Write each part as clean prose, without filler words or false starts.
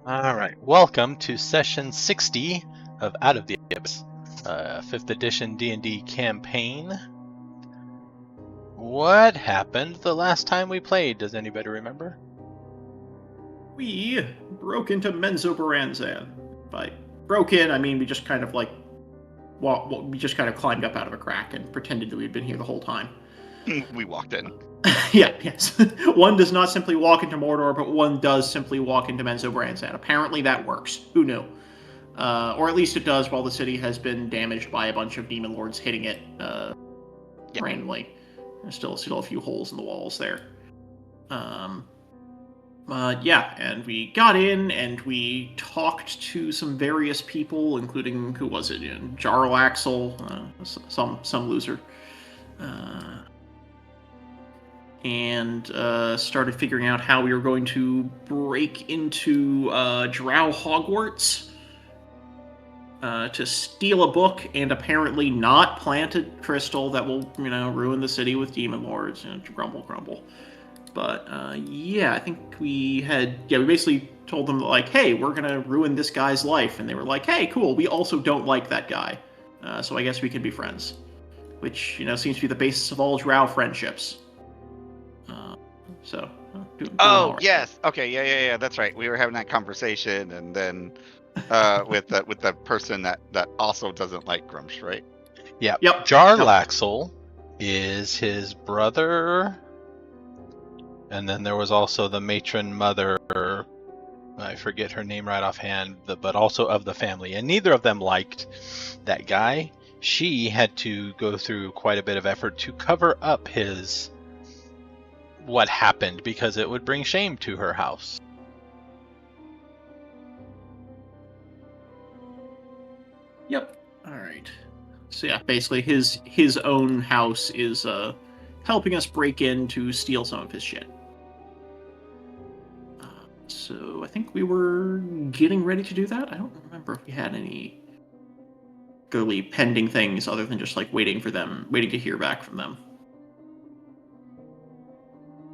Alright, welcome to session 60 of Out of the Abyss, 5th edition D&D campaign. What happened the last time we played? Does anybody remember? We broke into Menzoberranzan. By broke in, I mean we just kind of we just kind of climbed up out of a crack and pretended that we'd been here the whole time. We walked in. Yes. One does not simply walk into Mordor, but one does simply walk into Menzoberranzan. Apparently that works. Who knew? Or at least it does while the city has been damaged by a bunch of demon lords hitting it randomly. There's still a few holes in the walls there. And we got in and we talked to some various people, including, who was it? Jarl Axel, some loser. And started figuring out how we were going to break into Drow Hogwarts to steal a book and apparently not plant a crystal that will, ruin the city with demon lords. Grumble. But I think we basically told them like, hey, we're gonna ruin this guy's life, and they were like, hey, cool. We also don't like that guy, so I guess we can be friends, which seems to be the basis of all Drow friendships. Yes. Okay. Yeah. That's right. We were having that conversation, and then with the person that also doesn't like Grumsh, right? Yeah. Yep. Jarl Axel is his brother, and then there was also the matron mother. I forget her name right offhand, but also of the family, and neither of them liked that guy. She had to go through quite a bit of effort to cover up what happened because it would bring shame to her house. Yep. All right. So yeah, basically his own house is helping us break in to steal some of his shit. So I think we were getting ready to do that. I don't remember if we had any really pending things other than just waiting to hear back from them.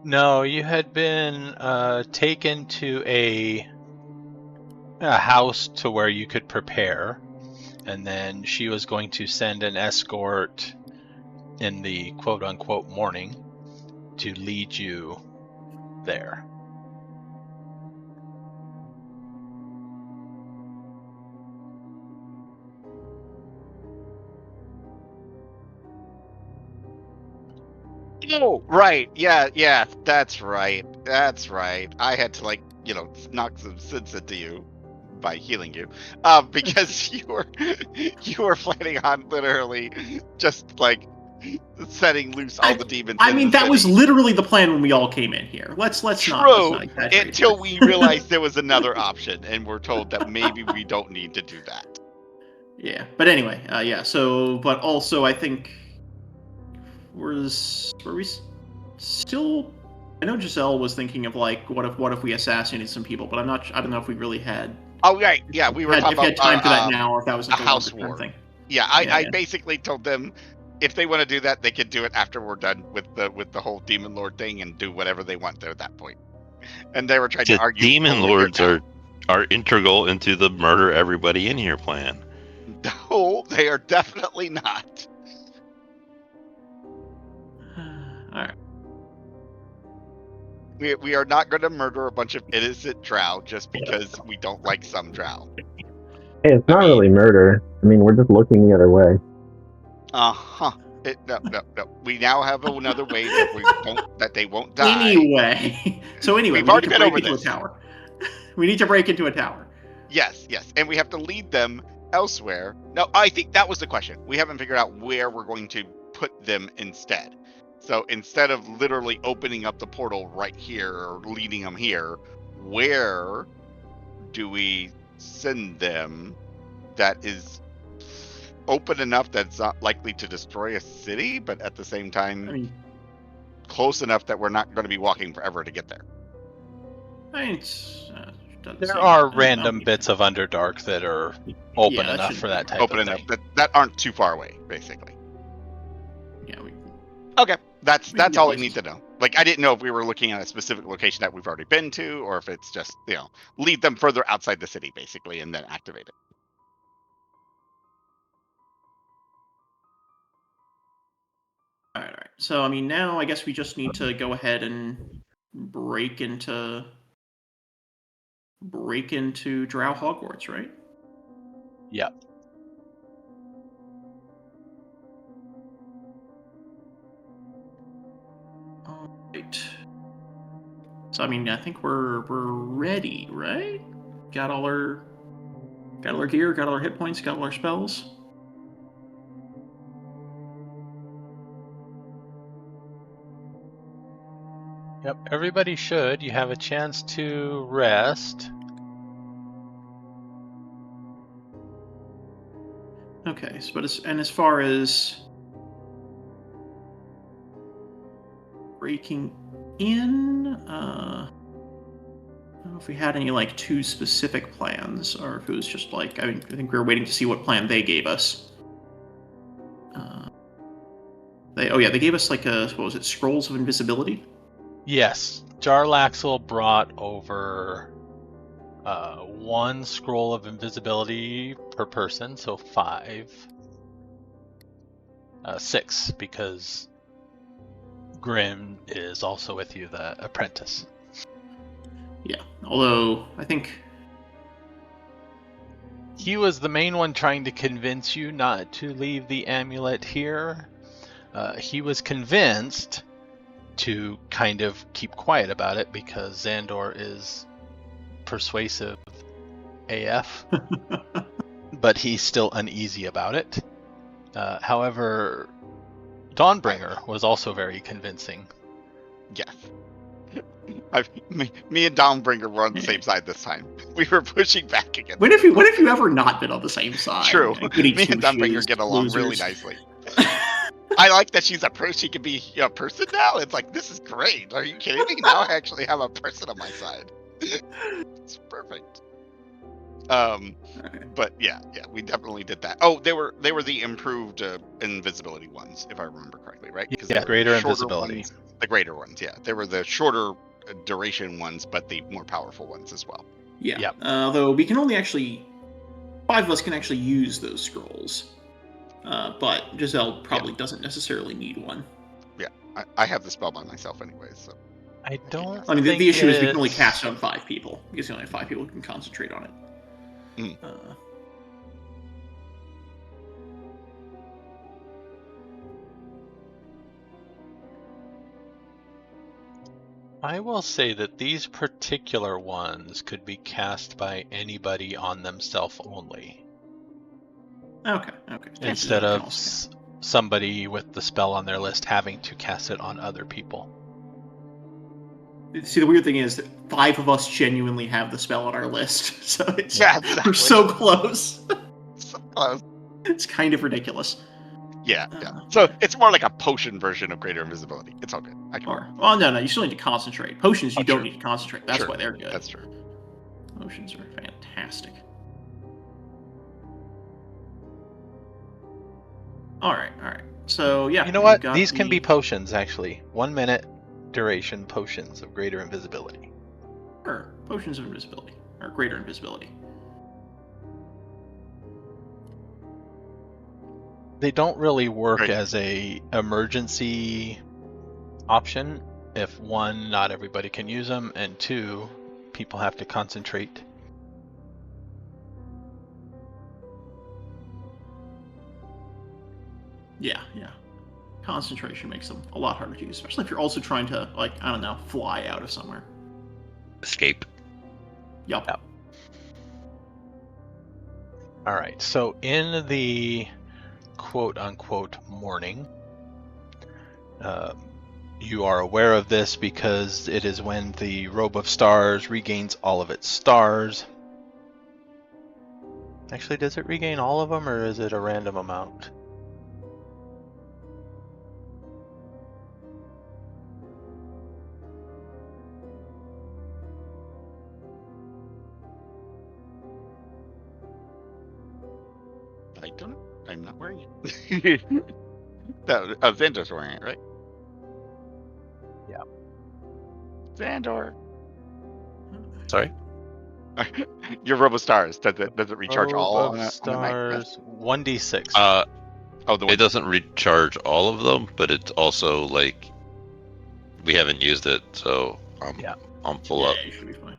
No, you had been taken to a house to where you could prepare, and then she was going to send an escort in the quote-unquote morning to lead you there. Oh, right. Yeah. That's right. I had to knock some sense into you by healing you, because you were planning on literally just setting loose all the demons. I mean, that was literally the plan when we all came in here. Let's not exaggerate. Until we realized there was another option, and we're told that maybe we don't need to do that. Yeah, but anyway, So, but also, I think were we still? I know Jezelle was thinking of what if we assassinated some people, but I don't know if we really had. Oh right, yeah, we were talking about time for that now, or if that was a house war thing. Yeah, I basically told them if they want to do that, they could do it after we're done with the whole demon lord thing and do whatever they want there at that point. And they were trying to argue. Demon lords are integral into the murder everybody in here plan. No, they are definitely not. All right. We are not going to murder a bunch of innocent Drow just because we don't like some Drow. Hey, it's not really murder. I mean, we're just looking the other way. No. We now have another way that they won't die. Anyway, we've already been over this. We need to break into a tower. Yes, and we have to lead them elsewhere. No, I think that was the question. We haven't figured out where we're going to put them instead. So instead of literally opening up the portal right here or leading them here, where do we send them that is open enough that it's not likely to destroy a city, but at the same time close enough that we're not going to be walking forever to get there? There are random bits of Underdark that are open enough for that type of thing. Open enough that aren't too far away, basically. Yeah. Okay, that's all I need to know. Like, I didn't know if we were looking at a specific location that we've already been to, or if it's just, lead them further outside the city, basically, and then activate it. All right. So, I mean, now I guess we just need to go ahead and break into Drow Hogwarts, right? Yeah. All right. So, I mean, I think we're ready, right? Got all our gear, got all our hit points, got all our spells. Yep, everybody should. You have a chance to rest. Okay, so as far as breaking in, I don't know if we had any like too specific plans, or if it was just like I think we were waiting to see what plan they gave us. They gave us like what was it, scrolls of invisibility? Yes, Jarlaxle brought over 1 scroll of invisibility per person, so 5. 6, because Grim is also with you, the apprentice. Yeah, although I think he was the main one trying to convince you not to leave the amulet here. He was convinced to kind of keep quiet about it because Zahndohr is persuasive AF, but he's still uneasy about it. However, Dawnbringer was also very convincing. Yes. Me and Dawnbringer were on the same side this time. We were pushing back against. When have you ever not been on the same side? True. Me and Dawnbringer get along really nicely. I like that she's she can be a person now. It's like, this is great. Are you kidding me? Now I actually have a person on my side. It's perfect. But yeah, we definitely did that. Oh, they were the improved invisibility ones, if I remember correctly, right? Yeah, greater invisibility. Ones, the greater ones, yeah. They were the shorter duration ones, but the more powerful ones as well. Yeah. Yep. Though we can only 5 of us can actually use those scrolls. But Jezelle probably doesn't necessarily need one. Yeah, I have the spell by myself anyways, so. I don't. I mean, the issue is we can only cast it on 5 people because you only have 5 people who can concentrate on it. I will say that these particular ones could be cast by anybody on themselves only. Okay. Instead of somebody with the spell on their list having to cast it on other people. See, the weird thing is that 5 of us genuinely have the spell on our list, so exactly. We're so close. So close. It's kind of ridiculous. Yeah. So it's more like a potion version of greater invisibility. It's all good. No, you still need to concentrate. Potions, you don't need to concentrate. That's why they're good. That's true. Potions are fantastic. All right. So yeah. You know what? These can be potions, actually. 1 minute duration potions of greater invisibility. Sure. Potions of invisibility or greater invisibility. They don't really work as a emergency option if 1, not everybody can use them, and 2, people have to concentrate. Yeah. Concentration makes them a lot harder to use, especially if you're also trying to, fly out of somewhere. Escape. Yep. All right, so in the quote-unquote morning, you are aware of this because it is when the Robe of Stars regains all of its stars. Actually, does it regain all of them, or is it a random amount? I'm not wearing it. Xander's wearing it, right? Zahndohr. Sorry? Your robe of stars. Does it recharge Robe all of on a night rest? stars, 1d6. Oh, the one. It doesn't recharge all of them, but it's also like we haven't used it, so I'm full up. Yeah, you should be fine.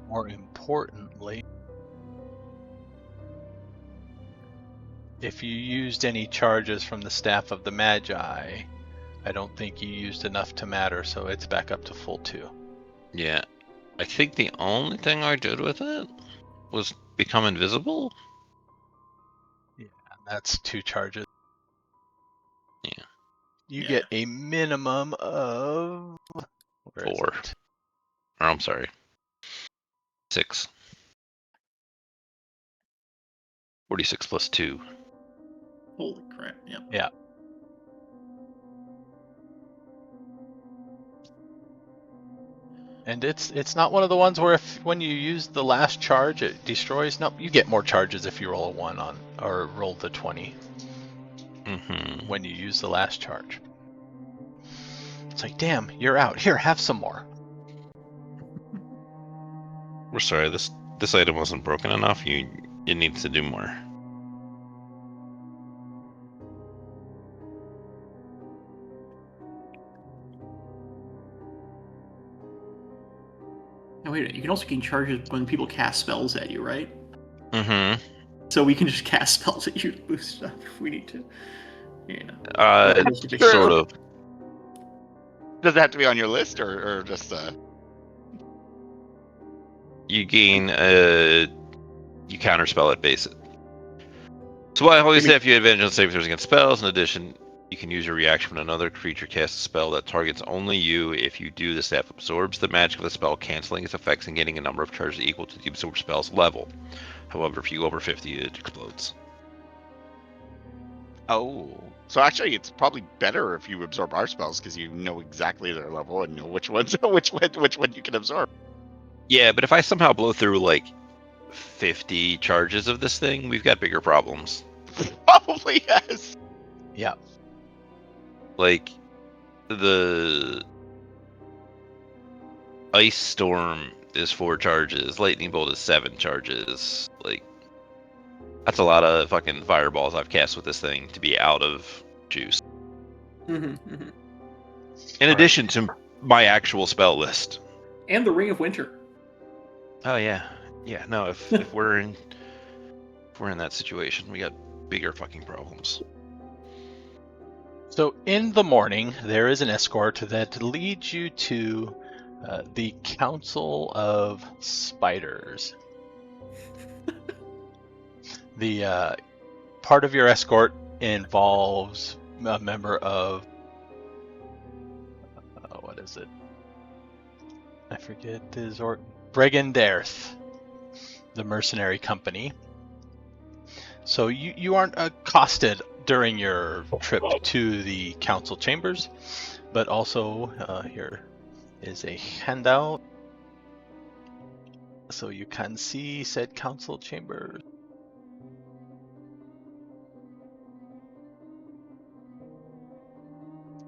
More importantly, if you used any charges from the Staff of the Magi, I don't think you used enough to matter, so it's back up to full 2. Yeah. I think the only thing I did with it was become invisible. Yeah, that's 2 charges. Yeah. You Yeah. get a minimum of... Where is 4. it? Or I'm sorry. 6. 46 plus 2. Holy crap! Yep. Yeah. And it's not one of the ones where when you use the last charge it destroys. No, you get more charges if you roll a 1 on or roll the 20 when you use the last charge. It's like, damn, you're out. Here, have some more. We're sorry, this item wasn't broken enough. It needs to do more. Now wait, you can also gain charges when people cast spells at you, right? Mm-hmm. So we can just cast spells at you to boost stuff if we need to. Yeah. Sort of. Does it have to be on your list or just You gain you counterspell it, base it. So I always say if you have advantage on saving throws against spells, in addition, you can use your reaction when another creature casts a spell that targets only you. If you do, the staff absorbs the magic of the spell, canceling its effects and gaining a number of charges equal to the absorbed spell's level. However, if you go over 50, it explodes. Oh. So actually, it's probably better if you absorb our spells because you know exactly their level and know which ones which one you can absorb. Yeah, but if I somehow blow through like 50 charges of this thing, we've got bigger problems. Probably yes. Yeah. Like the ice storm is 4 charges, lightning bolt is 7 charges. Like that's a lot of fucking fireballs I've cast with this thing to be out of juice. Mm-hmm. In addition to my actual spell list. And the Ring of Winter. Oh yeah. Yeah, no, if we're in that situation, we got bigger fucking problems. So in the morning, there is an escort that leads you to the Council of Spiders. The part of your escort involves a member of what is it? I forget his Brigandarth, the mercenary company. So you aren't accosted during your trip to the council chambers, but also here is a handout so you can see said council chambers.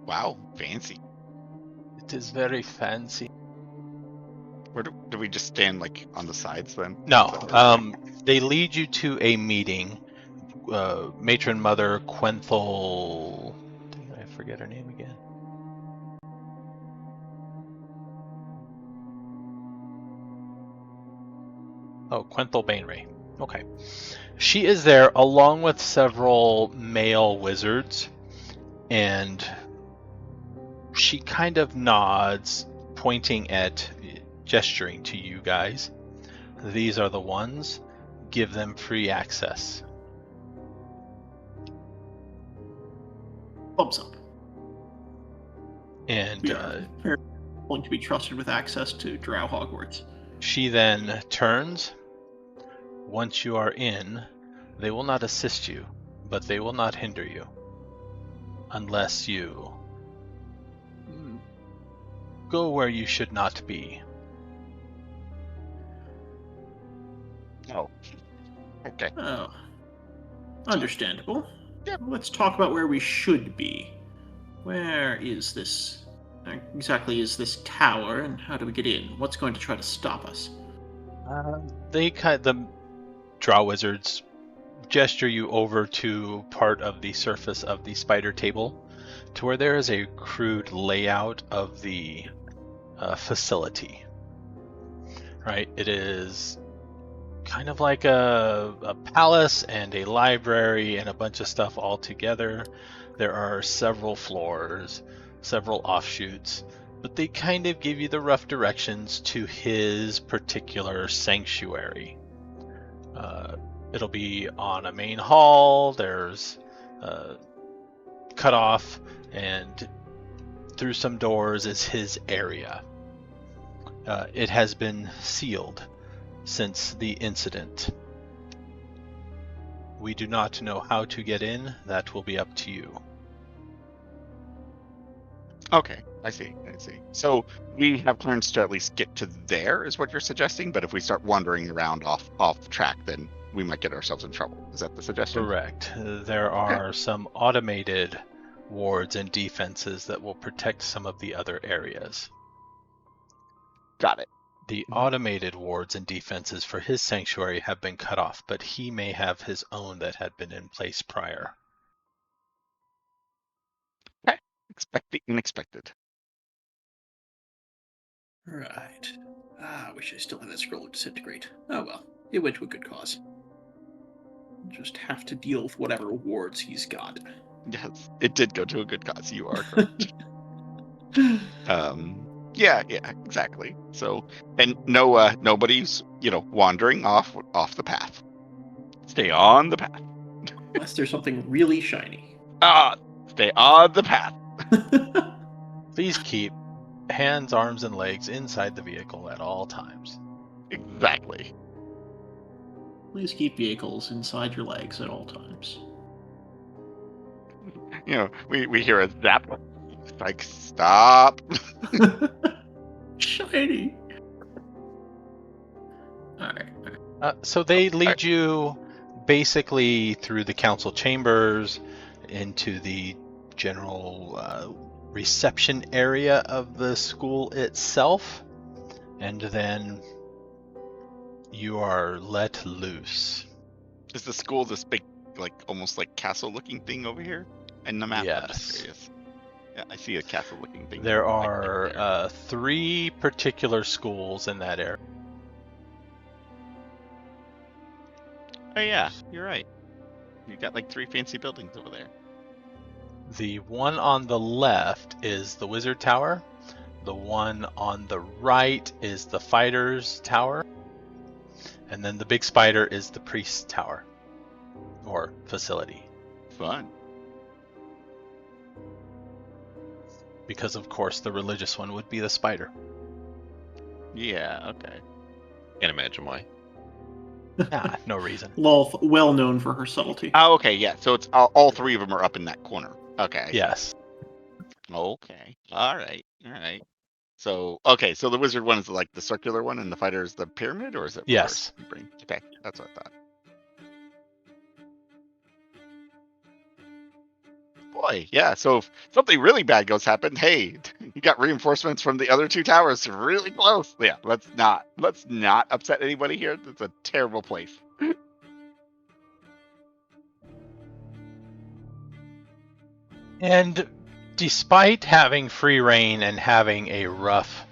Wow, fancy. It is very fancy. Where do we just stand like on the sides then? No, they lead you to a meeting. Matron Mother Quenthel, I forget her name again. Oh, Quenthel Bainray. Okay. She is there along with several male wizards, and she kind of nods, gesturing to you guys. These are the ones. Give them free access. Thumbs up. And We are going to be trusted with access to Drow Hogwarts. She then turns. Once you are in, they will not assist you, but they will not hinder you. Unless you go where you should not be. Oh. Okay. Oh. Understandable. Yep. Let's talk about where we should be. Where is this? Exactly is this tower, and how do we get in? What's going to try to stop us? The Drow wizards gesture you over to part of the surface of the spider table, to where there is a crude layout of the facility. Right, it is kind of like a palace and a library and a bunch of stuff all together. There are several floors, several offshoots, but they kind of give you the rough directions to his particular sanctuary. It'll be on a main hall. There's cut off, and through some doors is his area. It has been sealed since the incident. We do not know how to get in. That will be up to you. Okay, I see. So we have clearance to at least get to there, is what you're suggesting. But if we start wandering around off track, then we might get ourselves in trouble. Is that the suggestion? Correct. There are some automated wards and defenses that will protect some of the other areas. Got it. The automated wards and defenses for his sanctuary have been cut off, but he may have his own that had been in place prior. Okay. Expect the unexpected. Right. I wish I still had that scroll of disintegrate. Oh well, it went to a good cause. Just have to deal with whatever wards he's got. Yes, it did go to a good cause. You are correct. Yeah, exactly. So, and nobody's wandering off the path. Stay on the path. Unless there's something really shiny. Stay on the path. Please keep hands, arms, and legs inside the vehicle at all times. Exactly. Please keep vehicles inside your legs at all times. We hear a zap. It's like, stop. Shiny. Alright. So they lead you basically through the council chambers into the general reception area of the school itself, and then you are let loose. Is the school this big, almost like castle-looking thing over here? And the map. Yes. I'm just curious. Yeah, I see a castle-looking thing. There there. are 3 particular schools in that area. Oh yeah, you're right. You got 3 fancy buildings over there. The one on the left is the Wizard Tower. The one on the right is the Fighter's Tower. And then the big spider is the Priest's Tower. Or facility. Fun. Because of course the religious one would be the spider. Yeah, okay. Can't imagine why. No reason. Lolth, well known for her subtlety. Oh, okay, yeah. So it's all 3 of them are up in that corner. Okay. Yes. Okay. All right. So, okay, so the wizard one is the circular one, and the fighter is the pyramid, or is it? Yes. Reverse? Okay, that's what I thought. Boy, yeah. So if something really bad happen, hey, you got reinforcements from the other 2 towers really close. Yeah, let's not upset anybody here. It's a terrible place. And despite having free reign and having a rough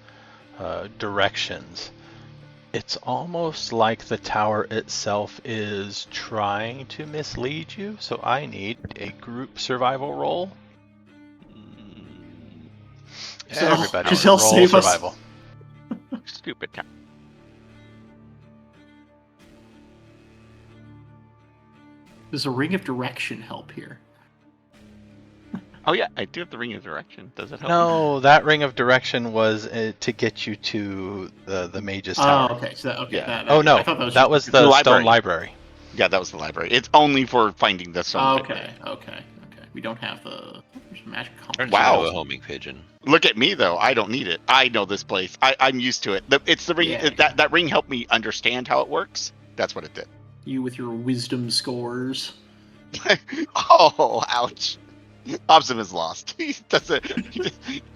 directions, it's almost like the tower itself is trying to mislead you. So I need a group survival roll. Everybody, Jezelle, roll save us. survival. Stupid tower. Does a ring of direction help here? Oh yeah, I do have the ring of direction. Does it help? No, that ring of direction was to get you to the mage's tower. Oh, okay. So Yeah. No, I thought that was the stone library. Yeah, that was the library. It's only for finding the stone library. Okay. We don't have the magic compass. Turns Wow. into a homing pigeon. Look at me though. I don't need it. I know this place. I'm used to it. It's the ring. Yeah. That ring helped me understand how it works. That's what it did. You with your wisdom scores. Oh, ouch. Obzam is lost. He doesn't.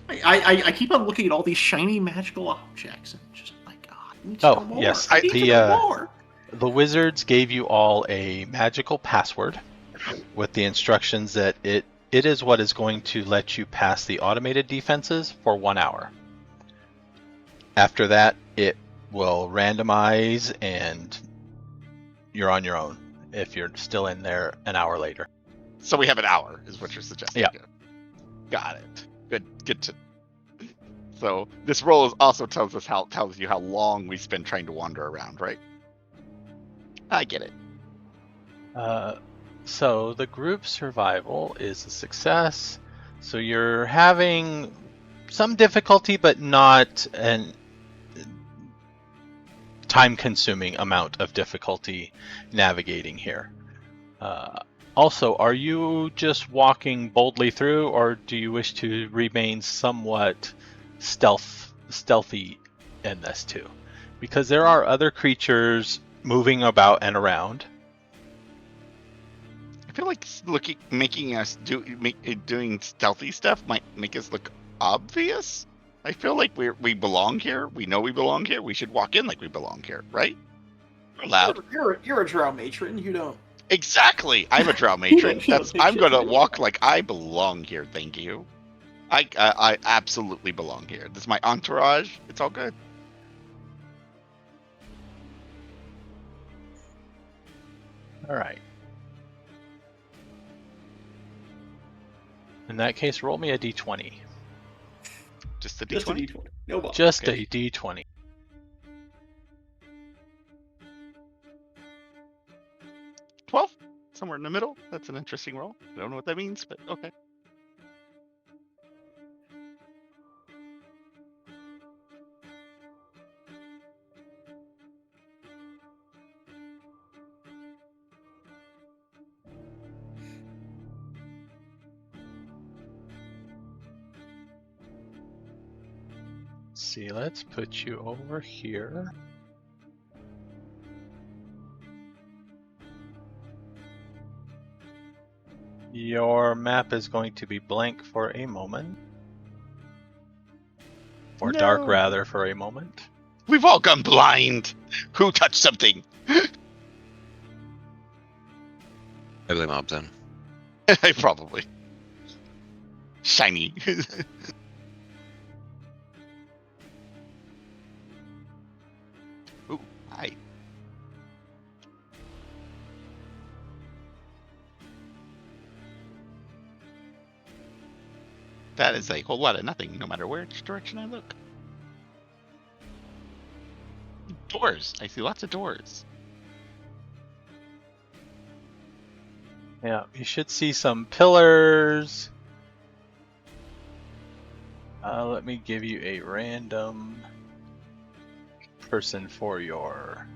I keep on looking at all these shiny magical objects and just like, God, I need to know more. Yes, I need to know more. the wizards gave you all a magical password with the instructions that it is what is going to let you pass the automated defenses for 1 hour. After that, it will randomize and you're on your own if you're still in there an hour later. So we have an hour, is what you're suggesting. Yeah. Got it. Good to. So this roll also tells you how long we spend trying to wander around, right? I get it. So the group survival is a success. So you're having some difficulty, but not an time-consuming amount of difficulty navigating here. Also, are you just walking boldly through, or do you wish to remain somewhat stealthy in this too? Because there are other creatures moving about and around. I feel like making us doing stealthy stuff might make us look obvious. I feel like we belong here. We know we belong here. We should walk in like we belong here, right? We're loud. You're a drow matron. You don't. Exactly. I'm a drow matron. I'm gonna walk like I belong here. Thank you. I absolutely belong here. This is my entourage. It's all good. All right. In that case, roll me a d20. Just a Just a D20. D20. No bother. Just Okay. a d20. 12, somewhere in the middle. That's an interesting roll. I don't know what that means, but okay. See, let's put you over here. Your map is going to be blank for a moment. Or No. dark, rather, for a moment. We've all gone blind. Who touched something? I blame Obzam. Probably. Shiny. Ooh, hi. That is a whole lot of nothing, no matter which direction I look. Doors. I see lots of doors. Yeah, you should see some pillars. Let me give you a random person for your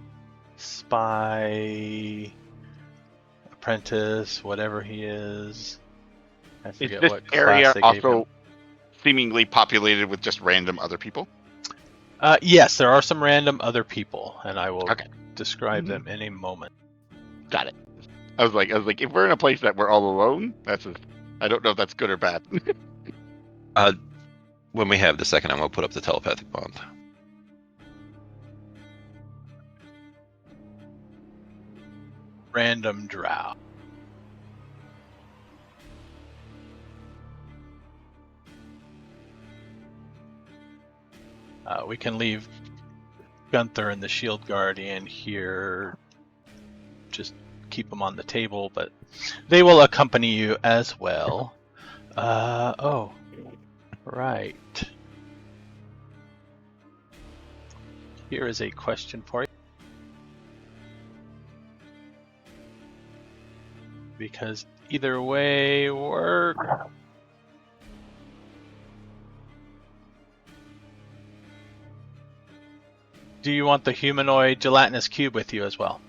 spy, apprentice, whatever he is. I Is forget this what area class they gave him. also seemingly populated with just random other people? Yes, there are some random other people, and I will Okay. describe them in a moment. Got it. I was like, if we're in a place that we're all alone, I don't know if that's good or bad. When we have the second, I'm going to put up the telepathic bond. Random drow. We can leave Gunther and the Shield Guardian here. Just keep them on the table, but they will accompany you as well. Oh, right. Here is a question for you. Because either way work. Do you want the humanoid gelatinous cube with you as well?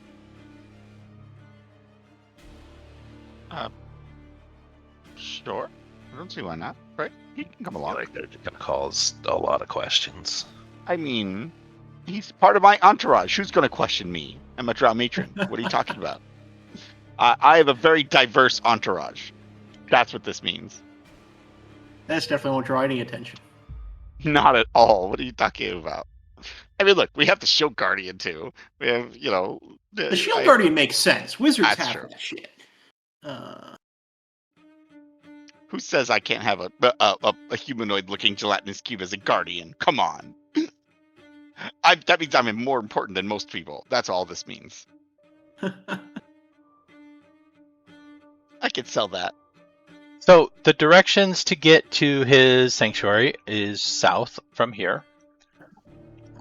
Sure. I don't see why not. Right? He can come I along. feel like they're going to cause a lot of questions. I mean, he's part of my entourage. Who's going to question me? I'm a drow matron. What are you talking about? I have a very diverse entourage. That's what this means. That's definitely won't draw any attention. Not at all. What are you talking about? I mean, look, we have the Shield Guardian too. We have, The Shield Guardian makes sense. Wizards That's have true. that shit. Who says I can't have a humanoid-looking gelatinous cube as a guardian? Come on. That means I'm more important than most people. That's all this means. I could sell that. So the directions to get to his sanctuary is south from here.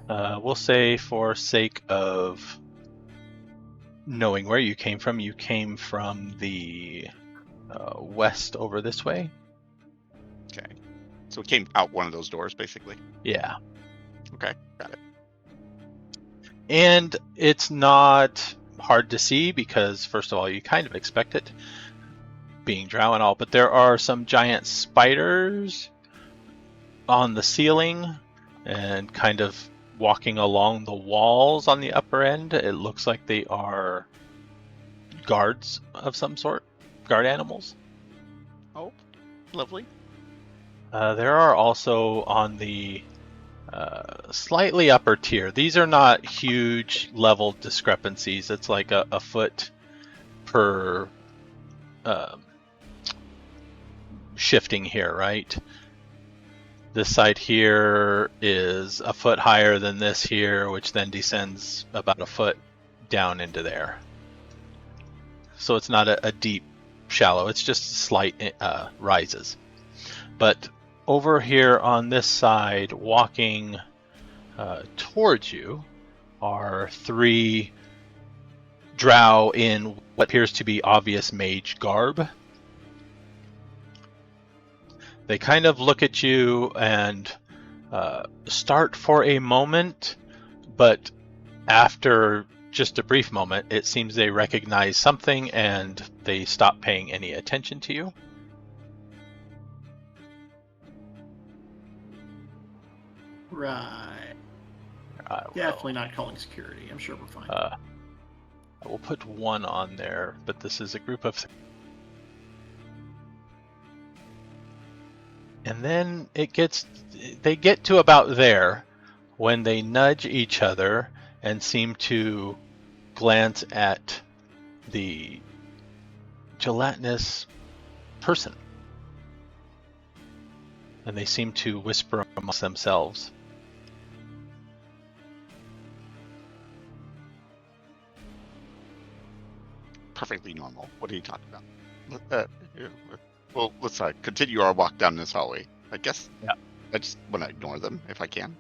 We'll say, for sake of knowing where you came from the west over this way. Okay. So it came out one of those doors, basically. Yeah. Okay, got it. And it's not hard to see because, first of all, you kind of expect it, being Drow and all, but there are some giant spiders on the ceiling and kind of walking along the walls on the upper end. It looks like they are guards of some sort, guard animals. Oh, lovely. There are also on the slightly upper tier. These are not huge level discrepancies. It's like a foot per shifting here, right? This side here is a foot higher than this here, which then descends about a foot down into there. So it's not a deep shallow, it's just slight rises. But over here on this side, walking towards you, are 3 drow in what appears to be obvious mage garb. They kind of look at you and start for a moment, but after just a brief moment, it seems they recognize something and they stop paying any attention to you. Right. Definitely not calling security. I'm sure we're fine. I will put 1 on there, but this is a group of 3. And then they get to about there when they nudge each other and seem to glance at the gelatinous person. And they seem to whisper amongst themselves. Perfectly normal. What are you talking about? Well, let's continue our walk down this hallway. I guess. Yeah. I just want to ignore them if I can.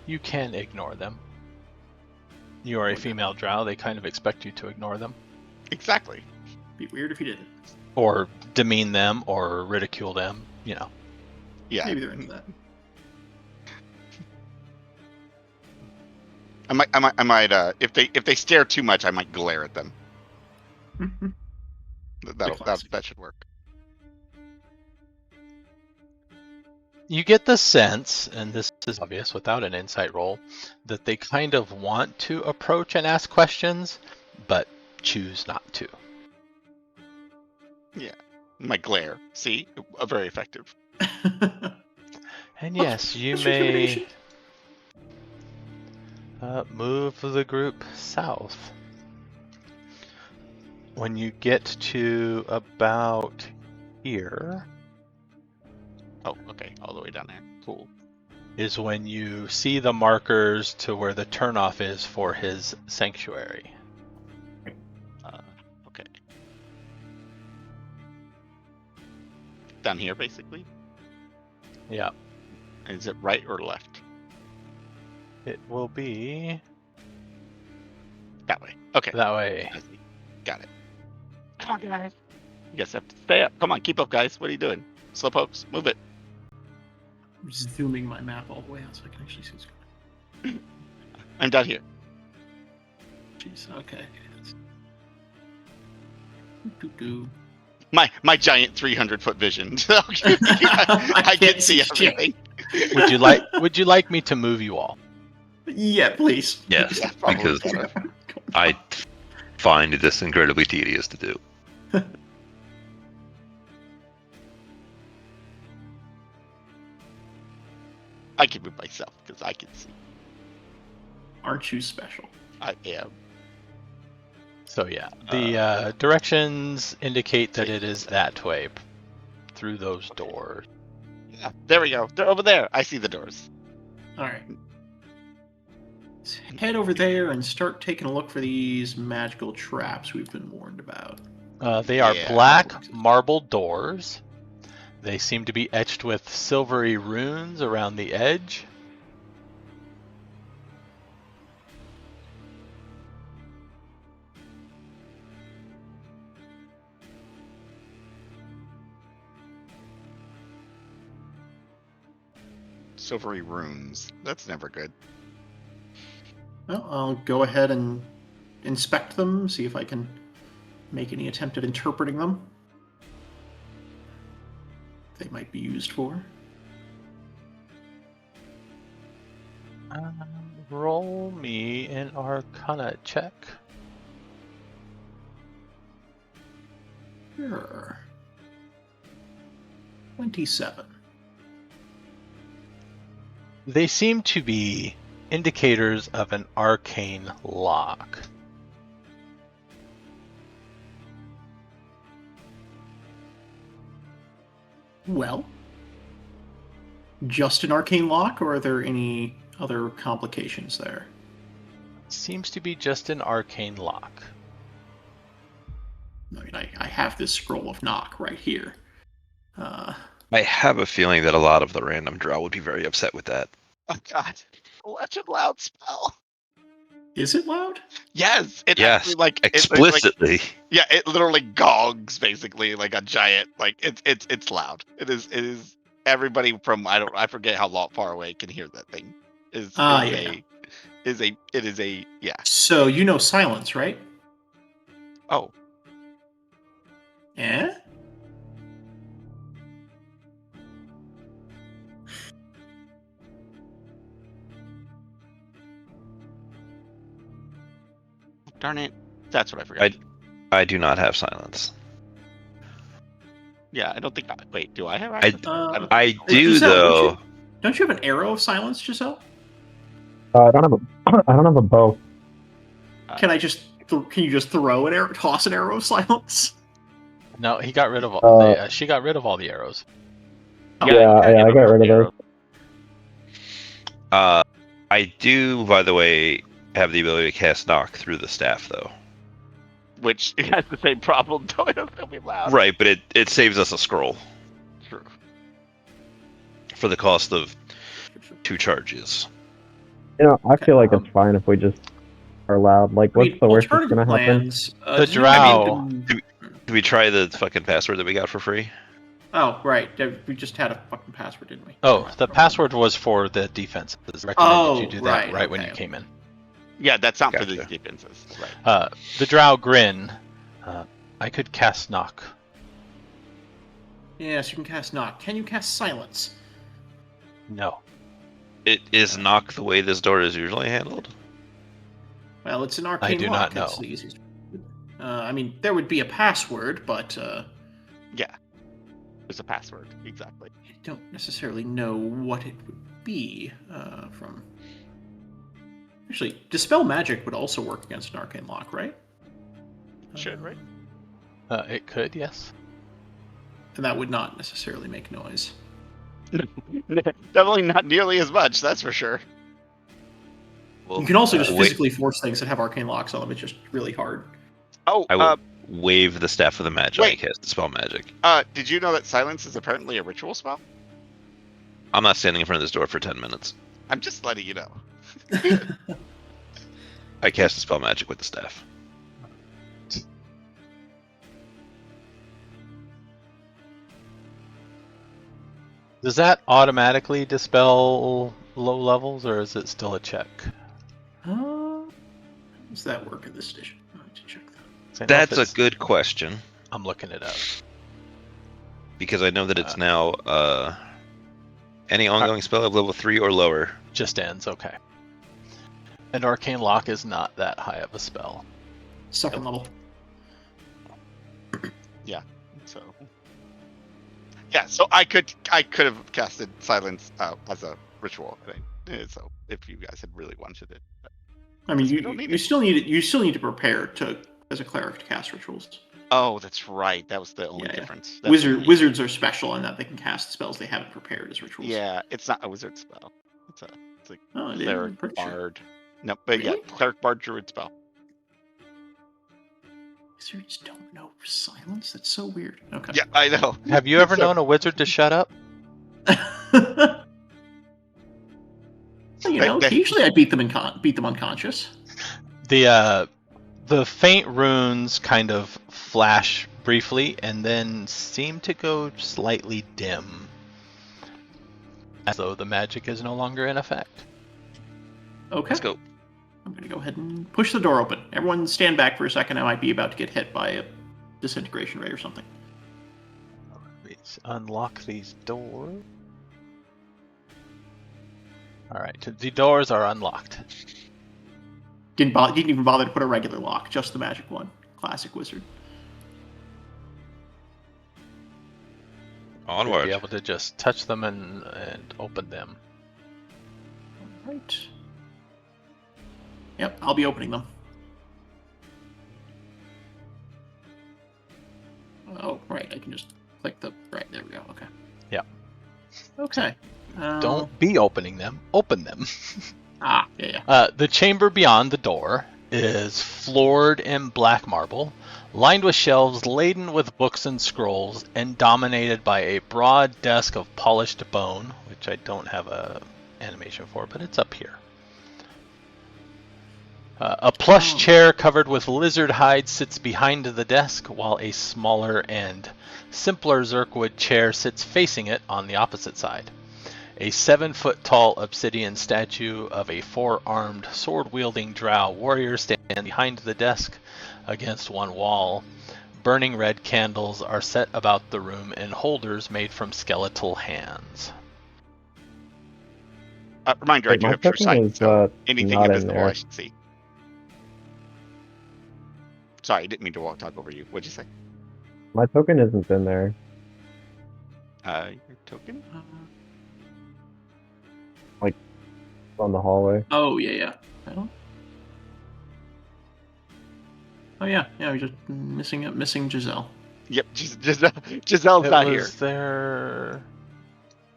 You can ignore them. You are a female drow. They kind of expect you to ignore them. Exactly. Be weird if you didn't. Or demean them or ridicule them, Yeah. Maybe they're into that. I might. If they stare too much, I might glare at them. That should work. You get the sense, and this is obvious without an insight roll, that they kind of want to approach and ask questions, but choose not to. Yeah. My glare. See? Very effective. And yes, you what's your may recommendation? move the group south. When you get to about here, Oh, okay. All the way down there. Cool. is when you see the markers to where the turnoff is for his sanctuary. Okay. Down here, basically? Yeah, Is it right or left? it will be That way. Okay. that way. Got it. Come on, guys. You guys have to stay up. Come on, keep up, guys. What are you doing? Slowpokes, move it. I'm zooming my map all the way out so I can actually see what's going on. I'm down here. Jeez, okay. Doo-doo-doo. My giant 300-foot vision. I can can't see see everything. Would you like me to move you all? Yeah, please. Yes, Yeah, probably because better. find this incredibly tedious to do. I can move myself because I can see. Aren't you special? I am. So yeah, the directions indicate that it is that way, through those doors. Yeah, there we go. They're over there. I see the doors. All right. Let's head over there and start taking a look for these magical traps we've been warned about. They are Yeah. black marble doors. They seem to be etched with silvery runes around the edge. Silvery runes. That's never good. Well, I'll go ahead and inspect them, see if I can make any attempt at interpreting them. They might be used for. Roll me an Arcana check. Sure. 27. They seem to be indicators of an arcane lock. Well, just an arcane lock, or are there any other complications there? Seems to be just an arcane lock. I mean, I have this scroll of knock right here. I have a feeling that a lot of the random Drow would be very upset with that. Oh God! Such a loud spell. Is it loud? Yes, it Yes, actually like explicitly. yeah, it literally gongs basically like a giant. Like it's loud. It is. Everybody from I forget how far away can hear that thing. Yeah. It is a yeah. So you know silence, right? Oh, Eh? darn it! That's what I forgot. I do not have silence. Yeah, I don't think. Wait, do I have? I access? I do Giselle, though. Don't you have an arrow of silence, Giselle? I don't have a bow. Can you just throw an arrow, toss an arrow of silence? No, he got rid of all. She got rid of all the arrows. Oh, Yeah, I got rid of those. I do, by the way, have the ability to cast knock through the staff, though. Which has the same problem. Though it'll still be loud. Right, but it saves us a scroll True. for the cost of 2 charges. You know, I feel like it's fine if we just are loud. Like, what's the worst that's gonna happen? Plans, The Drow. Do we try the fucking password that we got for free? Oh, right. We just had a fucking password, didn't we? Oh, the password was for the defenses. Recommended you do that right, when okay. you came in. Yeah, that's not for Gotcha. the defenses. Right. The Drow grin. I could cast knock. Yes, you can cast knock. Can you cast silence? No. It is knock the way this door is usually handled. Well, it's an arcane do lock. not know. That's the easiest. I mean, there would be a password, but Yeah. There's a password. Exactly. I don't necessarily know what it would be from. Actually, Dispel Magic would also work against an arcane lock, right? Should, right? It could, yes. And that would not necessarily make noise. Definitely not nearly as much, that's for sure. Well, You can also just wait- physically force things that have arcane locks on them. It's just really hard. Oh, I will wave the staff of the magic and cast Dispel Magic. did you know that silence is apparently a ritual spell? I'm not standing in front of this door for 10 minutes. I'm just letting you know. I cast Dispel Magic with the staff. Does that automatically dispel low levels, or is it still a check? How does that work in this edition? I have to check that. So I know if That's a it's- good question, I'm looking it up. because I know that it's now any ongoing spell of level 3 or lower. Just ends, okay. An arcane lock is not that high of a spell. Second level. So I could have casted silence as a ritual. So if you guys had really wanted it, I mean, we don't need you it. still need to prepare as a cleric to cast rituals. Oh, that's right. That was the only Yeah. difference. That's Wizards are special in that they can cast spells they haven't prepared as rituals. Yeah, it's not a wizard spell. It's a cleric bard. Sure. No, but really? yeah, cleric bard druid spell. Wizards don't know silence? That's so weird. Okay. Yeah, I know. Have you ever known a wizard to shut up? Occasionally I beat them unconscious. The faint runes kind of flash briefly and then seem to go slightly dim, as though the magic is no longer in effect. Okay. Let's go. I'm going to go ahead and push the door open. Everyone stand back for a second. I might be about to get hit by a disintegration ray or something. Let's unlock these doors. Alright, the doors are unlocked. Didn't even bother to put a regular lock, just the magic one. Classic wizard. Onward. Be able to just touch them and open them. Alright. Yep, I'll be opening them. Oh, right, I can just click the... Right, there we go, okay. Yep. Okay. Don't be opening them, open them. Yeah. The chamber beyond the door is floored in black marble, lined with shelves laden with books and scrolls, and dominated by a broad desk of polished bone, which I don't have a animation for, but it's up here. A plush chair covered with lizard hide sits behind the desk, while a smaller and simpler Zerkwood chair sits facing it on the opposite side. A 7-foot-tall obsidian statue of a 4-armed, sword-wielding drow warrior stands behind the desk against one wall. Burning red candles are set about the room in holders made from skeletal hands. Reminder, I do have true sight, so anything invisible I should see. Sorry, I didn't mean to talk over you. What'd you say? My token isn't in there. Your token? Like, on the hallway. Oh, yeah. I don't... Oh, yeah, we're just missing Jezelle. Yep, Jezelle's not here. There...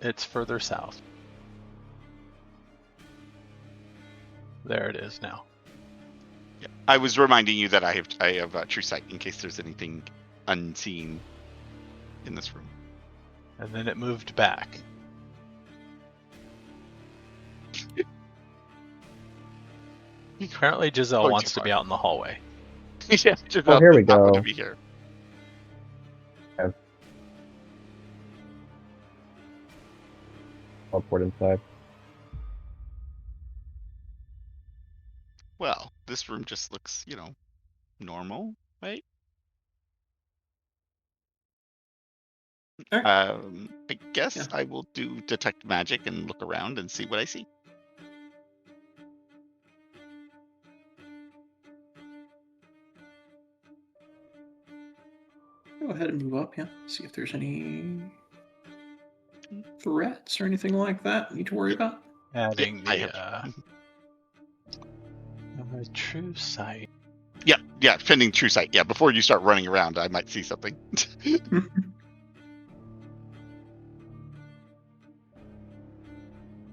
It's further south. There it is now. Yeah. I was reminding you that I have true sight in case there's anything unseen in this room. And then it moved back. Apparently Jezelle wants to be out in the hallway. Yeah, oh, here we go. To be here. Okay. Teleport inside. Well, this room just looks, normal, right? I guess I will do detect magic and look around and see what I see. Go ahead and move up, see if there's any threats or anything like that we need to worry about. Adding the true sight. Yeah, pending true sight. Yeah, before you start running around, I might see something.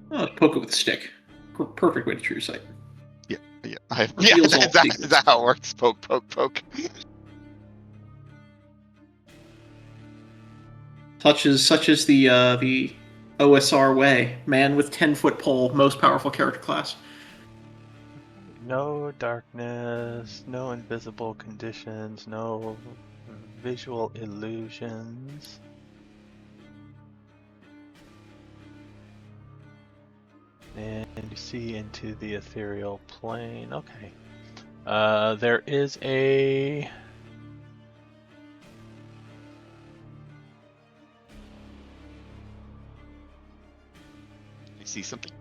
Poke it with a stick. Perfect way to true sight. Yeah. Is that how it works? Poke. Such is the OSR way. Man with 10-foot pole, most powerful character class. No darkness, no invisible conditions, no visual illusions. And you see into the ethereal plane. Okay. There is a... I see something.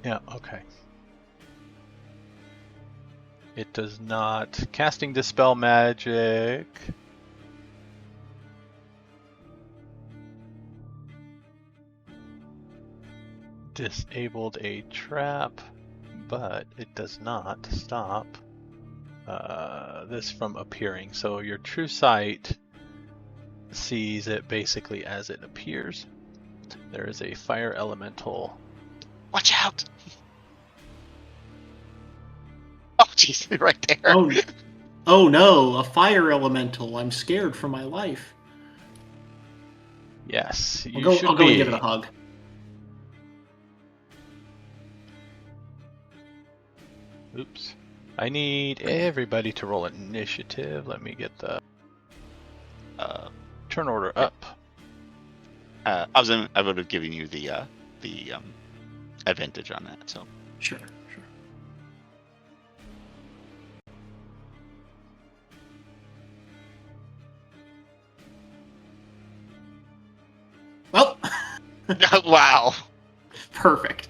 Yeah, okay. It does not. Casting Dispel Magic. Disabled a trap, but it does not stop this from appearing. So your true sight sees it basically as it appears. There is a fire elemental. Watch out! Oh, jeez, right there. Oh no, a fire elemental. I'm scared for my life. Yes, you I'll should go be. and give it a hug. Oops. I need everybody to roll initiative. Let me get the turn order up. I would have given you the advantage on that. So Sure. Well, wow. perfect.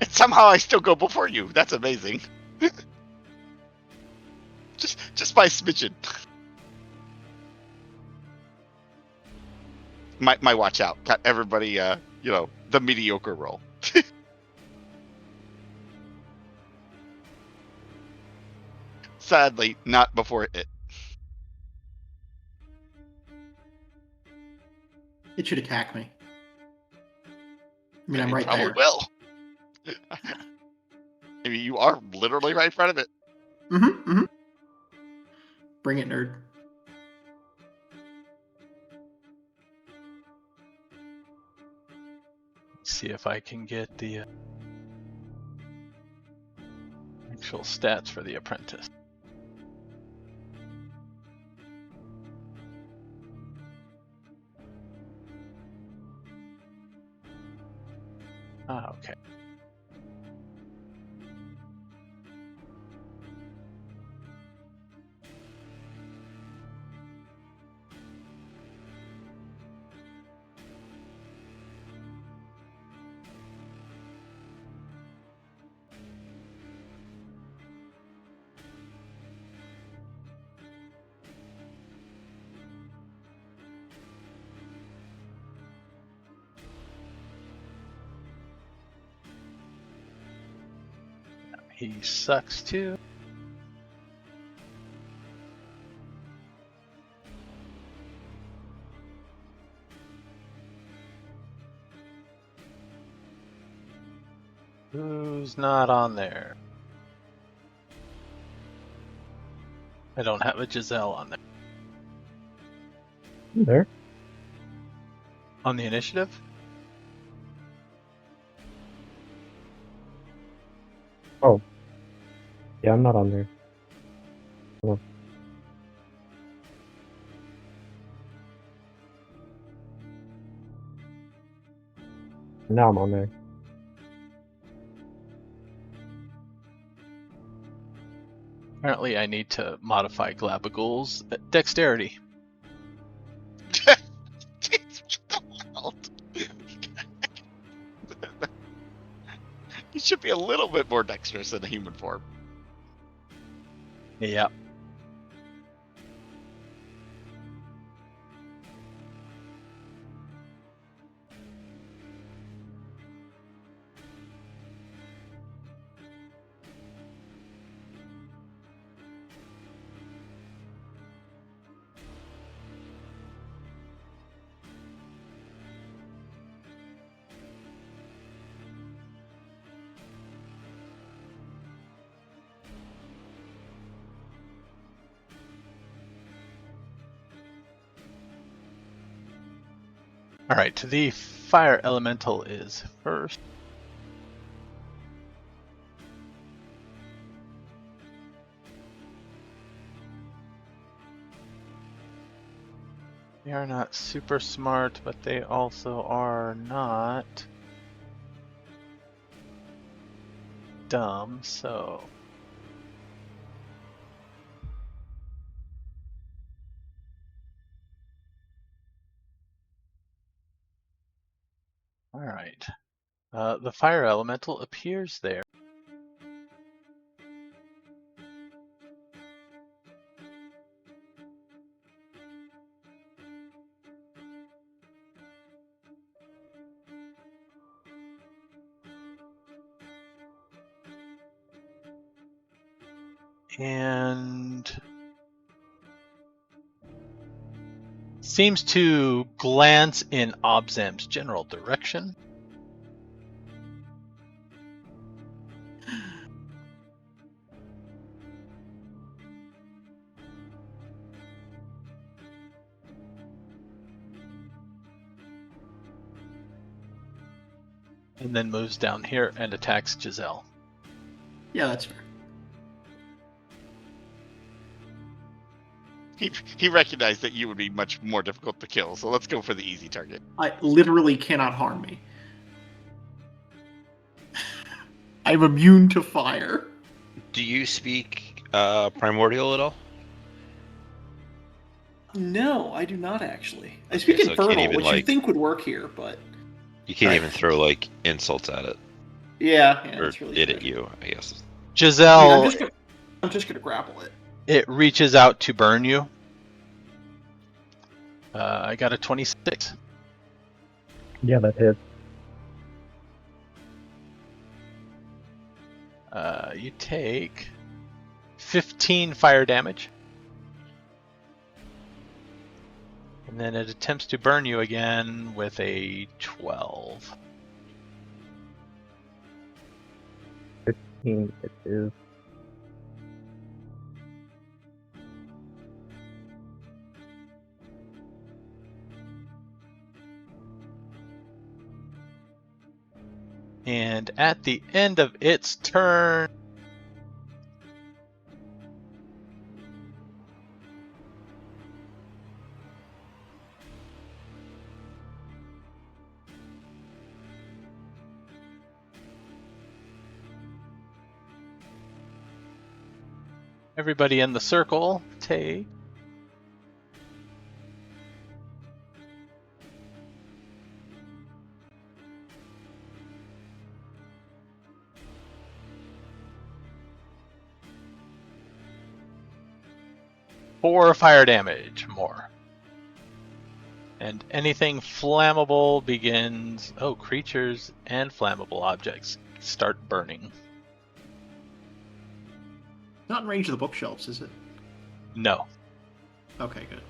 And somehow I still go before you. That's amazing. just by smidgen. My watch out. Got everybody the mediocre roll. Sadly, not before it. It should attack me. I mean, I'm right probably there. Will. I mean, you are literally right in front of it. Mm-hmm. Bring it, nerd. Let's see if I can get the actual stats for the apprentice. Okay. He sucks too. Who's not on there? I don't have a Jezelle on there. There? On the initiative? Oh. Yeah, I'm not on there. Hold on. Now I'm on there. Apparently I need to modify Glabagul's dexterity. He should be a little bit more dexterous in the human form. Yeah. Alright, the fire elemental is first. They are not super smart, but they also are not dumb, so... Alright. The fire elemental appears there. And seems to glance in Obzam's general direction. And then moves down here and attacks Jezelle. Yeah, that's fair. He recognized that you would be much more difficult to kill, so let's go for the easy target. I literally cannot harm me. I'm immune to fire. Do you speak Primordial at all? No, I do not actually. I Okay, speak so it can't Infernal, even, which like- you'd think would work here, but You can't even throw like insults at it, yeah, or that's really it at good. you, I guess. Jezelle, I mean, I'm just gonna grapple it. it reaches out to burn you. I got a 26. Yeah, that hits. You take 15 fire damage. And then it attempts to burn you again with a 12. 15 it is. And at the end of its turn, everybody in the circle take 4 fire damage more. And anything flammable begins... Oh, creatures and flammable objects start burning. Not in range of the bookshelves, is it? No. Okay, good.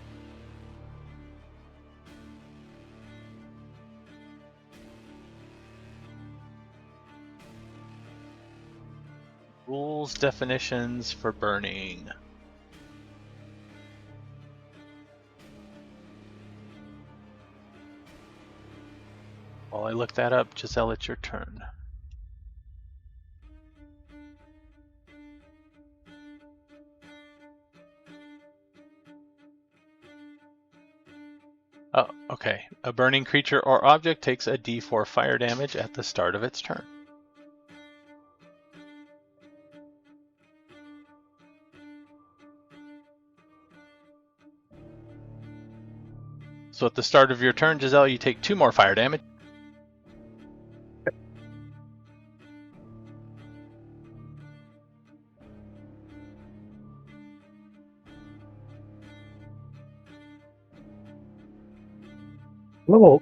Rules, definitions for burning. While I look that up, Jezelle, it's your turn. Oh, okay. A burning creature or object takes a d4 fire damage at the start of its turn. So at the start of your turn, Jezelle, you take 2 more fire damage. Level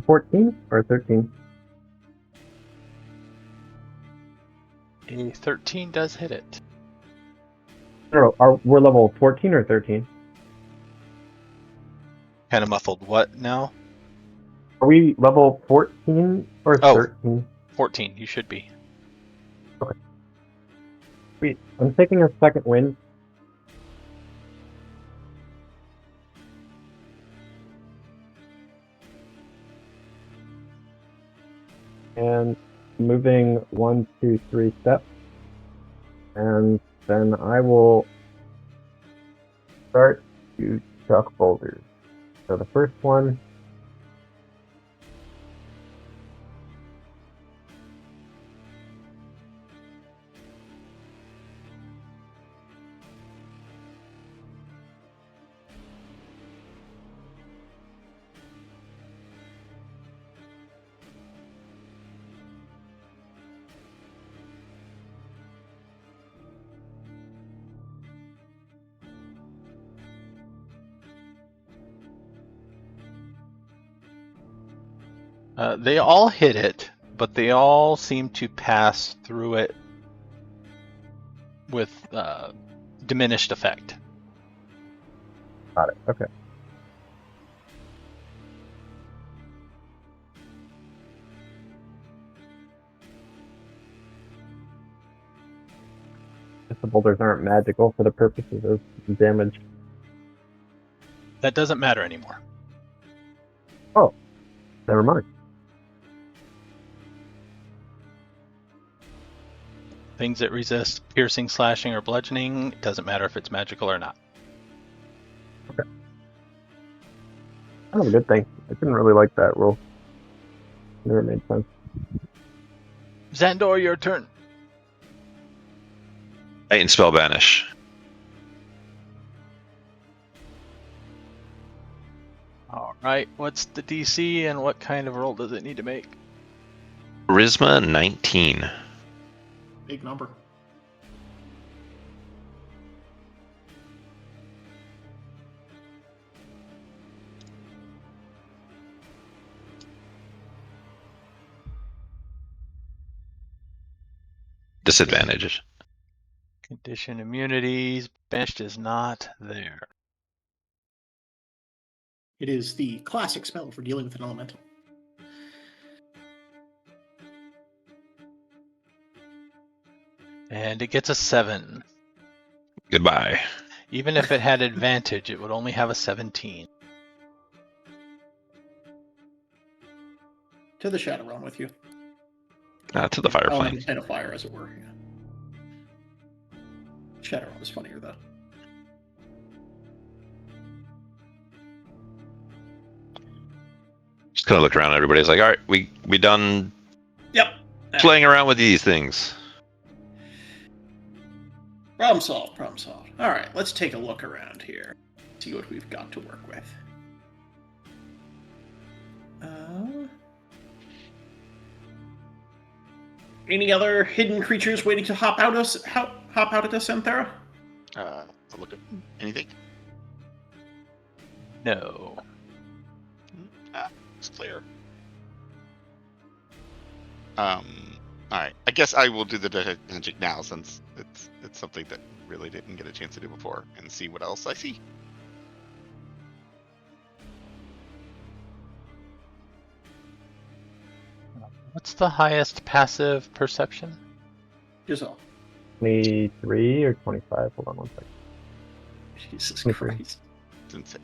14 or 13? A 13 does hit it. No, we're level 14 or 13? Kind of muffled. What now? Are we level 14 or Oh. 13? 14, you should be. Sweet. I'm taking a second wind. And moving 1, 2, 3 steps. And then I will start to chuck boulders. So the first one. They all hit it, but they all seem to pass through it with diminished effect. Got it. Okay. If the boulders aren't magical for the purposes of damage. That doesn't matter anymore. Oh, never mind. Things that resist piercing, slashing, or bludgeoning, it doesn't matter if it's magical or not. Okay. Kind of a good thing. I didn't really like that rule. Never made sense. Zahndohr, your turn. Titan spell banish. All right, what's the DC and what kind of roll does it need to make? Charisma 19. Big number. Disadvantages. Condition immunities. Banished is not there. It is the classic spell for dealing with an elemental. And it gets a 7. Goodbye. Even if it had advantage, it would only have a 17. To the Shadow Realm with you. To the fire plane. And a fire, as it were. Yeah. Shadow Realm is funnier, though. Just kind of look around. Everybody's like, all right, we done Yep. playing around with these things. Problem solved, problem solved. All right, let's take a look around here. See what we've got to work with. Any other hidden creatures waiting to hop out at us, Anfera? I'll look at anything. No. It's clear. All right. I guess I will do the detect magic now, since it's something that really didn't get a chance to do before, and see what else I see. What's the highest passive perception? Jezelle. 23 or 25? Hold on one second. Jesus 23. Christ. It's insane.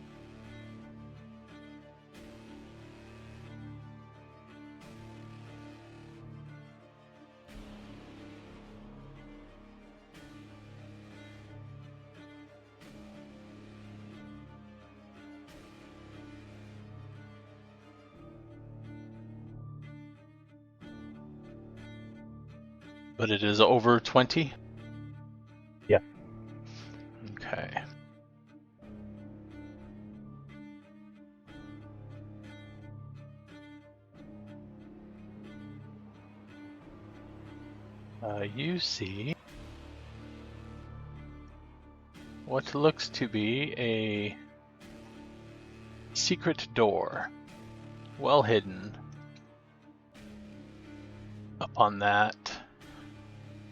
But it is over 20? Yeah. Okay. You see what looks to be a secret door, well hidden up on that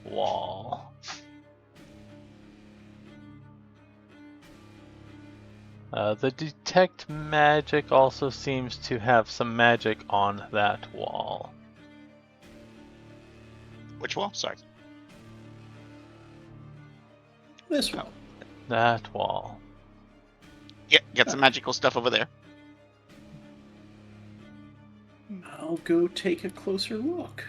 wall. The detect magic also seems to have some magic on that wall. Which wall? Sorry. This one. That wall. Yeah, got some magical stuff over there. I'll go take a closer look.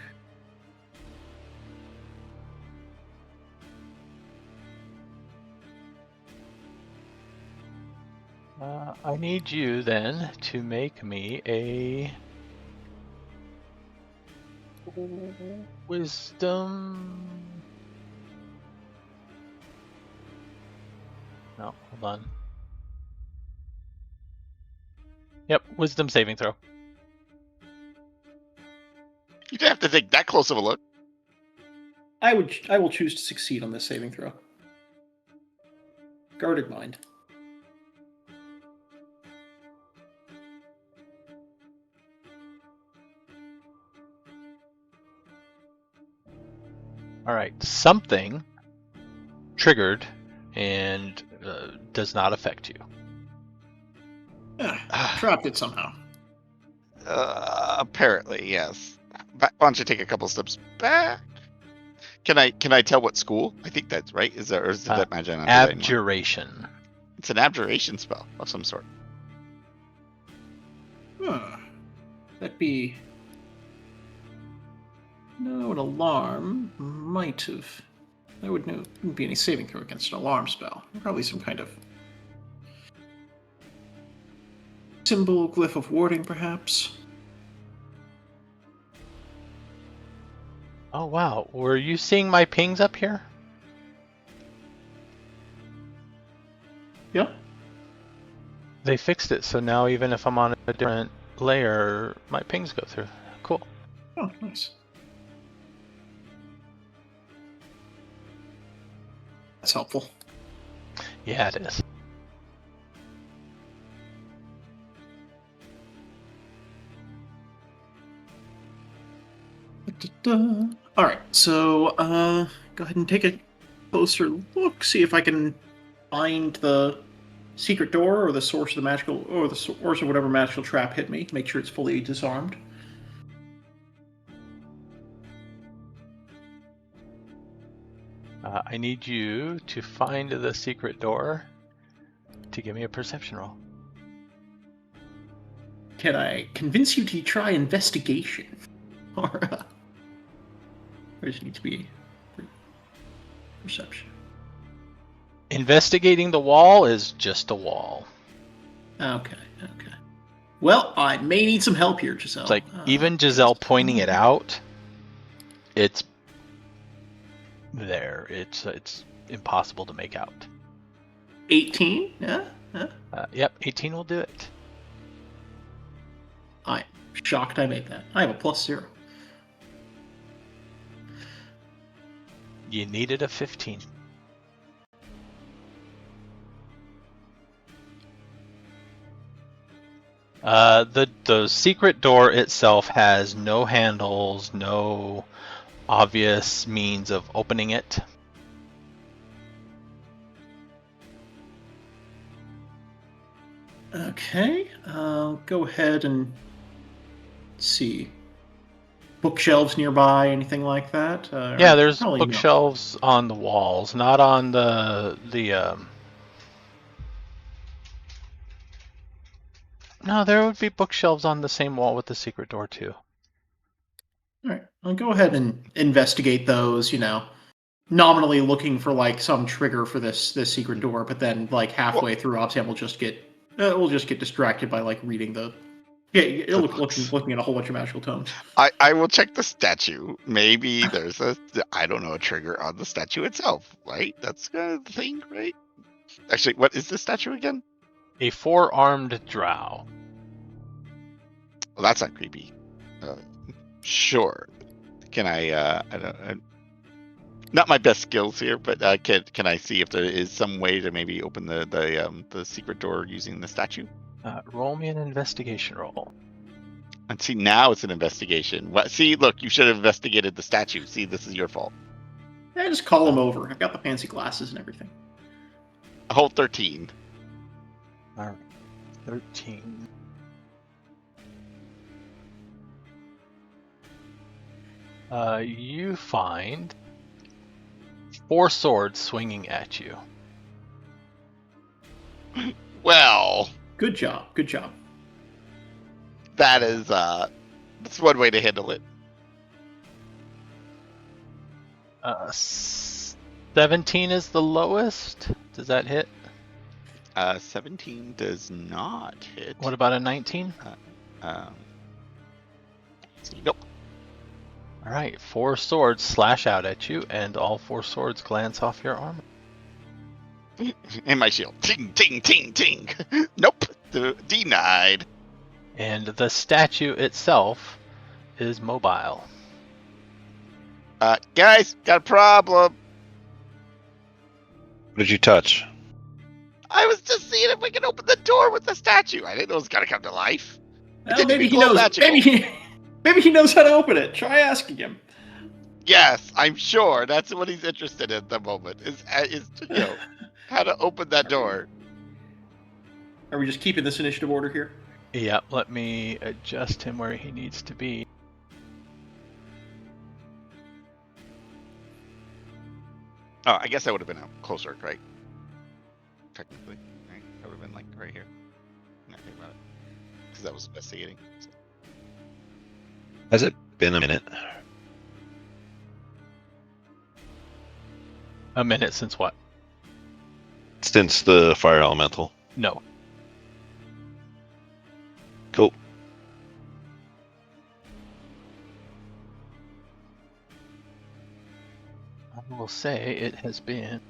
I need you then to make me a wisdom. No, hold on. Yep, wisdom saving throw. You didn't have to take that close of a look. I will choose to succeed on this saving throw. Guarded mind. All right, something triggered and does not affect you. Trapped it somehow. Apparently, yes. Why don't you take a couple steps back? Can I tell what school? I think that's right. Is that magic? Abjuration. It's an abjuration spell of some sort. That'd be... No, an alarm might have... There wouldn't be any saving throw against an alarm spell. Probably some kind of symbol, glyph of warding, perhaps. Oh wow, were you seeing my pings up here? Yeah. They fixed it, so now even if I'm on a different layer, my pings go through. Cool. Oh, nice. That's helpful. Yeah, it is. All right, so go ahead and take a closer look. See if I can find the secret door or the source of the magical, or the source of whatever magical trap hit me. Make sure it's fully disarmed. I need you to find the secret door to give me a perception roll. Can I convince you to try investigation? Or does it need to be perception? Investigating the wall is just a wall. Okay. Well, I may need some help here, Jezelle. It's like, even Jezelle pointing it out, it's there. It's impossible to make out. 18? Yeah? Yep, 18 will do it. I'm shocked I made that. I have a +0. You needed a 15. The secret door itself has no handles, no obvious means of opening it. Okay, I'll go ahead and see. Bookshelves nearby, anything like that? Yeah, there's probably bookshelves on the walls, not on the No, there would be bookshelves on the same wall with the secret door too. All right, I'll go ahead and investigate those. Nominally looking for like some trigger for this secret door, but then like halfway through, Obzam will just get distracted by like reading looking at a whole bunch of magical tomes. I will check the statue. Maybe there's a trigger on the statue itself, right? That's kind of the thing, right? Actually, what is the statue again? A 4-armed drow. Well, that's not creepy. Sure. Can I don't not my best skills here, but can I see if there is some way to maybe open the secret door using the statue? Roll me an investigation roll. And see, now it's an investigation. See, look, you should have investigated the statue. See, this is your fault. Yeah, just call him over. I've got the fancy glasses and everything. A whole 13. All right, 13. You find 4 swords swinging at you. Well, good job. That is that's one way to handle it. 17 is the lowest. Does that hit? 17 does not hit. What about a 19? Nope. All right, 4 swords slash out at you, and all 4 swords glance off your armor. And my shield. Ting, ting, ting, ting. Nope. Denied. And the statue itself is mobile. Guys, got a problem. What did you touch? I was just seeing if we can open the door with the statue. I didn't know it was gonna come to life. Well, maybe he knows. Maybe he knows how to open it. Try asking him. Yes, I'm sure that's what he's interested in at the moment. Is how to open that door. Are we just keeping this initiative order here? Yep, let me adjust him where he needs to be. Oh, I guess that would have been a closer, right? Technically, right? That would have been like right here. Not think about it, because that was investigating. So. Has it been a minute? A minute since what? Since the fire elemental. No. Cool. I will say it has been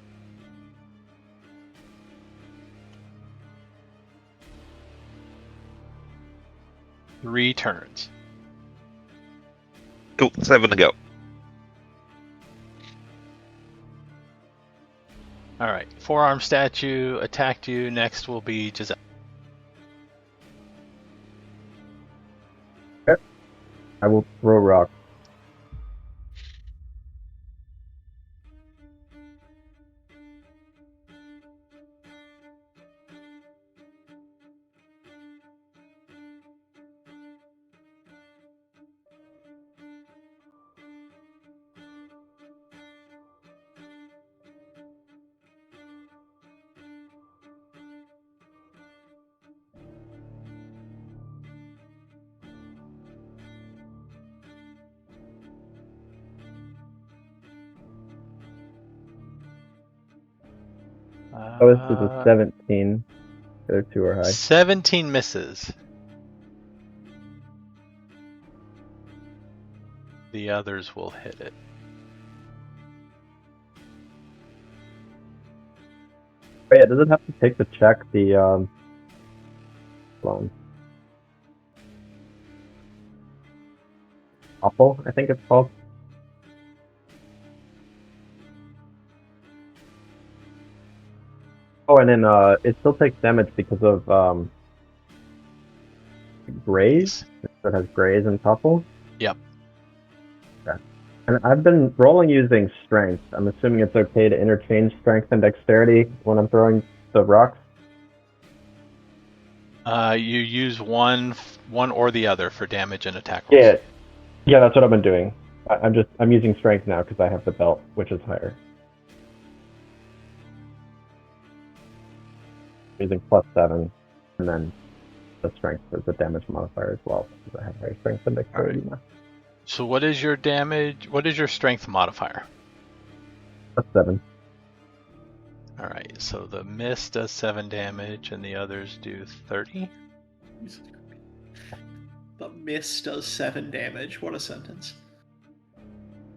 3 turns. Cool. 7 to go. Alright, forearm statue attacked you. Next will be Jezelle. I will throw rock. Oh, this is a 17. The other 2 are high. 17 misses. The others will hit it. Oh, yeah, does it have to take the check? The hold on. Awful, I think it's called. Oh, and then it still takes damage because of graze. It has graze and topple. Yep. Okay. And I've been rolling using strength. I'm assuming it's okay to interchange strength and dexterity when I'm throwing the rocks. You use one or the other for damage and attack rolls. Yeah, that's what I've been doing. I'm using strength now because I have the belt, which is higher. I'm using +7, and then the strength is a damage modifier as well because I have higher strength and dexterity now. So what is your damage? What is your strength modifier? +7. Alright, so the miss does 7 damage and the others do 30. The miss does 7 damage. What a sentence.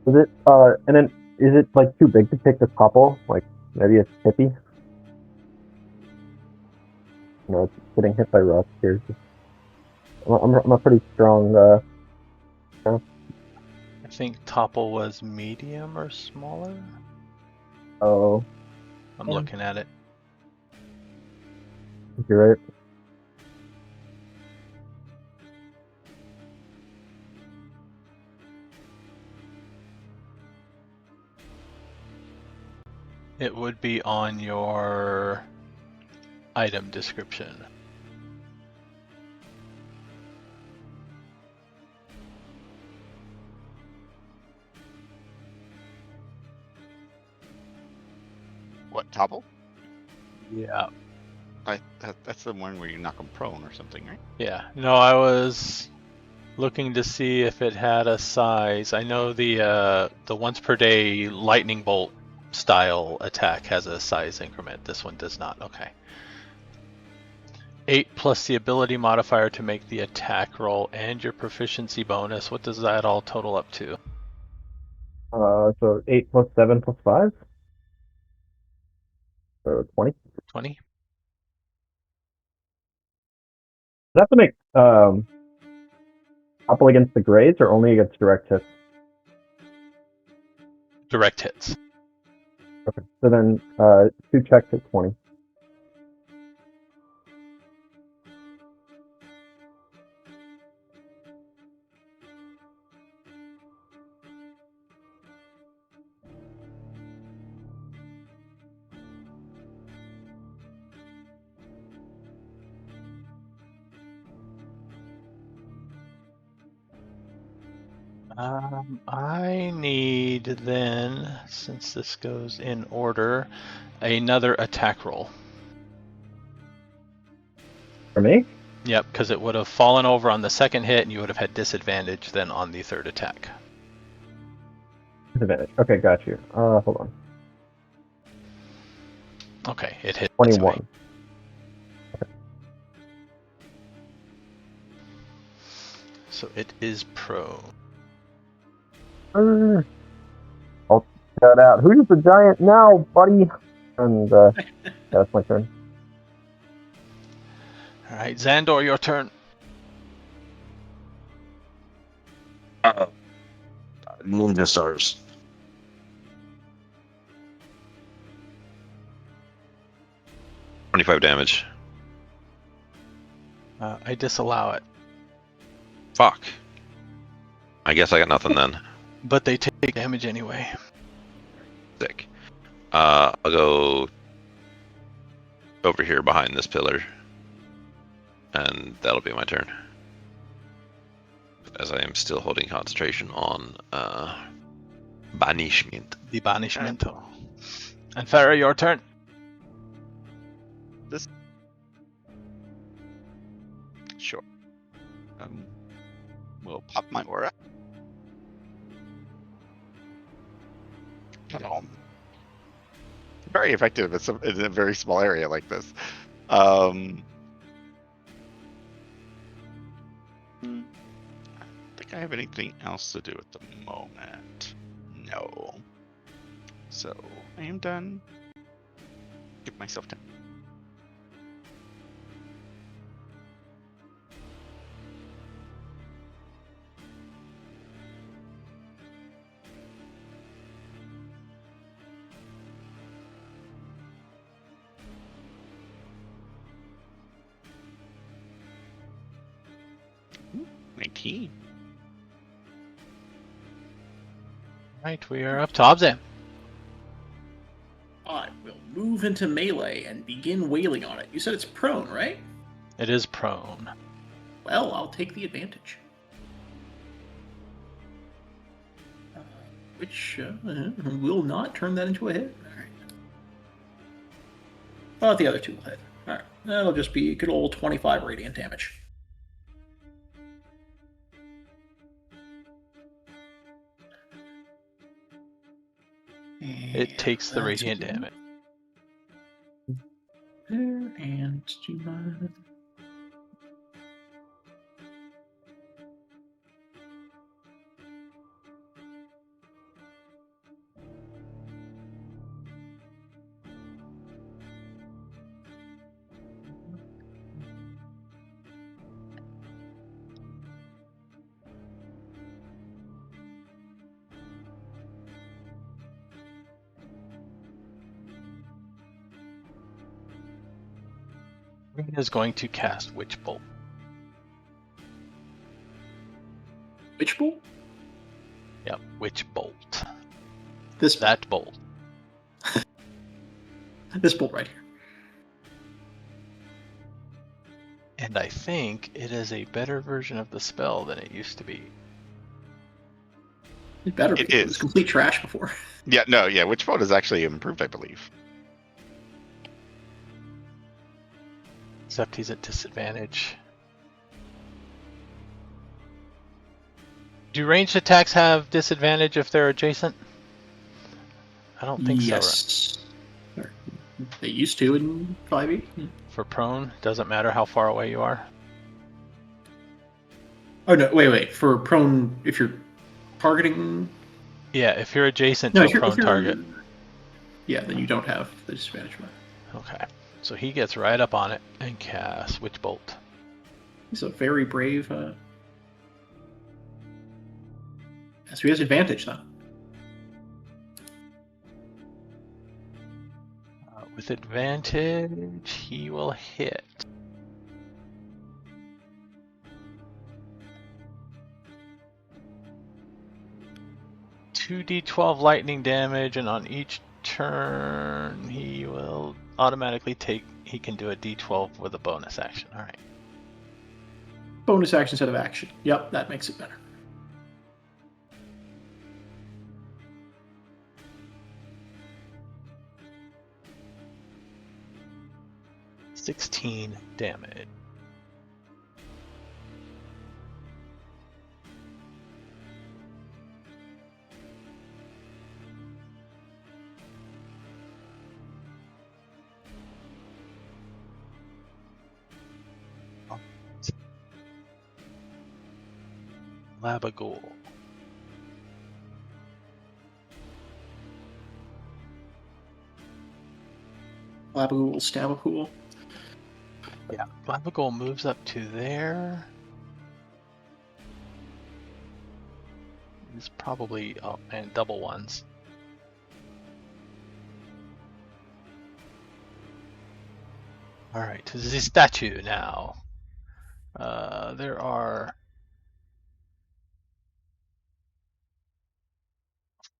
Is it and then is it like too big to take the topple? Like maybe it's hippie? You know, it's getting hit by rocks here. I'm a pretty strong I think topple was medium or smaller. Oh, I'm looking at it. you're right. It would be on your item description. What, topple? Yeah. That's the one where you knock them prone or something, right? Yeah. No, I was looking to see if it had a size. I know the once per day lightning bolt style attack has a size increment. This one does not. Okay. 8 plus the ability modifier to make the attack roll and your proficiency bonus. What does that all total up to? So 8 plus 7 plus 5? So 20? 20? Does that have to make topple against the graze or only against direct hits? Direct hits. Okay. So then 2 checks at 20. I need then, since this goes in order, another attack roll. For me? Yep, because it would have fallen over on the second hit, and you would have had disadvantage then on the third attack. Disadvantage. Okay, got you. Hold on. Okay, it hit 21. So it is prone. I'll shout out, who's the giant now, buddy? And that's my turn. All right, Zahndohr, your turn. Ninja stars. $25 damage. I disallow it, Fuck. I guess I got nothing then. but they take damage anyway. Sick. I'll go over here behind this pillar, and that'll be my turn. As I am still holding concentration on banishment. The banishmento. Anfera, your turn. Sure. We'll pop my aura. Very effective in a very small area like this. I think I have anything else to do at the moment. No. So I am done. Give myself time. Ooh, 19. Right, we are up to Obzam. I will move into melee and begin wailing on it. You said it's prone, right? It is prone. Well, I'll take the advantage. Which will not turn that into a hit. Alright. Well, the other two will hit. Alright. That'll just be a good old 25 radiant damage. It takes the radiant damage. There and do my... Green is going to cast Witch Bolt. Which bolt? Yep, Witch Bolt. This That bolt. This bolt right here. And I think it is a better version of the spell than it used to be. It better be. It It is. was complete trash before. Yeah, no, yeah. Which vote is actually improved, I believe. Except he's at disadvantage. Do ranged attacks have disadvantage if they're adjacent? I don't think so. Yes. They used to in 5e. For prone, doesn't matter how far away you are. Oh no, wait. For prone, if you're targeting... Yeah, if you're adjacent No, to if a you're, prone if you're... target. Yeah, then you don't have the disadvantage. Okay, so he gets right up on it and casts Witch Bolt. He's a very brave... So he has advantage, though. With advantage, he will hit. $2d12 lightning damage, and on each turn, he will automatically take. He can do a d12 with a bonus action. All right. Bonus action instead of action. Yep, that makes it better. 16 damage. Labagool. Labagool, Stabapool. Yeah, Labagool moves up to there. It's probably and double ones. All right, to the statue now. There are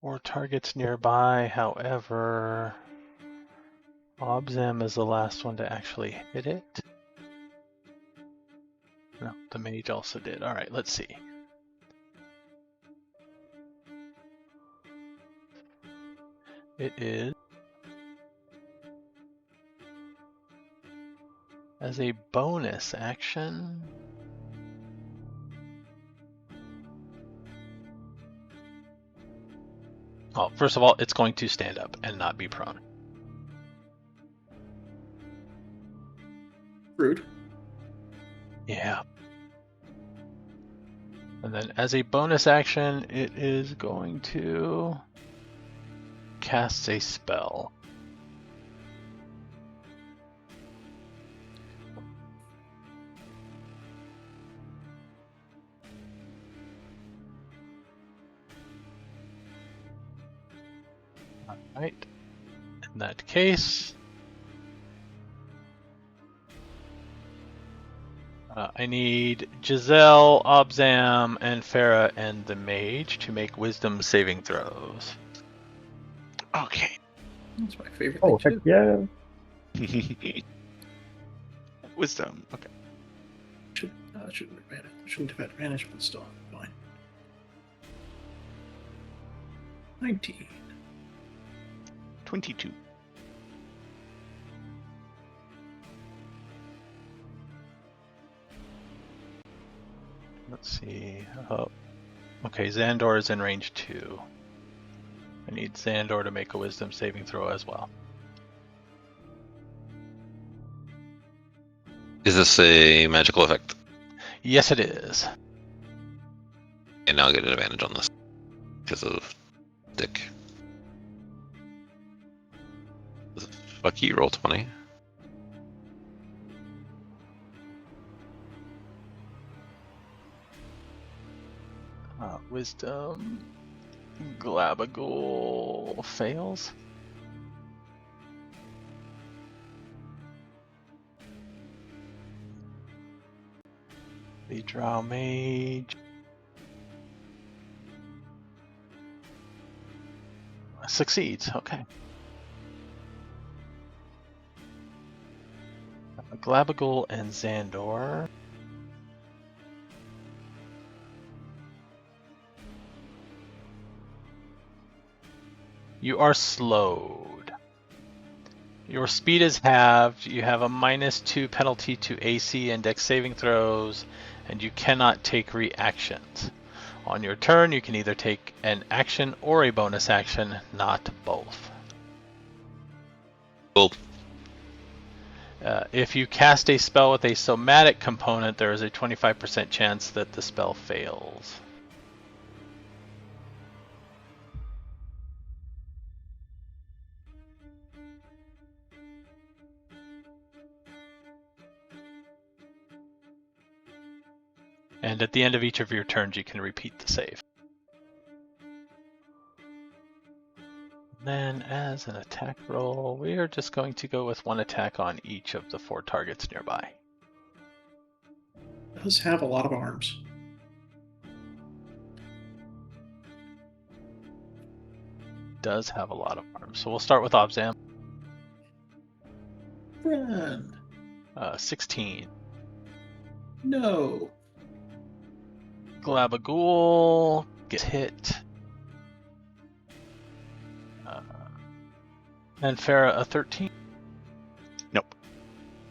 4 targets nearby. However, Obzam is the last one to actually hit it. No, the mage also did. All right, let's see. It is as a bonus action. Oh, first of all, it's going to stand up and not be prone. Rude. Yeah. And then as a bonus action, it is going to cast a spell. Alright. In that case, I need Jezelle, Obzam, Anfera, and the mage to make wisdom saving throws. Okay. That's my favorite Oh, thing heck too. yeah. Wisdom. Okay. Shouldn't have advantage, but still fine. 19. 22. Let's see. Okay, Zahndohr is in range 2. I need Zahndohr to make a wisdom saving throw as well. Is this a magical effect? Yes, it is. And I'll get an advantage on this because of Dick. Fuck you, roll 20. Wisdom. Glabagool fails. The Drow Mage succeeds. Okay. Glabagool and Zahndohr. You are slowed. Your speed is halved. You have a -2 penalty to AC and Dex saving throws, and you cannot take reactions. On your turn, you can either take an action or a bonus action, not both. Cool. If you cast a spell with a somatic component, there is a 25% chance that the spell fails. And at the end of each of your turns, you can repeat the save. Then, as an attack roll, we are just going to go with 1 attack on each of the 4 targets nearby. It does have a lot of arms. Does have a lot of arms. So we'll start with Obzam. Friend. 16. No. Glabagool gets hit. Anfera a 13. Nope.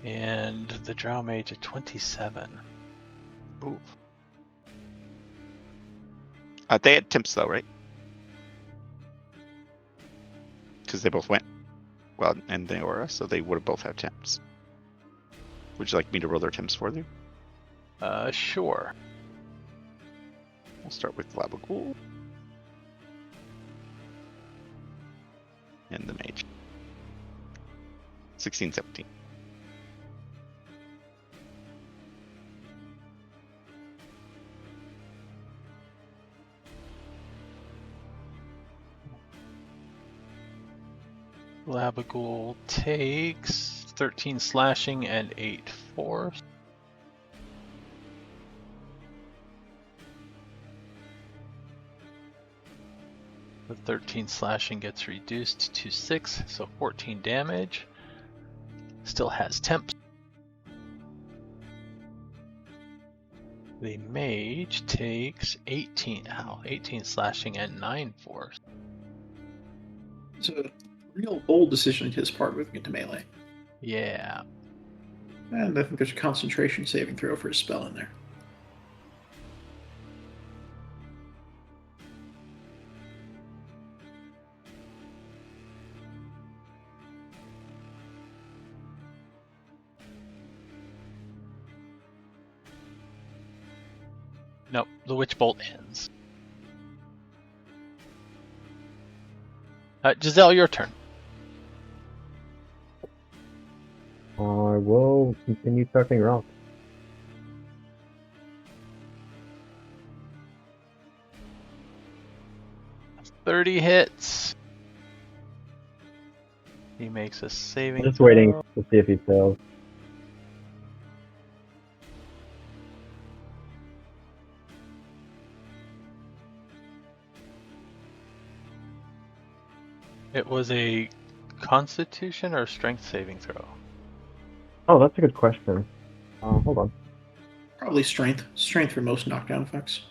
And And the Drow Mage at 27. Ooh. They had temps though, right? Because they both went. Well, and they were, so they would have both had temps. Would you like me to roll their temps for you? Sure. We'll start with Labagul. And the mage. 16, 17. Labagul takes 13 slashing and 8 force. The 13 slashing gets reduced to 6, so 14 damage. Still has temps. The mage takes 18 slashing and 9 force. It's a real bold decision on his part moving into melee. Yeah. And I think there's a concentration saving throw for a spell in there. Nope, the Witch Bolt ends. Jezelle, your turn. I will continue chucking rocks. .30 hits. He makes a saving Just throw. waiting to see if he fails. It was a Constitution or Strength saving throw? Oh, that's a good question. Hold on. Probably strength. Strength for most knockdown effects.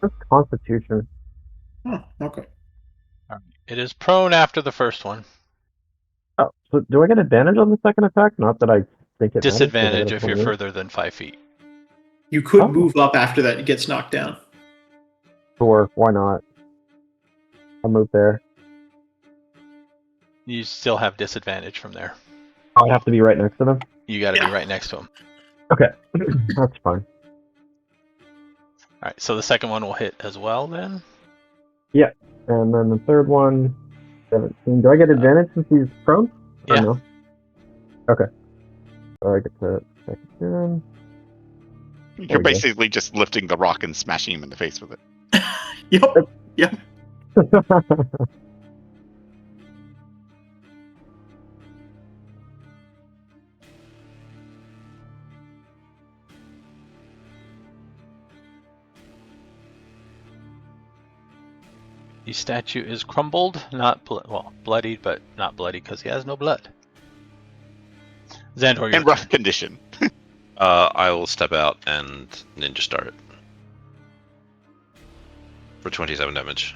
That's Constitution. Oh, okay. It is prone after the first one. Oh, so do I get advantage on the second attack? Not that I think it matters, 'cause I Disadvantage got a if you're 28. further than 5 feet. You could Oh. move up after that gets knocked down. Sure, why not? I'll move there. You still have disadvantage from there. I have to be right next to them? You got to Yeah. be right next to him. Okay, that's fine. Alright, so the second one will hit as well then? And then the third one, 17. Do I get advantage since he's prone? Or Yeah. no? Okay. So I get to second turn. You're we go. basically just lifting the rock and smashing him in the face with it. Yep. Yep. The statue is crumbled, not bloodied, but not bloody because he has no blood. Zahndohr, your In rough turn. condition. I will step out and ninja start it. For 27 damage.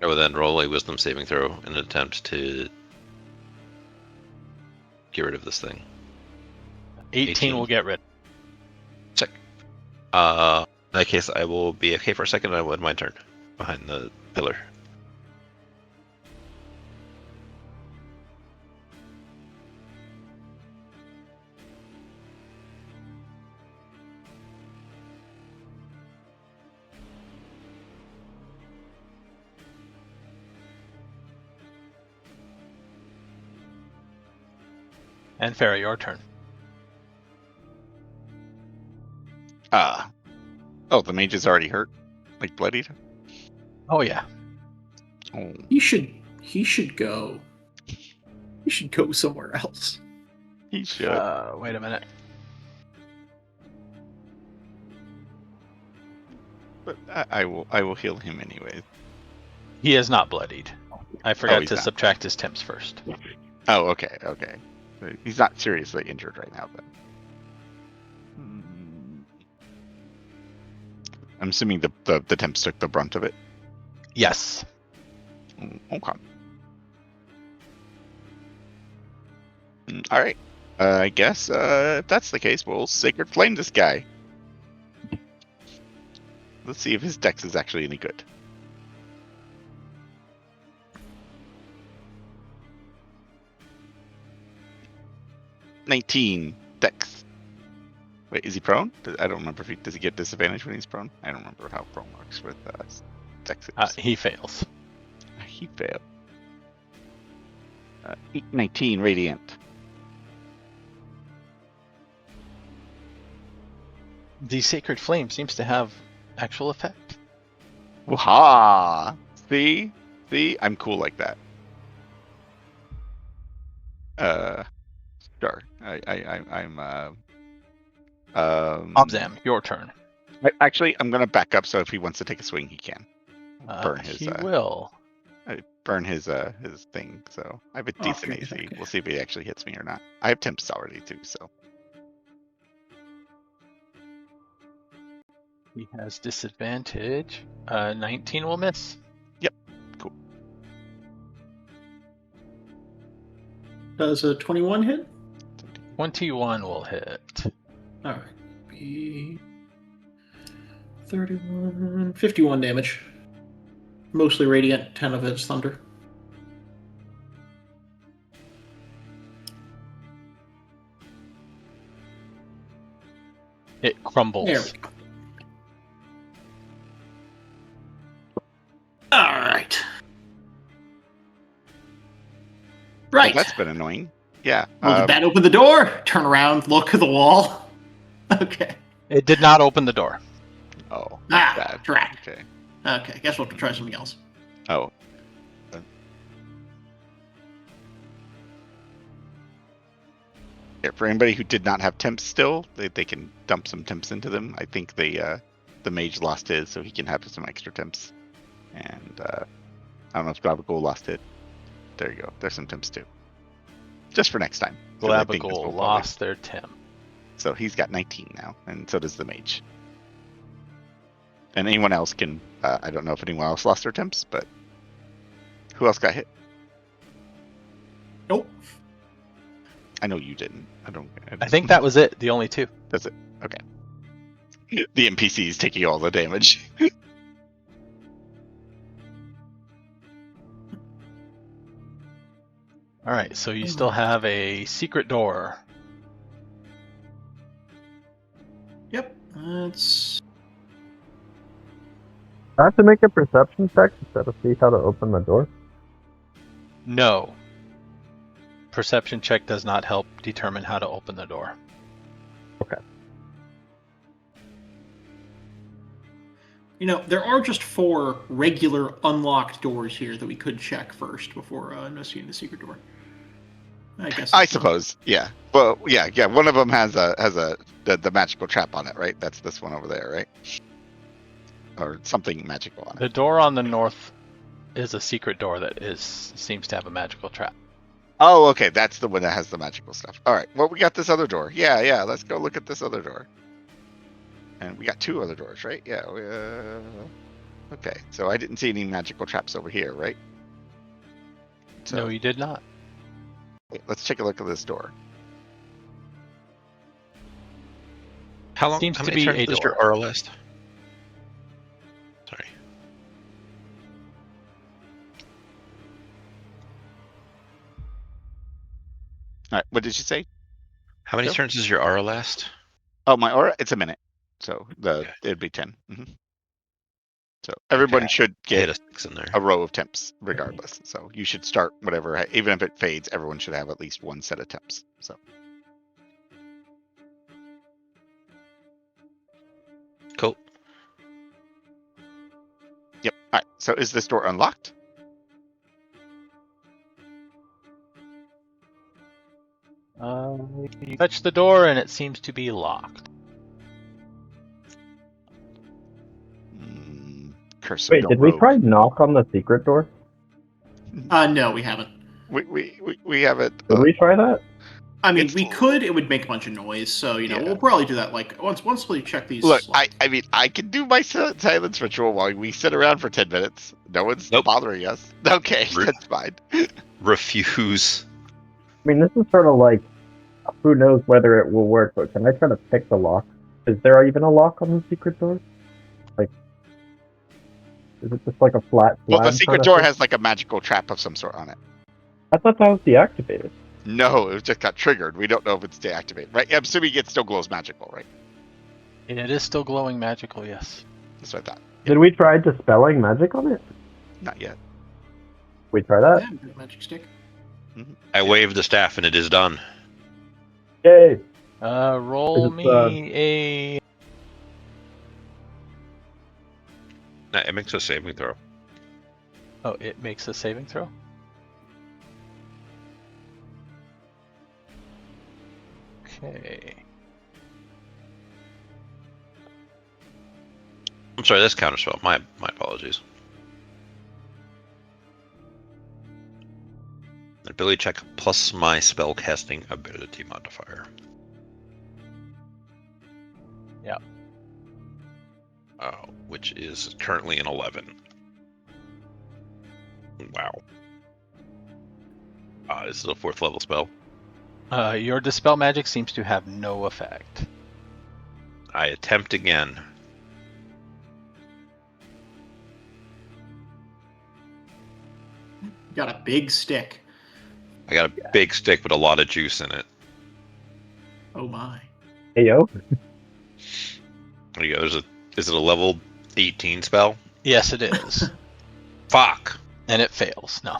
I will then roll a wisdom saving throw in an attempt to get rid of this thing. 18 will get rid. Check. In that case, I will be okay for a second and I will end my turn behind the pillar. Anfera, your turn. Oh, the mage is already hurt? Like bloodied? Oh yeah. Oh. He should go. He should go somewhere else. He should. Wait a minute. But I will heal him anyways. He is not bloodied. I forgot he's to not. subtract his temps first. Oh, okay. He's not seriously injured right now, then. I'm assuming the temps took the brunt of it. Yes. Okay. All right. I guess if that's the case, we'll Sacred Flame this guy. Let's see if his dex is actually any good. $19 dex. Wait, is he prone? I don't remember if does he get disadvantage when he's prone? I don't remember how prone works with dex. He fails. He failed. 19 radiant. The Sacred Flame seems to have actual effect. Waha! See? I'm cool like that. Sure. I'm Obzam, your turn. Actually, I'm gonna back up so if he wants to take a swing, he can. Burn his. He will. Burn his thing. So I have a decent AC. Okay. We'll see if he actually hits me or not. I have temps already too. So He has disadvantage. 19 will miss. cool. Does a 21 hit? 21 will hit. All right. Be 31, 51 damage. Mostly radiant. 10 of it's thunder. It crumbles. There we go. All right. Right. Well, that's been annoying. Yeah. Well, did that open the door? Turn around, look at the wall. Okay. It did not open the door. Oh. Ah, drat. Okay. Okay, guess we'll have to try something else. Oh. Yeah, for anybody who did not have temps still, they can dump some temps into them. I think the mage lost his, so he can have some extra temps. And I don't know if Glabagool lost it. There you go. There's some temps too. Just for next time. Glabagool lost their temp. So he's got 19 now, and so does the mage. And anyone else can, I don't know if anyone else lost their temps, but who else got hit? Nope. I know you didn't. I think that was it. The only two. That's it. Okay. The NPC is taking all the damage. All right, so you still have a secret door. Yep. That's I have to make a perception check instead of see how to open the door. No. Perception check does not help determine how to open the door. there are just 4 regular unlocked doors here that we could check first before investigating the secret door. I guess. I suppose. Yeah. Well, yeah. One of them has the magical trap on it, right? That's this one over there, right? Or something magical on it. The door on the north is a secret door that seems to have a magical trap. Oh, okay. That's the one that has the magical stuff. All right. Well, we got this other door. Yeah. Let's go look at this other door. And we got 2 other doors, right? Yeah. Okay. So I didn't see any magical traps over here, right? So, No, you did not. let's take a look at this door. How long? Seems how to many be turns a does your door. aura last? Sorry. All right. What did you say? How many Yep. turns does your aura last? Oh, my aura? It's a minute. So it'd be 10. So everyone should I get hit a 6 in there. a row of temps regardless. So you should start whatever, even if it fades, everyone should have at least 1 set of temps. So Cool. yep. All right. So is this door unlocked? You touch the door and it seems to be locked. Curse. of Wait, no did we rogue. try knock on the secret door? No, we haven't. We have it. Did we try that? I mean, It's- we could. It would make a bunch of noise, so Yeah. we'll probably do that. Like once we check these. Look, like, I mean, I can do my silence ritual while we sit around for 10 minutes. No one's Nope. bothering us. Okay, Rude. that's fine. Refuse. I mean, this is sort of like who knows whether it will work, but can I try to pick the lock? Is there even a lock on the secret door? Like, is it just like a flat Well, the slab secret sort of door thing? has like a magical trap of some sort on it. I thought that was deactivated. No, it just got triggered. We don't know if it's deactivated, right? I'm assuming it still glows magical, right? It is still glowing magical, yes. That's what I thought. Did we try dispelling magic on it? Not yet. We try that? Yeah, good magic stick. I wave the staff and it is done. Yay! Roll Is it, me a... Nah, it makes a saving throw. Oh, it makes a saving throw? Okay. I'm sorry, that's counterspell. My apologies. Ability check plus my spellcasting ability modifier. Yeah. Which is currently an 11. Wow. This is a 4th level spell. Your dispel magic seems to have no effect. I attempt again. Got a big stick. I got a big stick with a lot of juice in it. Oh my. Hey yo. There you go. Is it a level 18 spell? Yes, it is. Fuck. And it fails. No.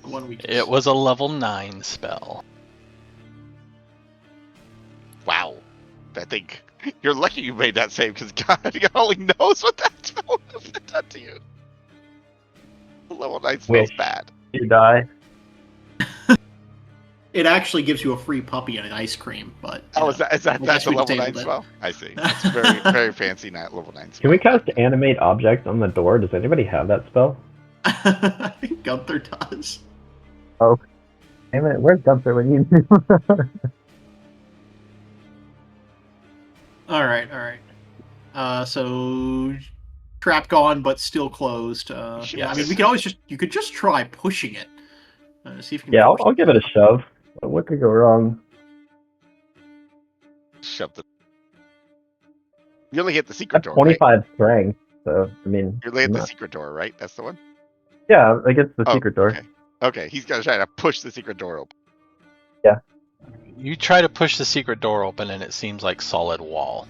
The one we It was a level 9 spell. Wow. I think you're lucky you made that save because God only knows what that spell would have done to you. The level 9 spell's Wish. bad. You die. It actually gives you a free puppy and an ice cream, but Oh, is I that's guess a we level 9 disabled it. spell? I see. It's very, very fancy level 9 spell. Can we cast animate object on the door? Does anybody have that spell? I think Gunther does. Oh. Damn it, where's Gunther when you need him? Alright. So trap gone but still closed. Yeah, I mean you could just try pushing it. See if you can Yeah, force I'll give it a shove. What could go wrong? Shove the. You only hit the I secret have door, right? 25 strength, so, I mean... You only hit I'm the not- secret door, right? That's the one? Yeah, I guess the Oh, secret door. Okay. Okay, he's gonna try to push the secret door open. You try to push the secret door open and it seems like solid wall.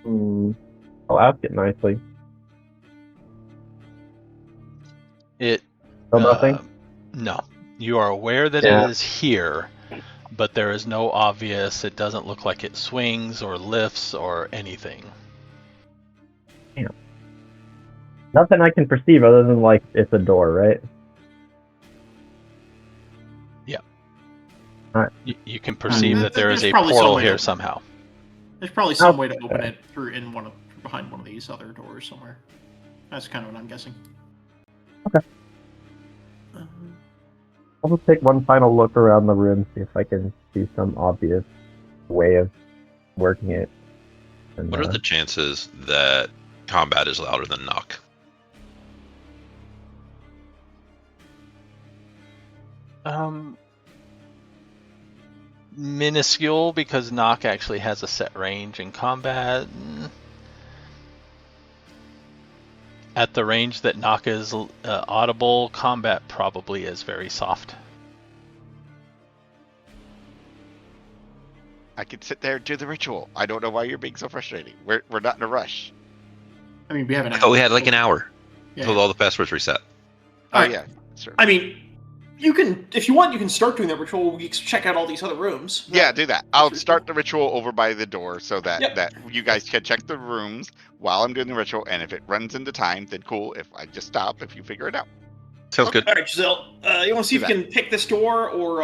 I'll ask it nicely. It... Oh, nothing? No. You are aware that Yeah. it is here, but there is no obvious... It doesn't look like it swings or lifts or anything. Nothing I can perceive other than, like, it's a door, right? You can perceive that there is There's a probably portal some way here to- somehow. There's probably some way to Okay. open it through behind one of these other doors somewhere. That's kind of what I'm guessing. Okay. I'll just take one final look around the room, see if I can see some obvious way of working it. And, What are the chances that combat is louder than knock? Minuscule, because knock actually has a set range in combat. At the range that knock is audible, combat probably is very soft. I could sit there and do the ritual. I don't know why you're being so frustrating. We're not in a rush. I mean, we have an hour. Oh, we had like an hour Yeah. until all the passwords reset. Oh Alright. yeah, sure. I mean, you can, if you want, you can start doing that ritual. We can check out all these other rooms. Yeah, do that. I'll start the ritual over by the door so that Yep. that you guys can check the rooms while I'm doing the ritual. And if it runs into time, then cool. If I just stop, if you figure it out, Sounds good. All right, Jezelle. You want to see if Do you can pick this door, or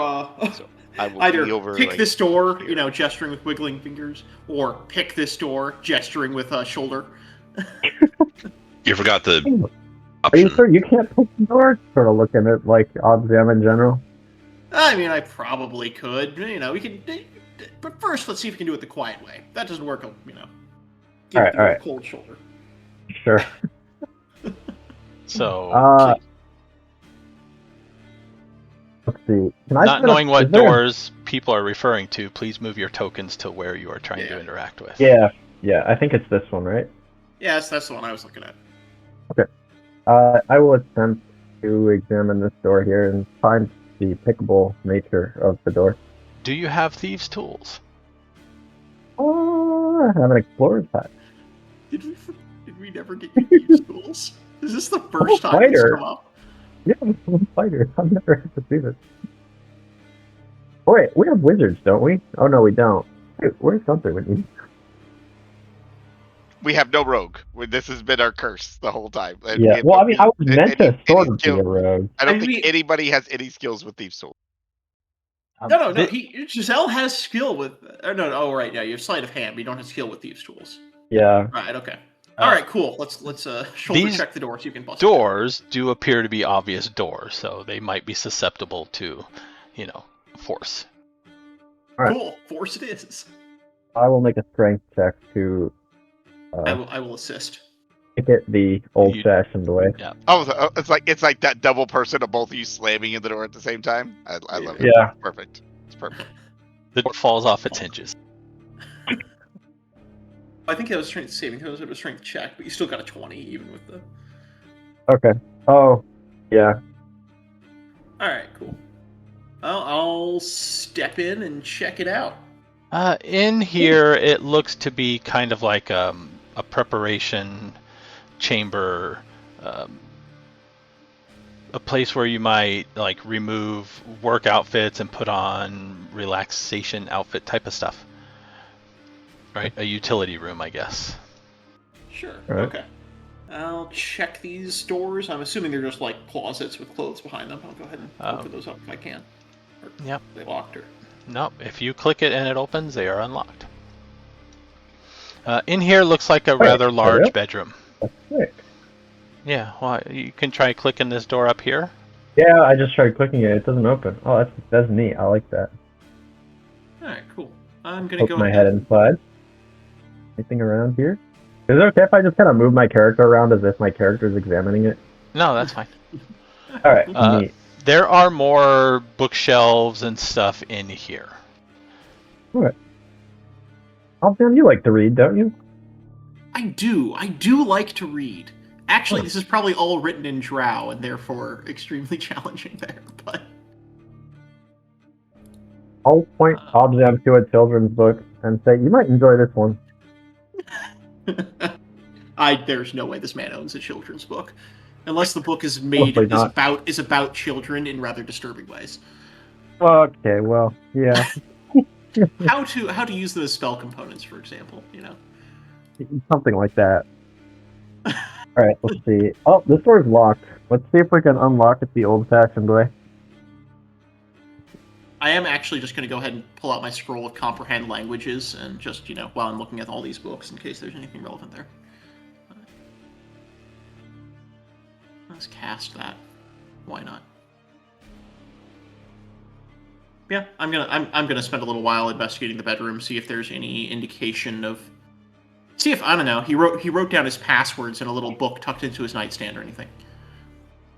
so I will either be over. pick like, this door, here. gesturing with wiggling fingers, or pick this door, gesturing with a shoulder. You forgot the Are you option. sure you can't pick the door? Sort of looking at, like, Obzam in general. I mean, I probably could. We could. But first, let's see if we can do it the quiet way. If that doesn't work, give Alright, you a alright. cold shoulder. Sure. So, Let's see. Can I Not set up- knowing what is there a- doors people are referring to, please move your tokens to where you are trying to interact with. Yeah, I think it's this one, right? Yes, that's the one I was looking at. I will attempt to examine this door here and find the pickable nature of the door. Do you have thieves' tools? Oh, I have an explorer's hat. Did we never get you these tools? Is this the first time this fighter. come up? Yeah, I'm a fighter. I've never had to see this. Oh, wait, we have wizards, don't we? Oh, no, we don't. Wait, where's Gunther with me? We have no rogue. This has been our curse the whole time. And Yeah, we have well, no- I mean, I was meant to any sort of be skill- a rogue. I don't I think mean- anybody has any skills with thieves' tools. No. Thi- Jezelle has skill with. No. Oh, right. Yeah, you have sleight of hand, but you don't have skill with thieves' tools. Yeah. Right. Okay. All right. Cool. Let's shoulder these check the door so you can bust. Doors do appear to be obvious doors, so they might be susceptible to, force. Alright. Cool. Force it is. I will make a strength check to I will assist. kick it the old-fashioned way. Yeah. Oh, it's like that double person of both of you slamming in the door at the same time. I love it. Yeah. Perfect. It's perfect. The door falls off its hinges. I think that was strength saving throws. It was strength check, but you still got a 20 even with the. Okay. Oh, yeah. All right. Cool. I'll step in and check it out. In here, it looks to be kind of like a preparation chamber, a place where you might like remove work outfits and put on relaxation outfit type of stuff. Right, a utility room, I guess. Sure. Alright. Okay. I'll check these doors. I'm assuming they're just like closets with clothes behind them. I'll go ahead and open those up if I can. Or Yep. They locked or. No, if you click it and it opens, they are unlocked. In here looks like a rather large really? bedroom. That's sick. Yeah, well, you can try clicking this door up here. Yeah, I just tried clicking it. It doesn't open. Oh, that's neat. I like that. All right. Cool. I'm gonna Poke go my ahead. head inside. Anything around here? Is it okay if I just kind of move my character around as if my character is examining it? No, that's fine. All right, neat. There are more bookshelves and stuff in here. Obzam, you like to read, don't you? I do like to read. Actually, this is probably all written in Drow and therefore extremely challenging there. But I'll point Obzam to a children's book and say, you might enjoy this one. there's no way this man owns a children's book, unless the book is made Probably is about children in rather disturbing ways. Okay, well, yeah. How to use them as spell components, for example. Something like that. Alright, let's see. Oh, this door's locked. Let's see if we can unlock it the old-fashioned way. I am actually just going to go ahead and pull out my scroll of comprehend languages and just, while I'm looking at all these books in case there's anything relevant there. Let's cast that. Why not? Yeah, I'm gonna spend a little while investigating the bedroom, see if there's any indication of. See if, I don't know, he wrote down his passwords in a little book tucked into his nightstand or anything.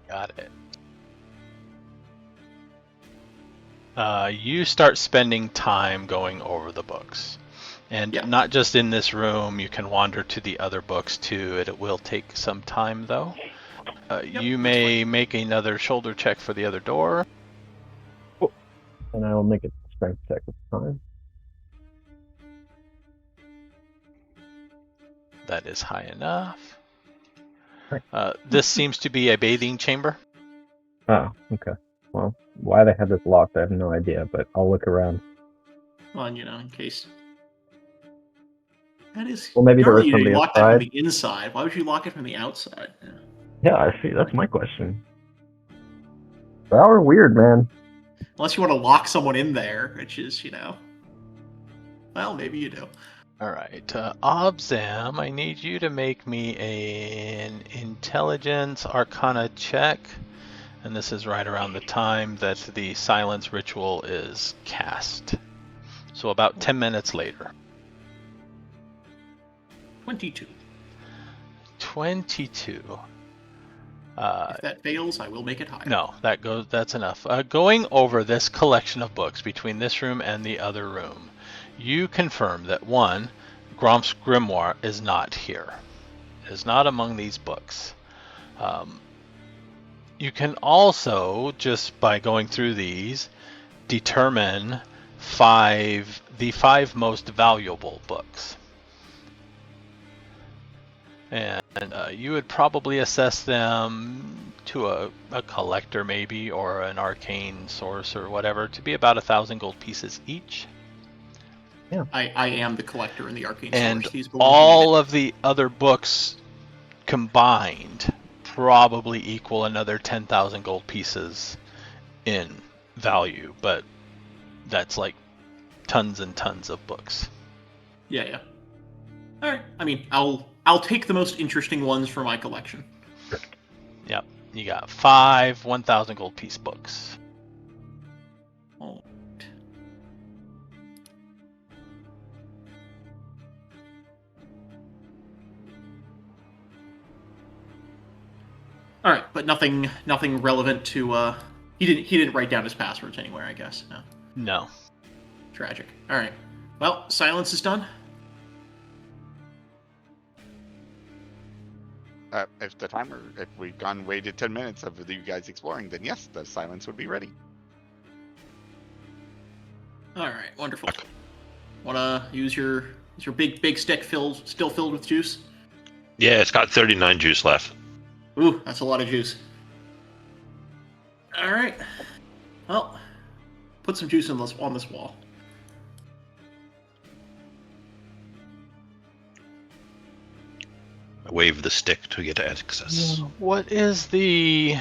Got it. You start spending time going over the books. And not just in this room, you can wander to the other books too. It will take some time though. You may make another shoulder check for the other door. And I will make a strength check this time. That is high enough. This seems to be a bathing chamber. Oh, okay. Well, why they have this locked, I have no idea, but I'll look around. Well, in case. That is. Well, maybe there was normally you somebody lock that from outside. the inside. Why would you lock it from the outside? Yeah, I see. That's my question. Drow are weird, man. Unless you want to lock someone in there, which is, well, maybe you do. All right, Obzam, I need you to make me an intelligence arcana check. And this is right around the time that the silence ritual is cast. So about 10 minutes later. 22. 22. If that fails, I will make it higher. No, that's enough. Going over this collection of books between this room and the other room, you confirm that one, Gromp's grimoire is not here. It is not among these books. You can also, just by going through these, determine the five most valuable books. And you would probably assess them to a collector maybe, or an arcane source or whatever, to be about 1,000 gold pieces each. Yeah. I am the collector in the arcane And source. These belong to all me. of the other books combined probably equal another 10,000 gold pieces in value, but that's like tons and tons of books. Yeah. All right. I mean, I'll take the most interesting ones for my collection. Yep. You got 5 1,000 gold piece books. Oh. All right, but nothing relevant to. He didn't write down his passwords anywhere, I guess. No. No. Tragic. All right. Well, silence is done. If we've waited 10 minutes of you guys exploring, then yes, the silence would be ready. All right, wonderful. Wanna use your big stick still filled with juice? Yeah, it's got 39 juice left. Ooh, that's a lot of juice. All right. Well, put some juice on this wall. I wave the stick to get access. What is the...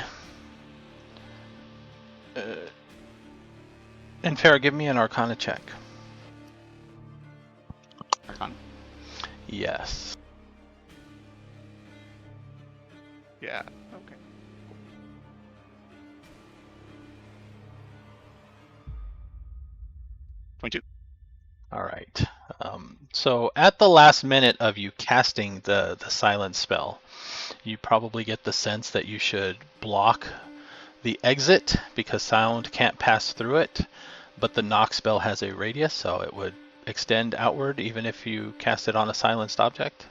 Anfera, give me an Arcana check. Arcana? Yes. Yeah, okay. .2. All right. So at the last minute of you casting the silence spell, you probably get the sense that you should block the exit because sound can't pass through it, but the knock spell has a radius, so it would extend outward even if you cast it on a silenced object.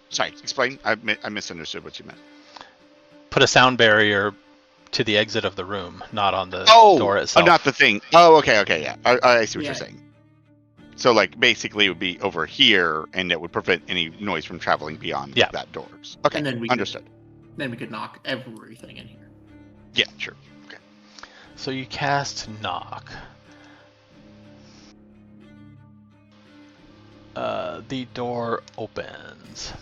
Sorry, explain. I misunderstood what you meant. Put a sound barrier to the exit of the room, not on the door Oh, itself. not the thing. Oh, okay, yeah. I see what Yeah. you're saying. So, like, basically it would be over here, and it would prevent any noise from traveling beyond Yeah. that doors. Okay, And then we understood. Then we could knock everything in here. Yeah, sure. Okay. So you cast knock. The door opens.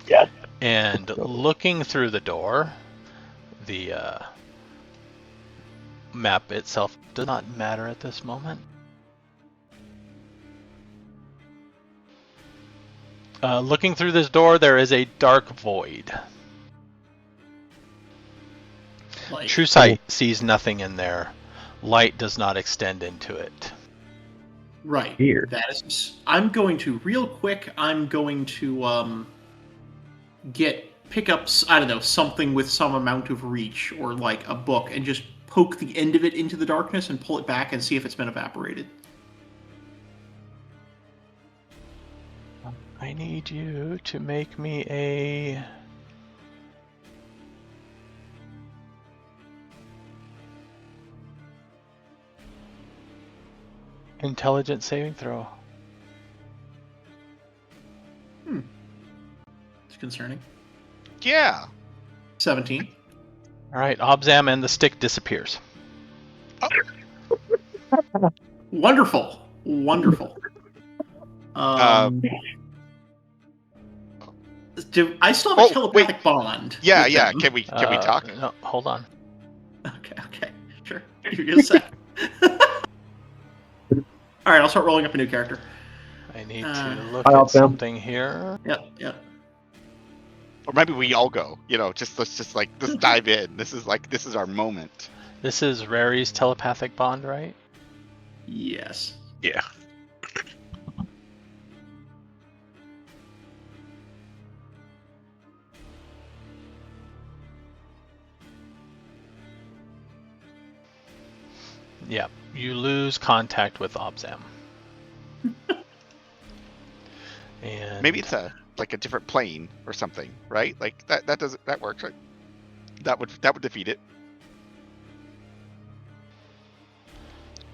Yes. And looking through the door, the map itself does not matter at this moment. Looking through this door, there is a dark void. Like, True sight sees nothing in there. Light does not extend into it. right. Weird. That is. I'm going to real quick. I'm going to pick up. I don't know, something with some amount of reach, or like a book, and just poke the end of it into the darkness and pull it back and see if it's been evaporated. I need you to make me a... intelligence saving throw. It's concerning. Yeah. 17. Alright, Obzam and the stick disappears. Wonderful. I still have a telepathic bond. Yeah, with yeah. them. Can we talk? No, hold on. Okay. Sure. You're gonna say. All right, I'll start rolling up a new character. I need to look I'll at help them. something here. Yep. Or maybe we all go. Let's dive in. This is our moment. This is Rary's telepathic bond, right? Yes. Yeah. Yeah, you lose contact with Obzam. And Maybe it's a different plane or something, right? Like that works, right? That would defeat it.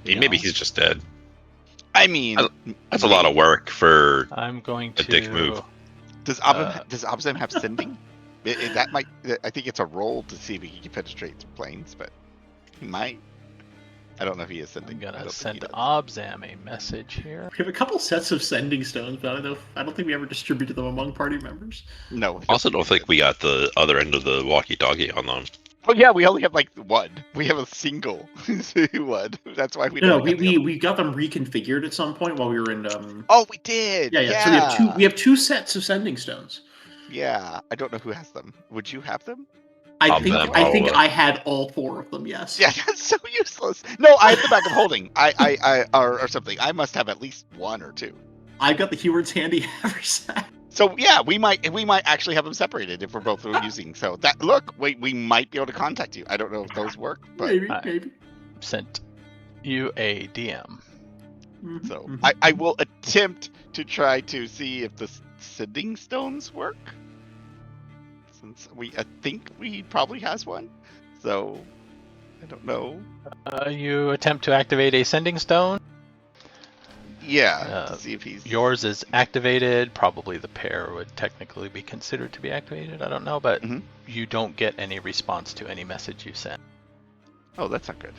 Maybe he's just dead. I mean, That's a lot of work for I'm going a to dick move. Does Obzam have sending? That might. I think it's a roll to see if he can penetrate through planes, but he might. I don't know if he is sending. I'm I gonna don't send think he does. Obzam a message here. We have a couple sets of sending stones, but I don't think we ever distributed them among party members. No. Also, don't think we got the other end of the walkie-talkie on them. Oh yeah, we only have like one. We have a single one. That's why we No, don't. get the other- we got them reconfigured at some point while we were in. Oh, we did. Yeah. So we have two sets of sending stones. Yeah, I don't know who has them. Would you have them? I Obzam, think probably. I had all 4 of them. Yes. Yeah, that's so useless. No, I have the bag of holding. Or something. I must have at least 1 or 2. I got the Heward's handy haversack. So yeah, we might actually have them separated if we're both using. So that we might be able to contact you. I don't know if those work, but Maybe. Sent you a DM. Mhm, so mhm. I will attempt to try to see if the sending stones work. Since I think we probably has one. So I don't know. You attempt to activate a sending stone. Yeah. See if he's Yours is activated. Probably the pair would technically be considered to be activated. I don't know, but Mhm. you don't get any response to any message you send. Oh, that's not good.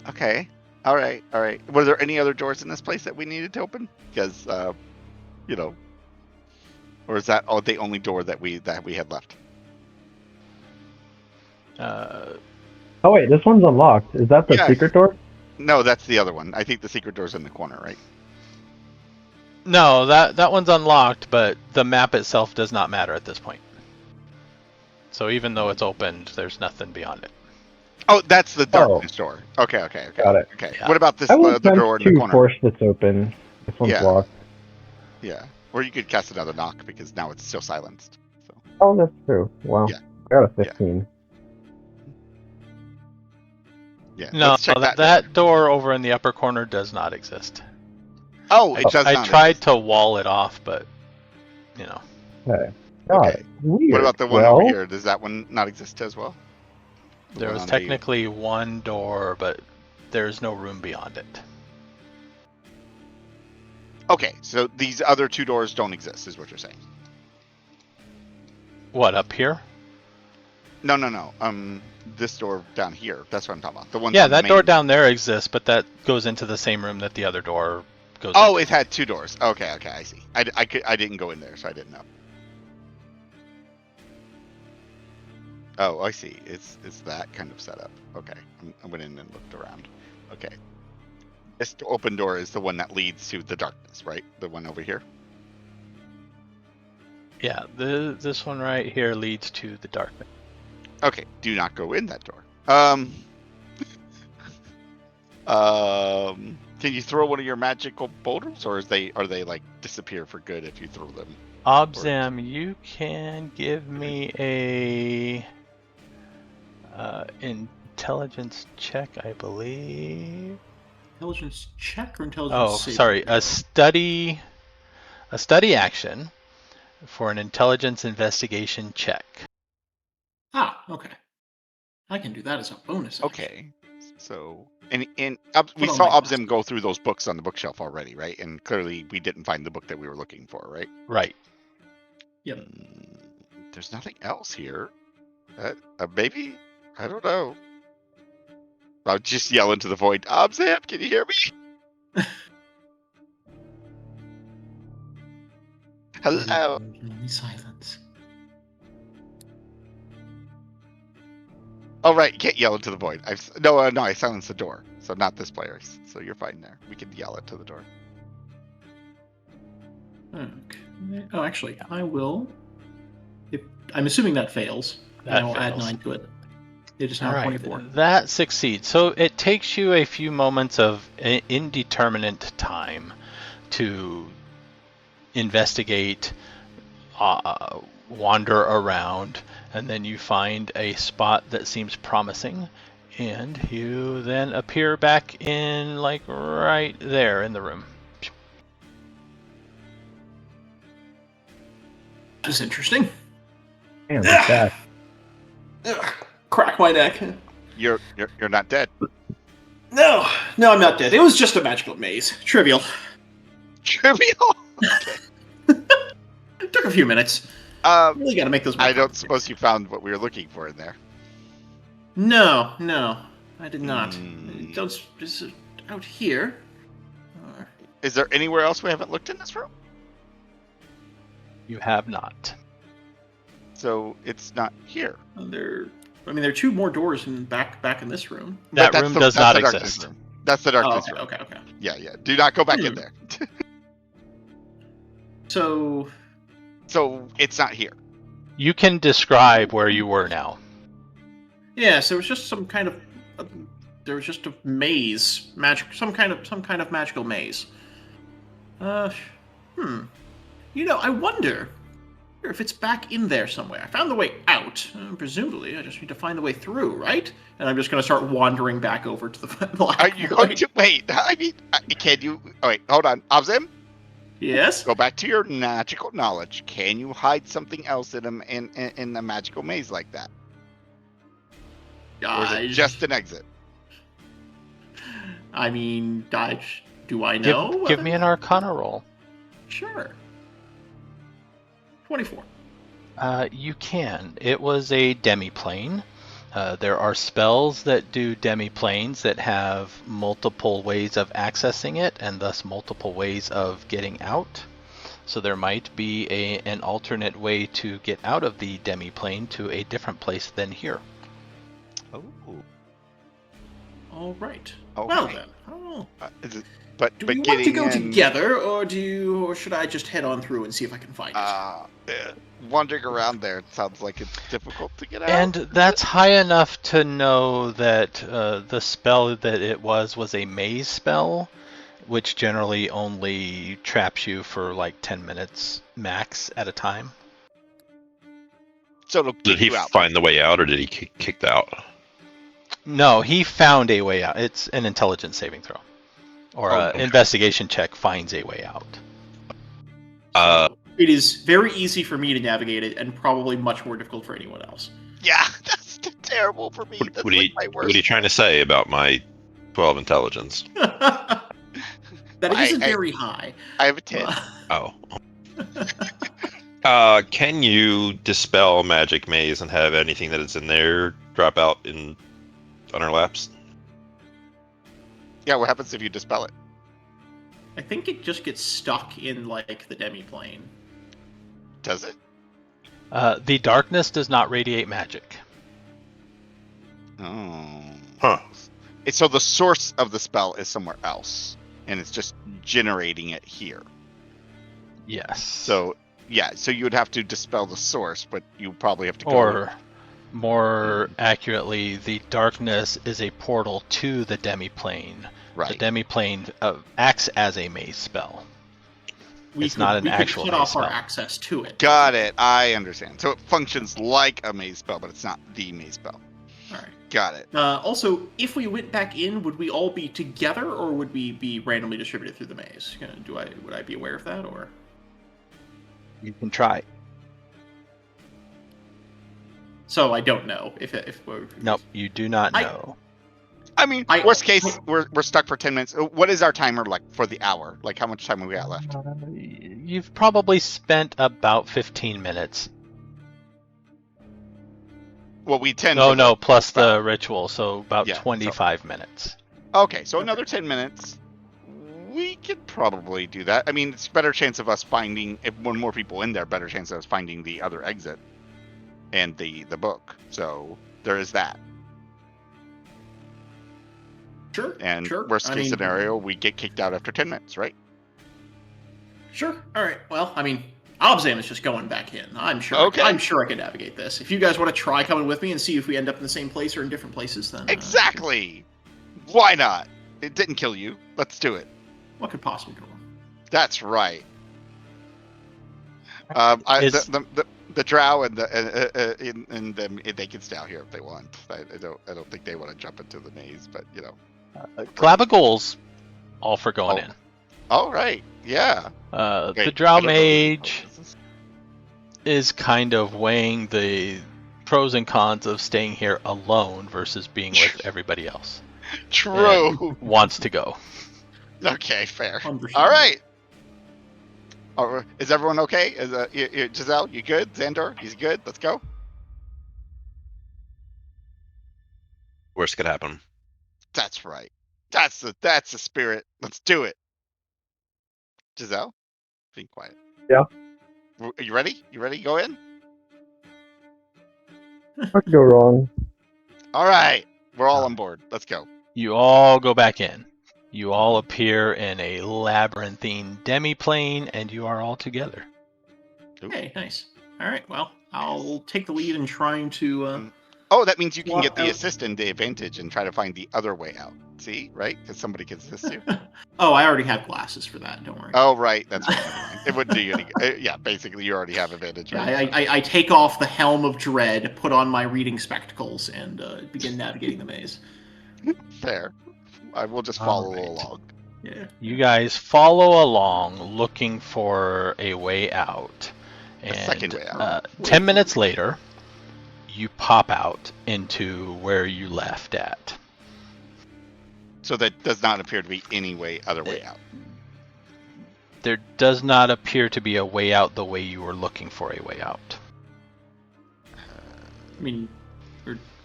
Okay. All right. Were there any other doors in this place that we needed to open? Because, or is that the only door that we had left? Oh wait, this one's unlocked. Is that the Yeah. secret door? No, that's the other one. I think the secret door's in the corner, right? No, that one's unlocked, but the map itself does not matter at this point. So even though it's opened, there's nothing beyond it. Oh, that's the darkness door. Okay. Got it. Okay. Yeah. What about this I will the attempt door in the to corner? force this open. This one's Yeah. locked. Yeah. Or you could cast another knock because now it's still silenced. So Oh, that's true. Wow. Yeah. I got a 15. yeah. No, Let's check that door over in the upper corner does not exist. Oh, it does I not. tried to wall it off, but Okay. God, Okay. weird. What about the one well, over here? Does that one not exist as well? The there one was on the- technically one door, but there's no room beyond it. Okay, so these other 2 doors don't exist, is what you're saying? What, up here? No. This door down here. That's what I'm talking about. The one. Yeah, that door down there exists, but that goes into the same room that the other door goes Oh, into. it had 2 doors. Okay, I see. I didn't go in there, so I didn't know. Oh, I see. It's that kind of setup. Okay, I went in and looked around. Okay. This open door is the one that leads to the darkness, right? The one over here. Yeah, this one right here leads to the darkness. Okay, do not go in that door. Can you throw one of your magical boulders, or are they like disappear for good if you throw them? Obzam, you can give me a intelligence check, I believe. Intelligence check or intelligence Oh, save? sorry, a study action for an intelligence investigation check. Ah, okay. I can do that as a bonus. action. Okay, so we Put on saw my Obzam go through those books on the bookshelf already, right? And clearly we didn't find the book that we were looking for, right? Right. Yep. There's nothing else here. Maybe? I don't know. I'll just yell into the void. Obzam, can you hear me? Hello. Only silence. Oh, right. You can't yell into the void. No, I silenced the door. So not this player. So you're fine there. We can yell it to the door. Okay. Oh, actually, I will. I'm assuming that fails. That I will add fails. 9 to it. It is now All right, 24. that succeeds. So it takes you a few moments of indeterminate time to investigate, wander around, And then you find a spot that seems promising, and you then appear back in, like, right there in the room. That's interesting. Damn, like that. Ugh, crack my neck. You're not dead. No, I'm not dead. It was just a magical maze. Trivial. Trivial. It took a few minutes. Really got to make those. I don't suppose you found what we were looking for in there. No, I did not. Don't. Is it out here? Is there anywhere else we haven't looked in this room? You have not. So it's not here. There are 2 more doors back in this room. That room does not exist. Room. That's the darkness room. Okay. Yeah. Do not go back in there. So it's not here. You can describe where you were now. yeah, so it was just some kind of there was just a maze, some kind of magical maze. I wonder if it's back in there somewhere. I found the way out. Presumably, I just need to find the way through, right? And I'm just going to start wandering back over to the black. Are you going to wait? I mean, can you? Oh, wait, hold on, Obzam. Yes. Go back to your magical knowledge. Can you hide something else in a magical maze like that? Or is it just an exit? I mean, do I know? Give me an Arcana roll. Sure. 24. You can. It was a demiplane. There are spells that do demiplanes that have multiple ways of accessing it, and thus multiple ways of getting out. So there might be an alternate way to get out of the demiplane to a different place than here. Oh. All right. Okay. Well then. Oh. Do we want to go together, or should I just head on through and see if I can find it? Wandering around there, it sounds like it's difficult to get out. And that's high enough to know that the spell that it was a maze spell, which generally only traps you for like 10 minutes max at a time. So did he find the way out, or did he get kicked out? No, he found a way out. It's an intelligence saving throw. Or an investigation check finds a way out. It is very easy for me to navigate it, and probably much more difficult for anyone else. Yeah, that's terrible for me. What are you trying to say about my 12 intelligence? That isn't very high. I have a 10. Can you dispel magic maze and have anything that is in there drop out in Underlaps? Yeah, what happens if you dispel it? I think it just gets stuck in, like, the demiplane. Does it? The darkness does not radiate magic. Oh. Huh. So the source of the spell is somewhere else, and it's just generating it here. Yes. So you would have to dispel the source, but you probably have to go... Or, more accurately, the darkness is a portal to the demiplane. Right. The demiplane acts as a maze spell. It's not an actual maze spell. We could cut off our access to it. Got it. I understand. So it functions like a maze spell, but it's not the maze spell. All right. Got it. Also, if we went back in, would we all be together, or would we be randomly distributed through the maze? Would I be aware of that, or? You can try. So I don't know if Nope, you do not know. I mean, worst case, we're stuck for 10 minutes. What is our timer like for the hour? Like, how much time have we got left? You've probably spent about 15 minutes. Well, we tend. No, plus the ritual, so about 25 minutes. Okay, so another 10 minutes. We could probably do that. I mean, it's a better chance of us finding, if one more people in there, better chance of us finding the other exit and the book. So there is that. Sure. And worst case scenario, we get kicked out after 10 minutes, right? Sure. All right. Well, I mean, Obzam is just going back in. I'm sure. Okay. I'm sure I can navigate this. If you guys want to try coming with me and see if we end up in the same place or in different places, then exactly. Why not? It didn't kill you. Let's do it. What could possibly go wrong? That's right. the Drow and they can stay out here if they want. I don't think they want to jump into the maze, but you know. Clavicles, all for going in. All right, yeah. The Drow Mage is kind of weighing the pros and cons of staying here alone versus being with everybody else. True. And wants to go. Okay, fair. All right. Is everyone okay? Is Jezelle, you good? Zahndohr, he's good. Let's go. Worst could happen. That's right. That's the spirit. Let's do it. Jezelle, being quiet. Yeah. Are you ready? You ready? Go in. What could go wrong? All right. We're all on board. Let's go. You all go back in. You all appear in a labyrinthine demiplane, and you are all together. Okay, nice. All right, well, I'll take the lead in trying to... Oh, that means you can get the out. assist and the advantage and try to find the other way out. See, right? Because somebody can assist you. Oh, I already have glasses for that. Don't worry. Oh, right. That's right. It wouldn't do you any good. Yeah, basically, you already have advantage. Right? Yeah, I take off the helm of dread, put on my reading spectacles, and begin navigating the maze. Fair. I will just follow Alright. along. Yeah. You guys follow along looking for a way out. And, second way out. 10 minutes later, you pop out into where you left at. So that does not appear to be any other way out. There does not appear to be a way out the way you were looking for a way out. I mean,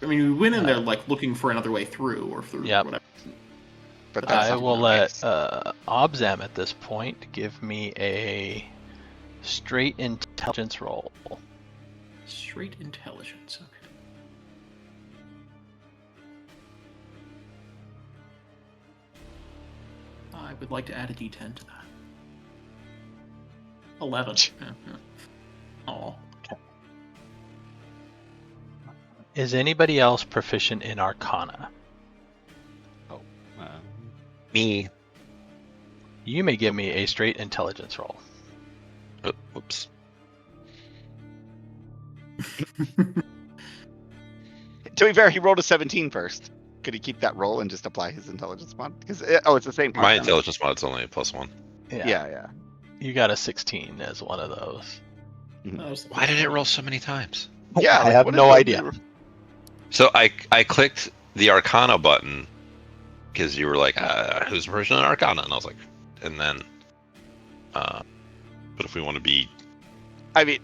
we went in there like looking for another way through, or through whatever. But that's I not will the let case. Obzam at this point give me a straight intelligence roll. Straight intelligence. Okay. I would like to add a D10 to that. 11. Oh. Is anybody else proficient in Arcana? Me. You may give me a straight intelligence roll. Oh, whoops. To be fair, he rolled a 17 first. Could he keep that roll and just apply his intelligence mod? Because it's the same. My intelligence mod's only a +1. Yeah. You got a 16 as one of those. Why did it roll so many times? Yeah, I have no idea. So I clicked the Arcana button because you were like, who's version of Arcana? And I was like, and then, but if we want to be... I mean,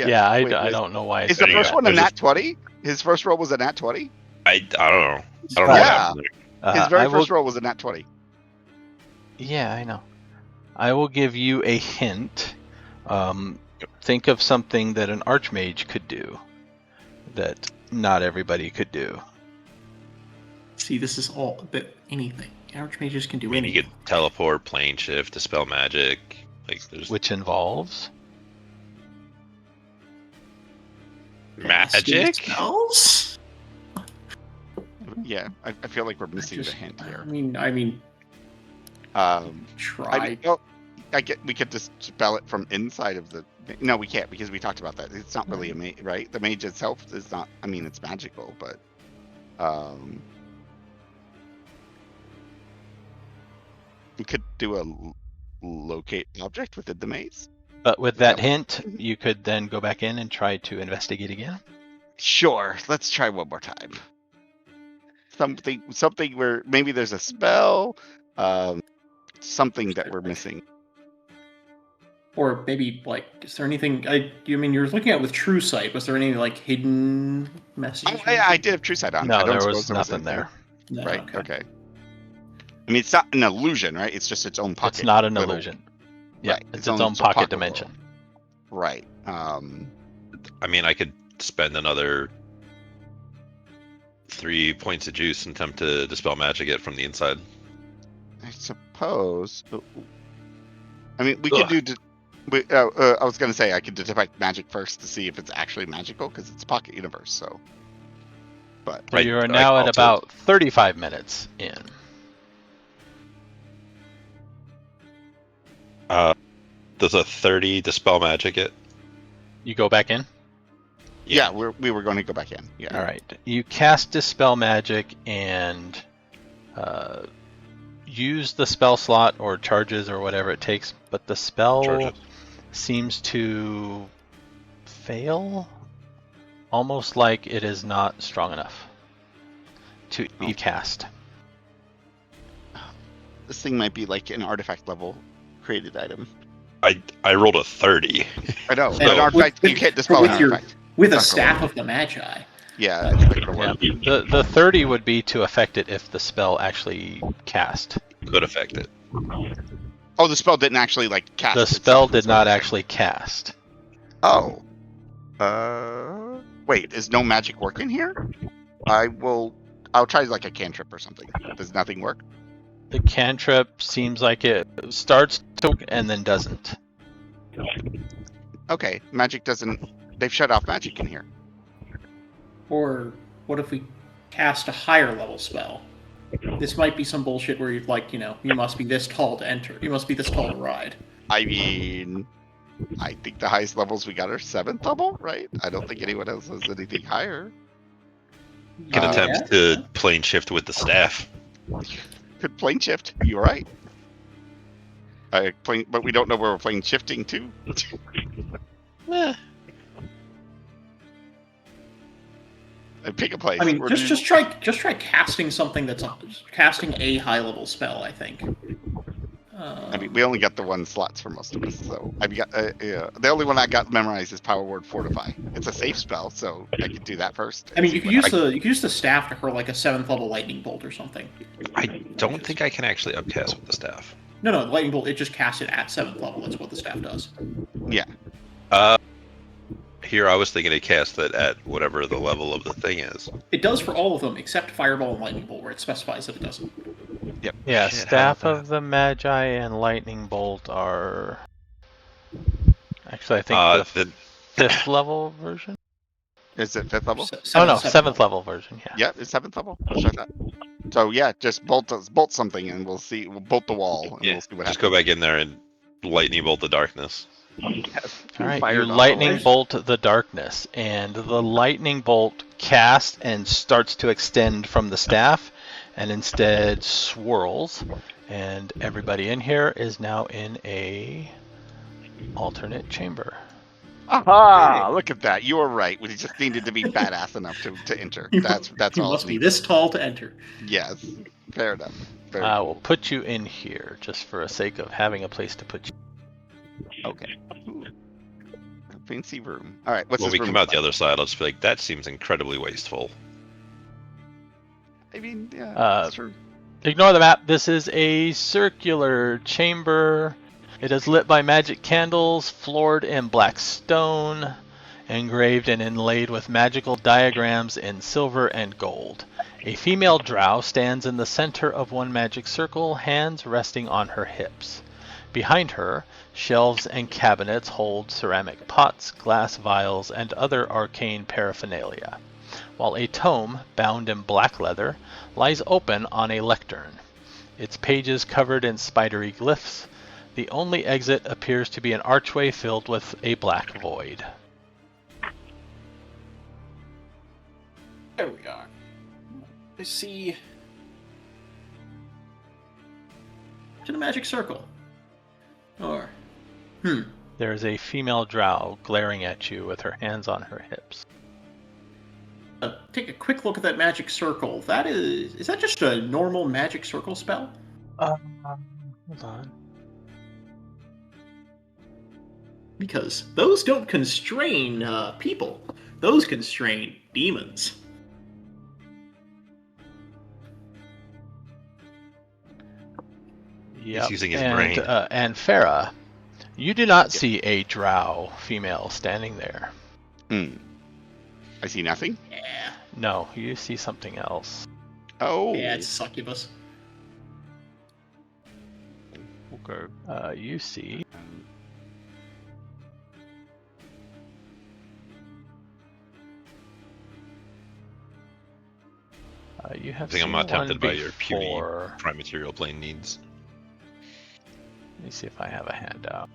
I don't know why. Is the first one a nat 20? His first roll was a nat 20? I don't know. I don't know what happened there. His very first roll was a nat 20. Yeah, I know. I will give you a hint. Think of something that an archmage could do that not everybody could do. See, this is all a bit anything. Archmages can do I mean, anything. you could teleport, plane shift, dispel magic. Like, there's Which involves magic. Spells? Yeah, I feel like we're missing the hint here. I mean, try. We could just spell it from inside of the. No, we can't because we talked about that. It's not really a mage, right? The mage itself is not. I mean, it's magical, but we could do a locate object within the maze. But with that hint, you could then go back in and try to investigate again. Sure, let's try one more time. Something where maybe there's a spell, something that we're missing. Or maybe, like, is there anything... you're looking at with True Sight. Was there any, like, hidden messages? Oh, I did have True Sight on. No, there was nothing there. No, Right, okay. I mean, it's not an illusion, right? It's just its own pocket. It's not an illusion. Yeah, right. it's its own pocket dimension. World. Right. I mean, I could spend another 3 points of juice and attempt to dispel magic it from the inside. I suppose. I mean, we could do. I was gonna say I could detect magic first to see if it's actually magical because it's a pocket universe. So, but So you are now at about 35 minutes in. Does a 30 dispel magic it? You go back in? Yeah, we were going to go back in. Yeah. All right. You cast Dispel Magic and use the spell slot or charges or whatever it takes, but the spell Charges. seems to fail, almost like it is not strong enough to be cast. This thing might be like an artifact level created item. I rolled a 30. I know. And But an artifact, you can't dispel an artifact. With a Not staff gonna of the Magi. Yeah, it's not gonna Yeah. work. The 30 would be to affect it if the spell actually cast. Could affect it. Oh, the spell didn't actually like cast. The itself, spell that's did what not I'm saying. actually cast. Oh. Wait, is no magic work in here? I'll try like a cantrip or something. Does nothing work? The cantrip seems like it starts to and then doesn't. Okay, magic doesn't. They've shut off magic in here. Or what if we cast a higher level spell? This might be some bullshit where you're like, you must be this tall to enter. You must be this tall to ride. I mean, I think the highest levels we got are 7th level, right? I don't think anyone else has anything higher. You can Uh, attempt to plane shift with the staff. Could plane shift. You're right. But we don't know where we're plane shifting to. Pick a place. I mean, We're just try casting something casting a high level spell. I think. I mean, we only got the 1 slots for most of us, so I've got the only one I got memorized is Power Word Fortify. It's a safe spell, so I could do that first. I mean, you could use the staff to hurl like a 7th level lightning bolt or something. I don't think I can actually upcast with the staff. No, the lightning bolt, it just casts it at 7th level. That's what the staff does. Yeah. Here I was thinking to cast it at whatever the level of the thing is. It does for all of them except Fireball and Lightning Bolt, where it specifies that it doesn't. Yep. Yeah, Shit, how Staff about of the Magi and Lightning Bolt are... Actually, I think the 5th level version? Is it 5th level? Oh no, 7th level version, yeah. Yeah, it's 7th level. I'll check that. So yeah, just bolt something and we'll see. We'll bolt the wall and Yeah, we'll see what just happens. go back in there and lightning bolt the darkness. Alright, Fired you off lightning away. bolt the darkness, and the lightning bolt casts and starts to extend from the staff, and instead swirls, and everybody in here is now in a alternate chamber. Aha! Look at that. You were right. We just needed to be badass enough to enter. That's You all. must it be needed. this tall to enter. Yes. Fair enough. Fair I enough. will put you in here, just for a sake of having a place to put you. Okay. Ooh. Fancy room. All right. What's When this we room come look out the other side, I'll just be like, that seems incredibly wasteful. I mean, yeah, Uh, sure. Ignore the map. This is a circular chamber. It is lit by magic candles, floored in black stone, engraved and inlaid with magical diagrams in silver and gold. A female drow stands in the center of one magic circle, hands resting on her hips. Behind her, shelves and cabinets hold ceramic pots, glass vials, and other arcane paraphernalia, while a tome, bound in black leather, lies open on a lectern, its pages covered in spidery glyphs. The only exit appears to be an archway filled with a black void. There we are. I see. To the magic circle. Or, There is a female drow glaring at you with her hands on her hips. Take a quick look at that magic circle. Is that just a normal magic circle spell? Hold on. Because those don't constrain people. Those constrain demons. Yep. using his and, brain. Anfera, you do not see a drow female standing there. I see nothing. Yeah. No, you see something else. Oh. Yeah, it's succubus. Okay. You see you have I think I'm seen not tempted one by your puny before. prime material plane needs. Let me see if I have a handout.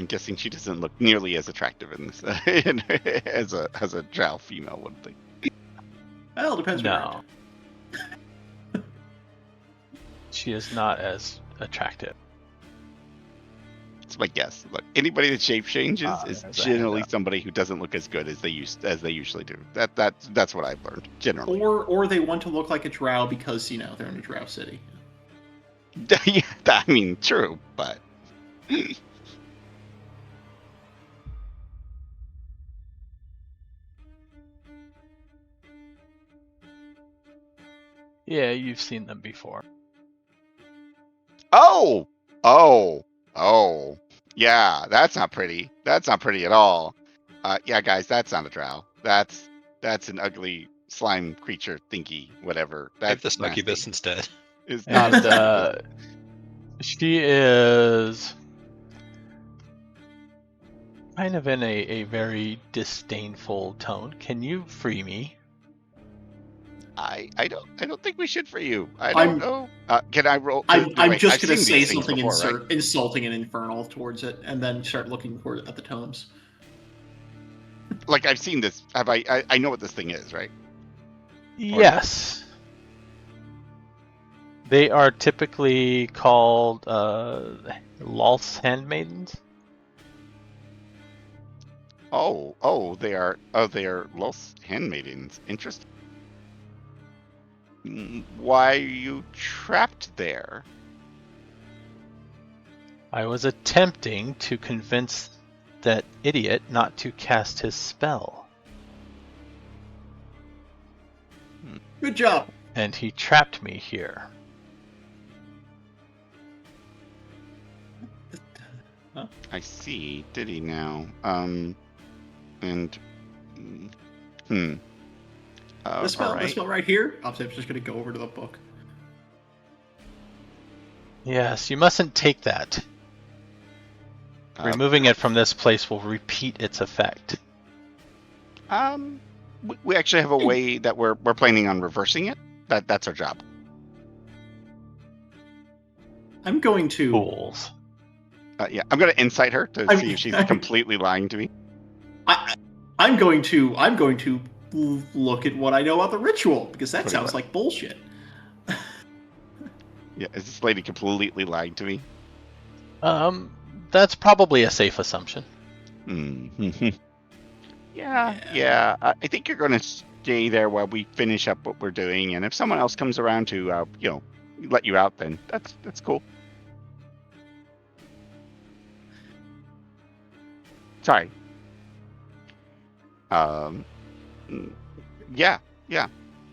I'm guessing she doesn't look nearly as attractive in this as a drow female would think. Well, depends. No. She is not as attractive. It's my guess. Look, anybody that shape changes is there's a generally handout. somebody who doesn't look as good as they usually do. That's what I've learned generally. Or they want to look like a drow because they're in a drow city. Yeah, I mean, true, but Yeah, you've seen them before. oh, yeah, that's not pretty. That's not pretty at all. Yeah, guys, that's not a drow. That's an ugly slime creature thingy, whatever. Have That's the succubus nasty. instead. It's And not. she is kind of in a very disdainful tone. Can you free me? I don't think we should for you. I don't know. Can I roll? I'm wait, just I've gonna seen say these things something before, right? insulting and infernal towards it, and then start looking at the tomes. Like I've seen this. Have I know what this thing is, right? Yes. They are typically called Lulth's handmaidens. They are Los handmaidens. Interesting. Why are you trapped there? I was attempting to convince that idiot not to cast his spell, Good job. and he trapped me here. I see. Did he now? And This spell right here. I'm just gonna go over to the book. Yes, you mustn't take that. Removing it from this place will repeat its effect. We actually have a way that we're planning on reversing it. That's our job. I'm going to. Fools. Yeah, I'm going to insight her to see if she's completely lying to me. I'm going to look at what I know about the ritual because that sounds like bullshit. Yeah, is this lady completely lying to me? That's probably a safe assumption. Yeah. I think you're going to stay there while we finish up what we're doing, and if someone else comes around to, let you out, then that's cool. Sorry. Yeah.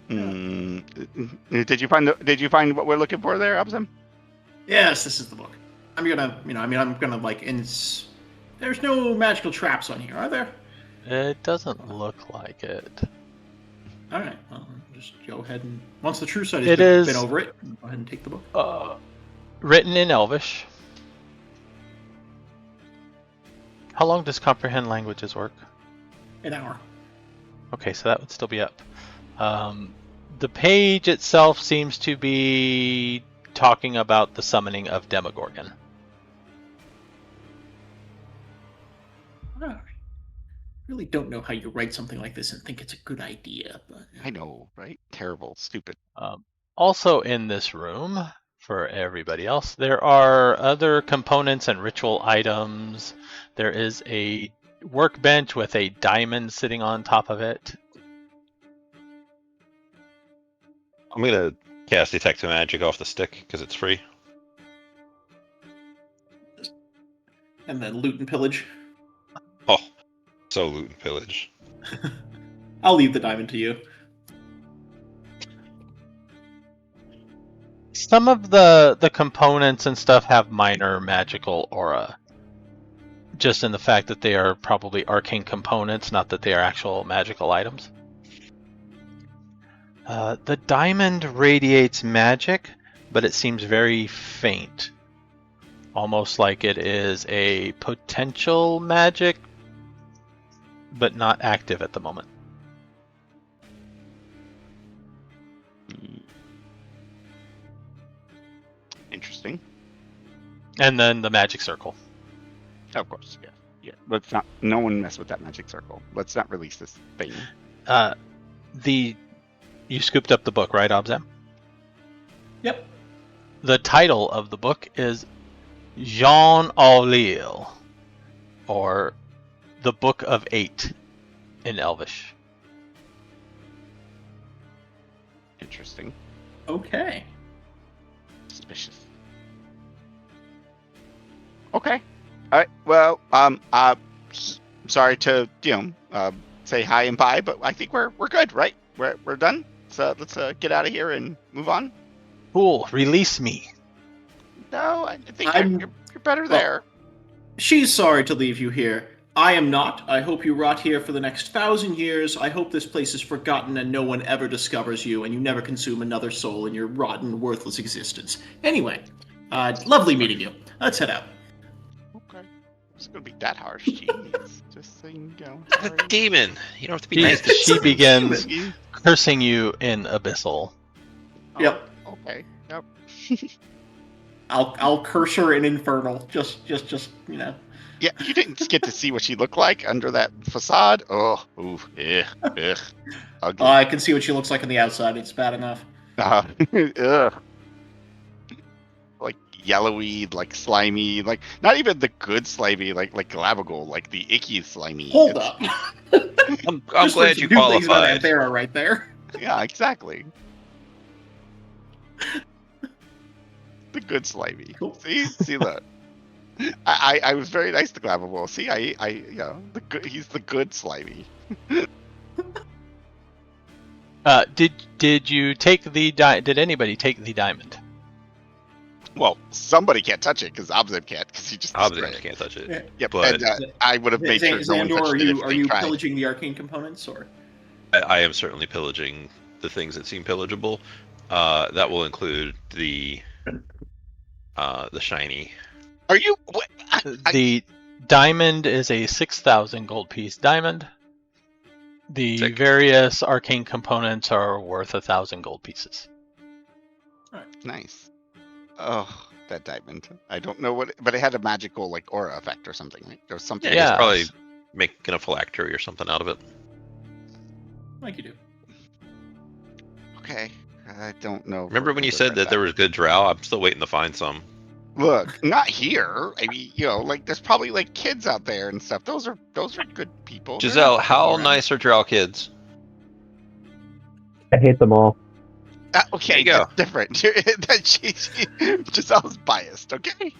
Did you find what we're looking for there, Obzam? Yes, this is the book. I'm gonna, there's no magical traps on here, are there? It doesn't look like it. All right, well, just go ahead and once the true side It has is- been over it, go ahead and take the book. Written in Elvish. How long does comprehend languages work? An hour. Okay, so that would still be up. The page itself seems to be talking about the summoning of Demogorgon. All right. Really don't know how you write something like this and think it's a good idea, but I know, right? Terrible, stupid. Also in this room, for everybody else, there are other components and ritual items. There is a workbench with a diamond sitting on top of it. I'm gonna cast Detect Magic off the stick because it's free. and then loot and pillage. Oh, so loot and pillage. I'll leave the diamond to you. Some of the components and stuff have minor magical aura. Just in the fact that they are probably arcane components, not that they are actual magical items. The diamond radiates magic, but it seems very faint. Almost like it is a potential magic, but not active at the moment. Interesting. And then the magic circle. Of course, yeah. Yeah. Let's not. No one mess with that magic circle. Let's not release this thing. You scooped up the book, right, Obzam? Yep. The title of the book is Jean Aulil, or the Book of Eight in Elvish. Interesting. Okay. Suspicious. Okay. All right. Well, sorry to say hi and bye, but I think we're good, right? We're done. So let's get out of here and move on. Cool. Release me. No, I think I'm- you're better there. She's sorry to leave you here. I am not. I hope you rot here for the next 1,000 years. I hope this place is forgotten and no one ever discovers you, and you never consume another soul in your rotten, worthless existence. Anyway, lovely meeting you. Let's head out. Okay. It's gonna be that harsh. Jeez. Just so you know. It's a demon. You don't have to be She, nice to she begins Demon. cursing you in Abyssal. Yep. Okay. Yep. I'll curse her in Infernal. Just Yeah, you didn't get to see what she looked like under that facade. Oh, ooh, ugh. Ugly. I can see what she looks like on the outside. It's bad enough. Ugh. Like yellowy, like slimy, like not even the good slimy, like Galabagool, like the icky slimy. Hold It's- up. I'm Just glad some you new things about qualified. Anfera right there. Yeah, exactly. The good slimy. Cool. See that. I was very nice to Galabagool. See, he's the good slimy. Did you take the did anybody take the diamond? Well, somebody can't touch it because Obzam can't because he just destroyed Obzam it. can't touch it. Yeah. Yep, But- and I would have made sure no one Zahndohr, touched it if are they you tried. pillaging the arcane components, or? I am certainly pillaging the things that seem pillageable. That will include the shiny. Are you? What? The diamond is a 6,000 gold piece diamond. The Sick. various arcane components are worth 1,000 gold pieces. Nice. Oh, that diamond. I don't know what, but it had a magical like aura effect or something, right? There was something. Yeah, Yeah. he's probably making a phylactery or something out of it. Like you do. Okay. I don't know. if Remember we're when you gonna said try that there was good drow? I'm still waiting to find some. Look, not here. I mean, like there's probably like kids out there and stuff. Those are good people. They're Giselle, not how around. nice are drow kids? I hate them all. Okay, There you go. that's different. Giselle's biased. Okay.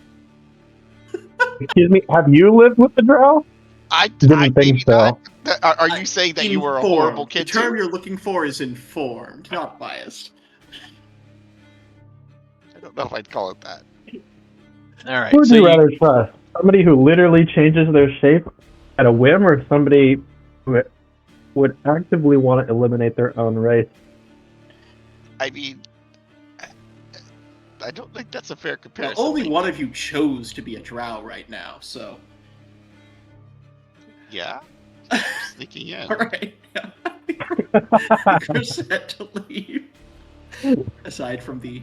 Excuse me, have you lived with the drow? I Didn't maybe think so. not. Are you saying that you were a horrible Informed. kid The term too? you're looking for is informed, not biased. I don't know if I'd call it that. All right. Who would So you rather trust? Somebody who literally changes their shape at a whim, or somebody who would actively want to eliminate their own race? I mean, I don't think that's a fair Well, comparison. only one of you chose to be a drow right now, so. Yeah. Sneaking in. Alright. You're set to leave. Aside from the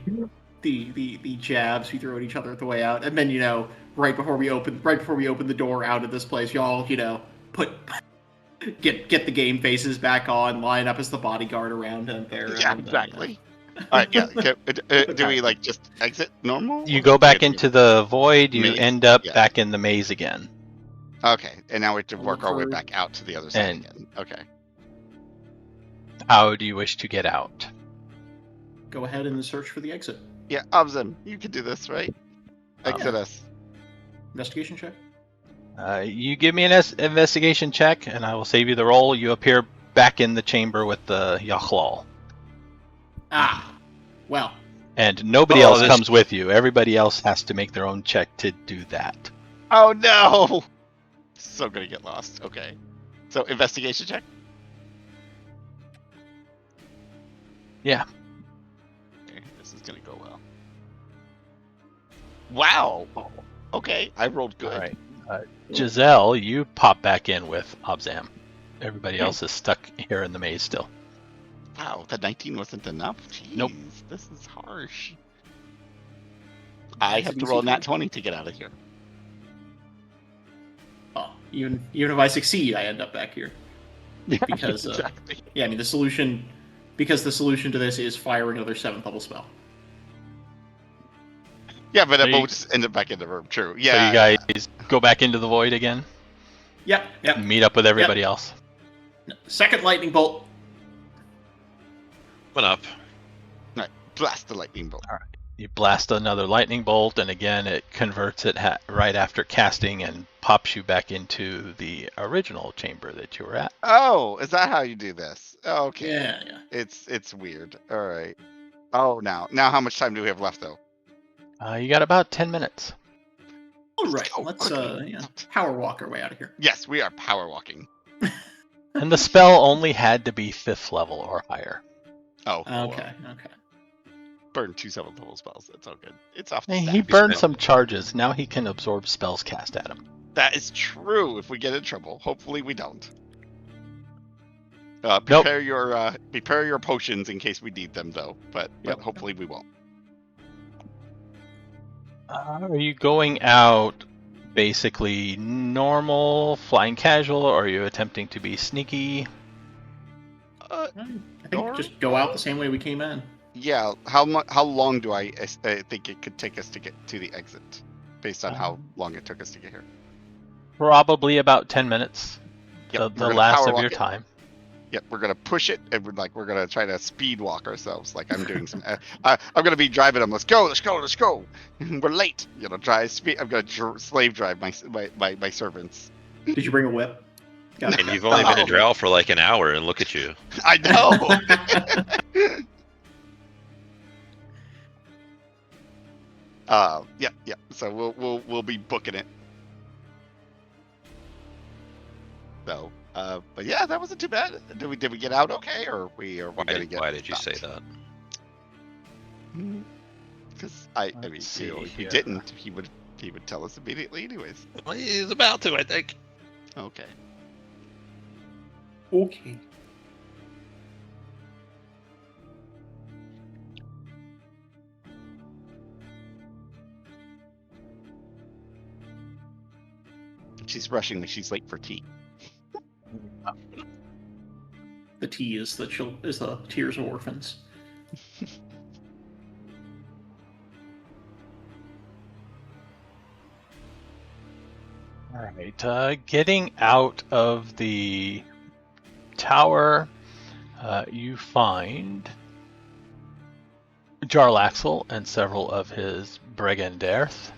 jabs we throw at each other at the way out, and then right before we open the door out of this place, y'all get the game faces back on, line up as the bodyguard around him there. Yeah, exactly. All right, yeah. Do we like just exit normal? you go back into the void, you Maze? end up Yeah. back in the maze again. Okay, and now we have to I'll work look our way for- back out to the other side And- again. Okay. How do you wish to get out? Go ahead and search for the exit. Yeah, Obzam, you can do this, right? Exit us. Investigation check. You give me an investigation check, and I will save you the roll. You appear back in the chamber with the Yachlal. Well, And nobody Oh, else this- comes with you. Everybody else has to make their own check to do that. Oh no! So gonna get lost. Okay. So investigation check. Yeah. Okay, this is gonna go well. Wow. Okay, I rolled good. All right. Jezelle, you pop back in with Obzam. Everybody else is stuck here in the maze still. Wow, that 19 wasn't enough. Jeez, Nope. This is harsh. I have to roll a nat 20 to get out of here. even if I succeed, I end up back here. Because exactly. yeah, I mean the solution to this is firing another 7th level spell. Yeah, but So we'll you- just end up back in the room. True. So Yeah. you guys go back into the void again. Yep. Meet up with everybody else. Second lightning bolt. Went up. Blast the lightning bolt. You blast another lightning bolt, and again it converts it right after casting and pops you back into the original chamber that you were at. Oh, is that how you do this? Okay. Yeah. It's weird. All right. Oh, now how much time do we have left though? You got about 10 minutes. All right, go let's quickly. power walk our way out of here. Yes, we are power walking. And the spell only had to be 5th level or higher. Oh. Okay. Burn 2 7th level spells. That's all good. It's off the Hey, stack. he burned some charges. Now he can absorb spells cast at him. That is true. If we get in trouble, hopefully we don't. Prepare your potions in case we need them, though. But hopefully we won't. Are you going out basically normal, flying casual, or are you attempting to be sneaky? I think just go out the same way we came in. Yeah. How long do I think it could take us to get to the exit, based on how long it took us to get here? Probably about 10 minutes. Yep, The we're gonna last power of walk your it. time. Yep, we're gonna push it, and we're gonna try to speed walk ourselves, like I'm doing some. I'm gonna be driving them. Let's go. We're late. Drive speed. I'm gonna slave drive my servants. Did you bring a whip? Got And you've only been a drow for like an hour, and look at you. I know. Yeah. So we'll be booking it. So, but yeah, that wasn't too bad. Did we get out okay, or are we gonna get? Why did you stopped? say that? Because I mean, Let's see if he here. didn't, he would tell us immediately, anyways. Well, he's about to, I think. Okay. Okay. She's rushing me. She's late for tea. The T is the Tears of Orphans. All right. Getting out of the tower, you find Jarlaxle and several of his Brigandairth.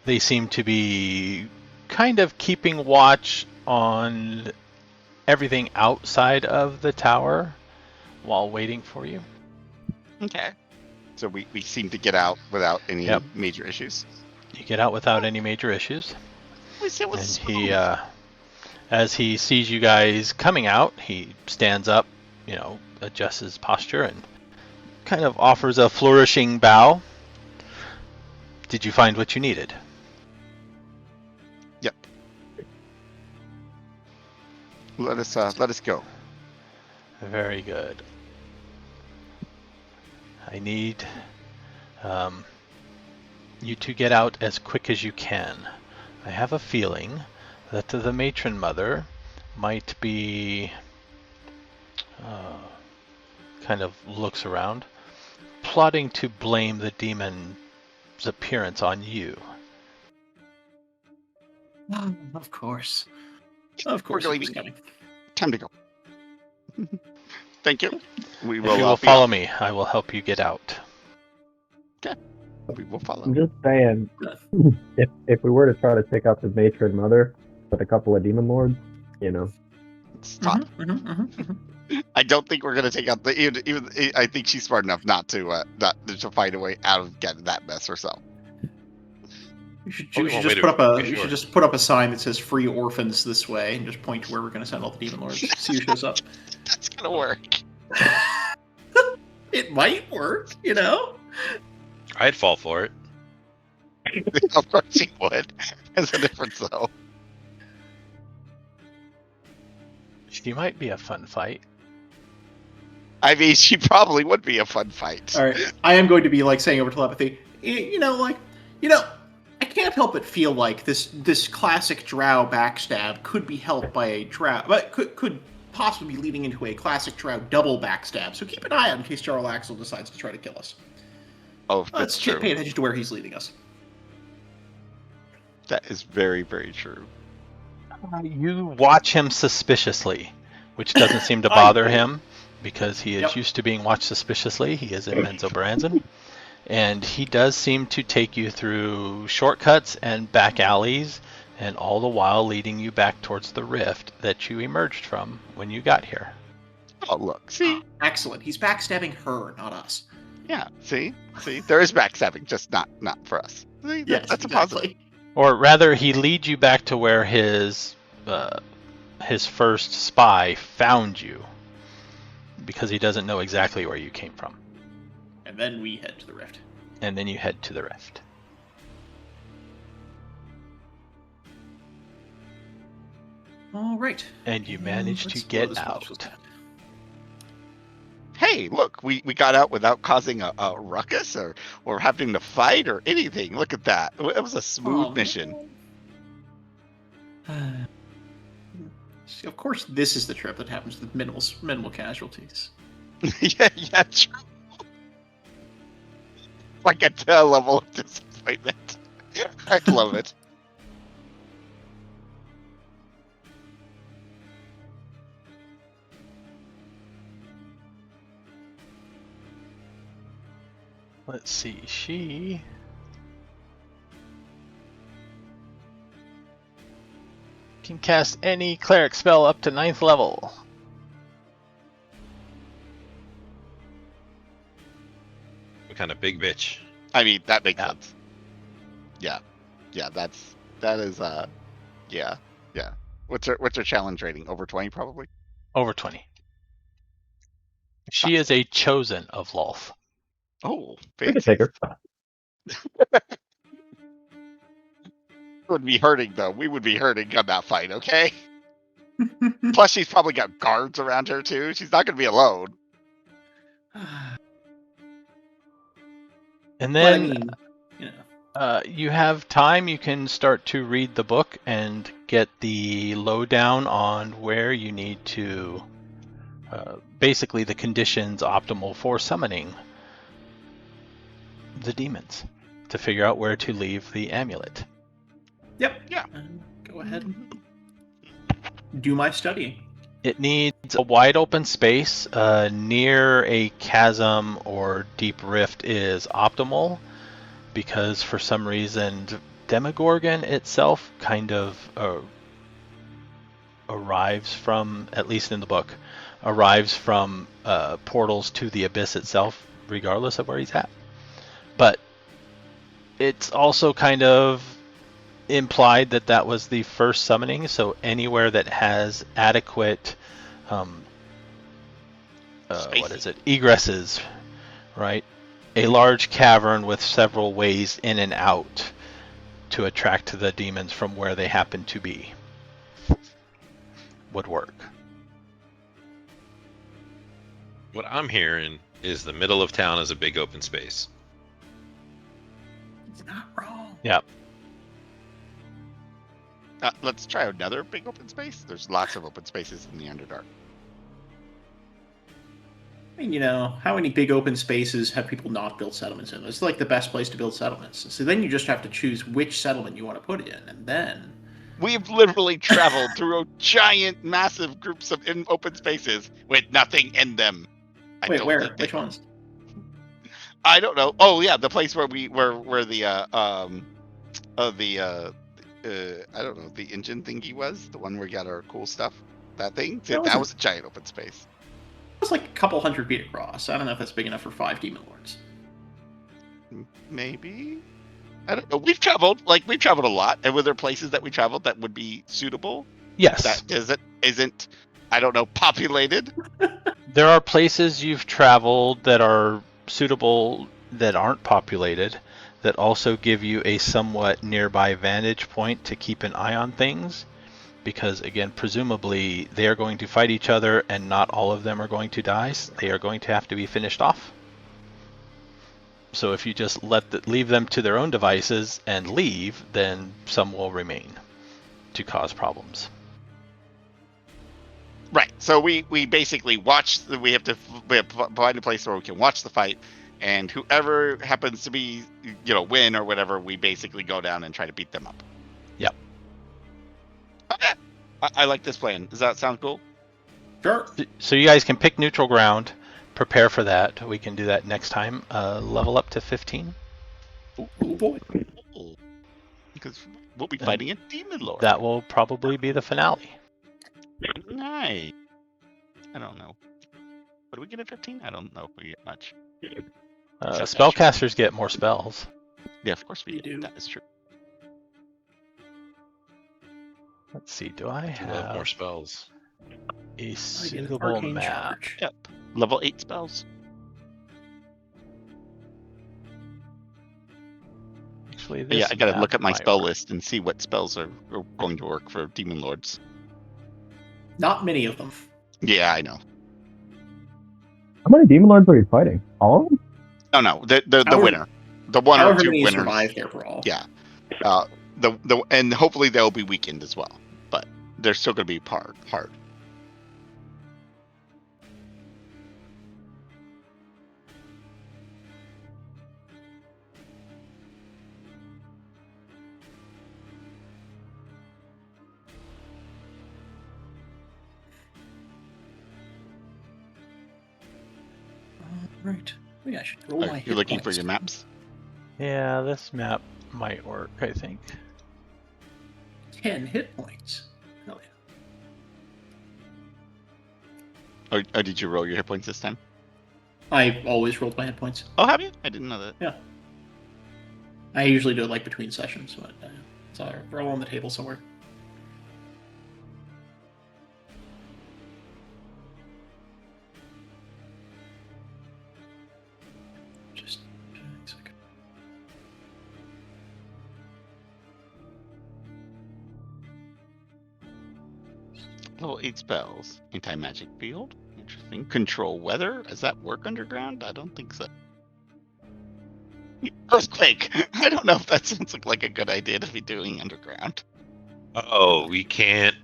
They seem to be kind of keeping watch on everything outside of the tower while waiting for you. Okay. So we seem to get out without any Yep. major issues. You get out without any major issues. It And was he, as he sees you guys coming out, he stands up, adjusts his posture and kind of offers a flourishing bow. Did you find what you needed? Yep. Let us go. Very good. I need you to get out as quick as you can. I have a feeling that the matron mother might be kind of looks around, plotting to blame the demon's appearance on you. Of course. We're It was leaving. coming. Time to go. Thank you. We If will. you will be follow off. me, I will help you get out. We will follow. I'm just saying, if we were to try to take out the matron mother with a couple of demon lords, Stop. Mhm. I don't think we're gonna take out the. Even I think she's smart enough not to find a way out of getting that mess herself. You should Only one way just to put up be you sure. should just put up a sign that says "Free Orphans this way" and just point to where we're going to send all the demon lords. See who shows up. That's gonna work. It might work, I'd fall for it. Of course she would. There's a difference though. She might be a fun fight. I mean, she probably would be a fun fight. All right, I am going to be saying over telepathy. I can't help but feel like this classic Drow backstab could be helped by a Drow, but could possibly be leading into a classic Drow double backstab. So keep an eye out in case Jarl Axel decides to try to kill us. Oh, that's Let's true. pay attention to where he's leading us. That is very, very true. You watch him suspiciously, which doesn't seem to bother him because he is used to being watched suspiciously. He is in Menzoberranzan. And he does seem to take you through shortcuts and back alleys, and all the while leading you back towards the rift that you emerged from when you got here. Oh, look, see? Excellent. He's backstabbing her, not us. Yeah, see? There is backstabbing, just not for us. See, Yes, that's exactly. a positive. Or rather, he leads you back to where his first spy found you, because he doesn't know exactly where you came from. And then we head to the rift. And then you head to the rift. All right. And you manage to get out. Hey, look, we got out without causing a ruckus or having to fight or anything. Look at that. It was a smooth mission. See, of course, this is the trip that happens with minimal casualties. yeah, true. Like a level of disappointment. I love it. Let's see, she can cast any cleric spell up to 9th level. What kind of big bitch? I mean, that makes sense. Yeah, that is yeah. What's her challenge rating? Over 20, probably. Over 20. She is a chosen of Lolth. Oh, We can take her. Would be hurting though. We would be hurting on that fight, okay? Plus, she's probably got guards around her too. She's not going to be alone. And then But, I mean, you know. you have time. You can start to read the book and get the lowdown on where you need to, basically the conditions optimal for summoning the demons to figure out where to leave the amulet. Yep. Yeah. Go ahead. Do my studying. It needs a wide open space near a chasm or deep rift is optimal, because for some reason Demogorgon itself kind of arrives from, at least in the book, arrives from portals to the abyss itself, regardless of where he's at. But it's also kind of implied that that was the first summoning, so anywhere that has adequate egresses, right? A large cavern with several ways in and out to attract the demons from where they happen to be would work. What I'm hearing is the middle of town is a big open space. It's not wrong. Yep. Let's try another big open space. There's lots of open spaces in the Underdark. I mean, you know, how many big open spaces have people not built settlements in? It's like the best place to build settlements. So then you just have to choose which settlement you want to put in, and then... We've literally traveled through a giant, massive groups of open spaces with nothing in them. Wait, where? Which ones? I don't know. Oh yeah, the place where the I don't know, the engine thingy was, the one where we got our cool stuff. That thing? That was a giant open space. It was like a couple 100 feet across. I don't know if that's big enough for 5 demon lords. Maybe? I don't know. We've traveled a lot, and were there places that we traveled that would be suitable? Yes. That isn't, I don't know, populated? There are places you've traveled that are suitable that aren't populated, that also give you a somewhat nearby vantage point to keep an eye on things, because again, presumably they are going to fight each other and not all of them are going to die. They are going to have to be finished off. So if you just leave them to their own devices and leave, then some will remain to cause problems. Right. So we basically watch. We have to find a place where we can watch the fight, and whoever happens to be, win or whatever, we basically go down and try to beat them up. Yep. Okay. I like this plan. Does that sound cool? Sure. So you guys can pick neutral ground, prepare for that. We can do that next time. Level up to 15. Oh boy. Because we'll be fighting a demon lord. That will probably be the finale. Nice. I don't know. What do we get at 15? I don't know if we get much. Spellcasters get more spells. Yeah, of course we You do. do. That is true. Let's see, do I I do love more have spells. a I get an suitable arcane map? charge. Yep. Level 8 spells. Actually, Yeah, this I gotta map look at my might spell work. list and see what spells are going to work for demon lords. Not many of them. Yeah, I know. How many demon lords are you fighting? All of them? No, the However- winner, the one or However two many winners. survive their brawl. Yeah. And hopefully they'll be weakened as well, but they're still gonna be hard. Right. Maybe I should roll my You're hit looking for points. your maps. Yeah, this map might work, I think. 10 hit points. Hell Or did you roll your hit points this time? yeah. I always rolled my hit points. Oh, have you? I didn't know that. Yeah. I usually do it like between sessions, but it's all roll on the table somewhere. Just a second. Level 8 spells. Anti-magic field. Interesting. Control weather. Does that work underground? I don't think so. Earthquake. I don't know if that sounds like a good idea to be doing underground. Oh, we can't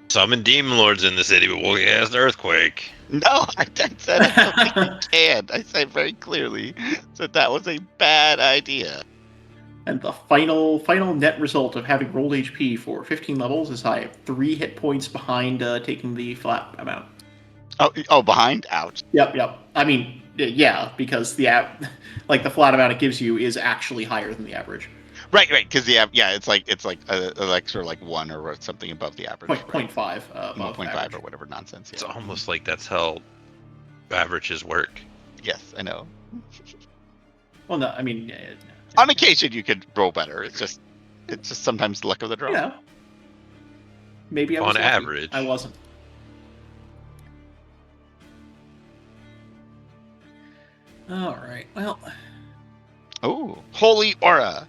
summon demon lords in the city, but we'll cast earthquake. No, I said I don't think you can. I said very clearly that was a bad idea. And the final net result of having rolled HP for 15 levels is I have 3 hit points behind taking the flat amount. Oh, behind? Ouch. Yep. I mean, yeah, because the flat amount it gives you is actually higher than the average. Right. Because it's like an extra like 1 or something above the average. 0.5 above 1.5 average. or whatever nonsense. It's Yeah. almost like that's how averages work. Yes, I know. Well, no, I mean, On occasion, you could roll better. It's just sometimes the luck of the draw. yeah. Maybe I was On lucky. average. I wasn't. All right. Well, Oh, holy aura.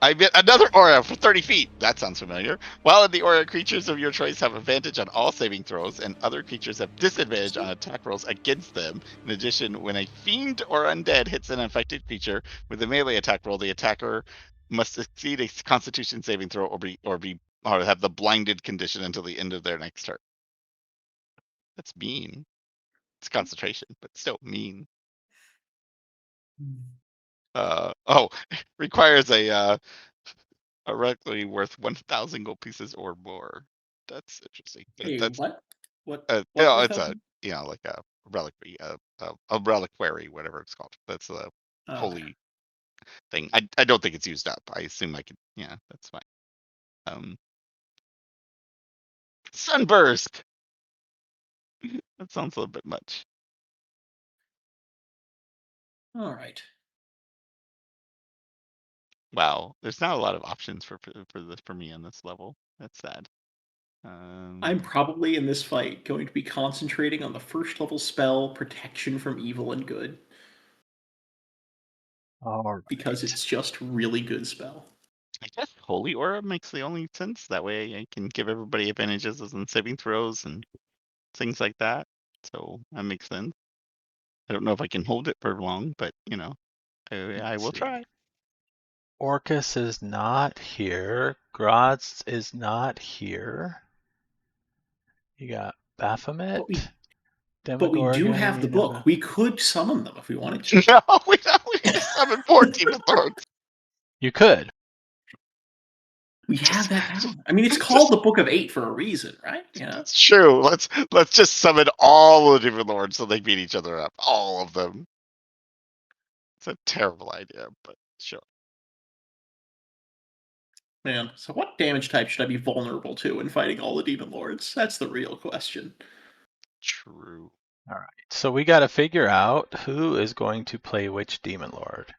I get another aura for 30 feet. That sounds familiar. While in the aura, creatures of your choice have advantage on all saving throws, and other creatures have disadvantage on attack rolls against them. In addition, when a fiend or undead hits an infected creature with a melee attack roll, the attacker must succeed a Constitution saving throw or have the blinded condition until the end of their next turn. That's mean. It's concentration, but still mean. Requires a reliquary worth 1,000 gold pieces or more. That's interesting. hey, That's what? What? it's a like a reliquary, a reliquary, whatever it's called. That's a holy thing. I don't think it's used up. I assume I could. Yeah, that's fine. Sunburst. That sounds a little bit much. All right. Wow, there's not a lot of options for me on this level. That's sad. I'm probably in this fight going to be concentrating on the first level spell Protection from Evil and Good. All right. Because it's just really good spell. I guess Holy Aura makes the only sense. That way I can give everybody advantages on saving throws and things like that. So that makes sense. I don't know if I can hold it for long, but I will see. try. Orcus is not here. Graz is not here. You got Baphomet, But we do Demogorgon. have the you know book. We could summon them if we wanted to. No, we can summon 4 demon lords. You could. We have that down. I mean, it's just- called the Book of 8 for a reason, right? Yeah. It's true. Let's just summon all the demon lords so they beat each other up. All of them. It's a terrible idea, but sure. Man, so what damage type should I be vulnerable to in fighting all the demon lords? That's the real question. True. All right. So we got to figure out who is going to play which demon lord.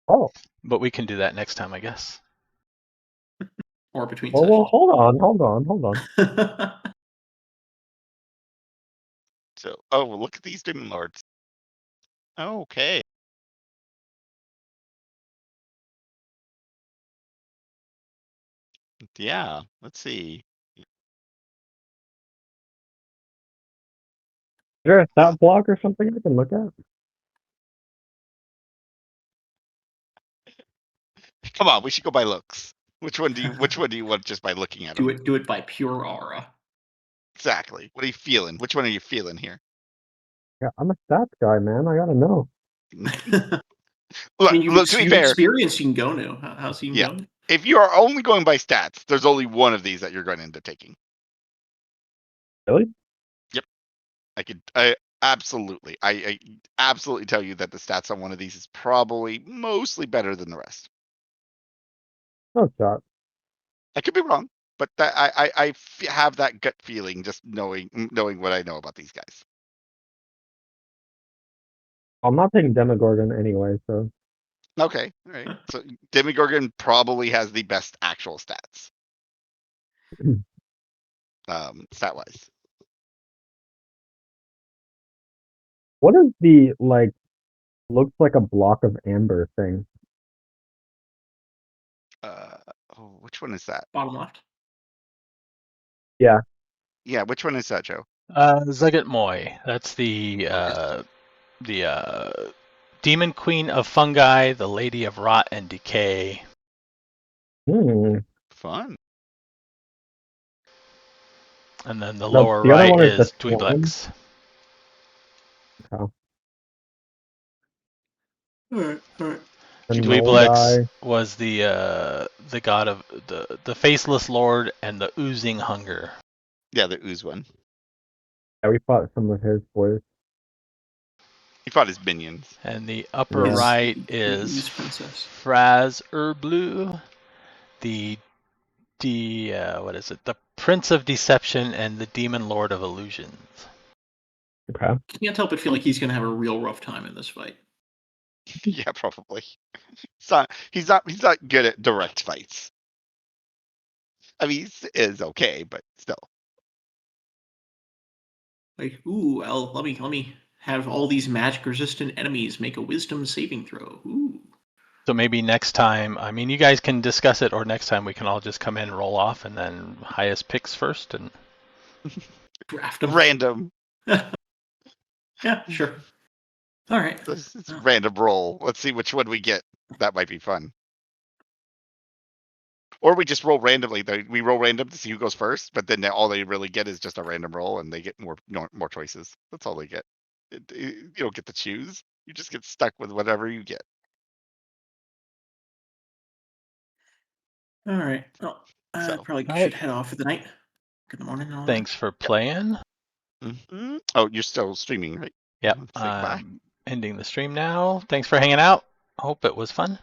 Oh, But we can do that next time, I guess. Or between well, hold on. sessions. So, oh, look at these demon lords. Okay. Yeah, let's see. Is there a stat block or something I can look at? Come on, we should go by looks. Which one do you want just by looking at them? do it by pure aura. Exactly. What are you feeling? Which one are you feeling here? Yeah, I'm a stats guy, man. I gotta know. Look, I mean, to be fair, experience you can go now. How's you can Yeah. go? if you are only going by stats, there's only one of these that you're going into taking. Really? I absolutely tell you that the stats on one of these is probably mostly better than the rest. No shot. I could be wrong, but that have that gut feeling just knowing what I know about these guys. I'm not taking Demogorgon anyway, so Okay, all right. So Demogorgon probably has the best actual stats, stat wise. what is the looks like a block of amber thing? Which one is that? Bottom left. Yeah, which one is that, Joe? Zagat Moy. That's the Demon Queen of Fungi, the Lady of Rot and Decay. Fun. And then the No, lower the other right one is is the Twin. Dweeblex. Oh. All right. The Null Dweeblex guy. was the god of the faceless lord and the oozing hunger. Yeah, the ooze one. Yeah, we fought some of his boys. He fought his minions. And the upper Yeah. right The is Ooze Princess. Fraz Urblu, the what is it? The Prince of Deception and the Demon Lord of Illusions. Okay. Can't help but feel like he's going to have a real rough time in this fight. Yeah, probably. He's not good at direct fights. I mean, he is okay, but still. Like, ooh, let me have all these magic-resistant enemies make a Wisdom saving throw. Ooh. So maybe next time, I mean, you guys can discuss it, or next time we can all just come in, roll off, and then highest picks first. And Draft them. Random. Yeah, sure. All right. It's random roll. Let's see which one we get. That might be fun. Or we just roll randomly. We roll random to see who goes first, but then all they really get is just a random roll, and they get more choices. That's all they get. You don't get to choose. You just get stuck with whatever you get. All right. Well, I So, probably all should right. head off for the night. Good morning. And all Thanks for playing. mm-hmm. Oh, you're still streaming, right? Yep. Let's say bye. Ending the stream now. Thanks for hanging out. Hope it was fun.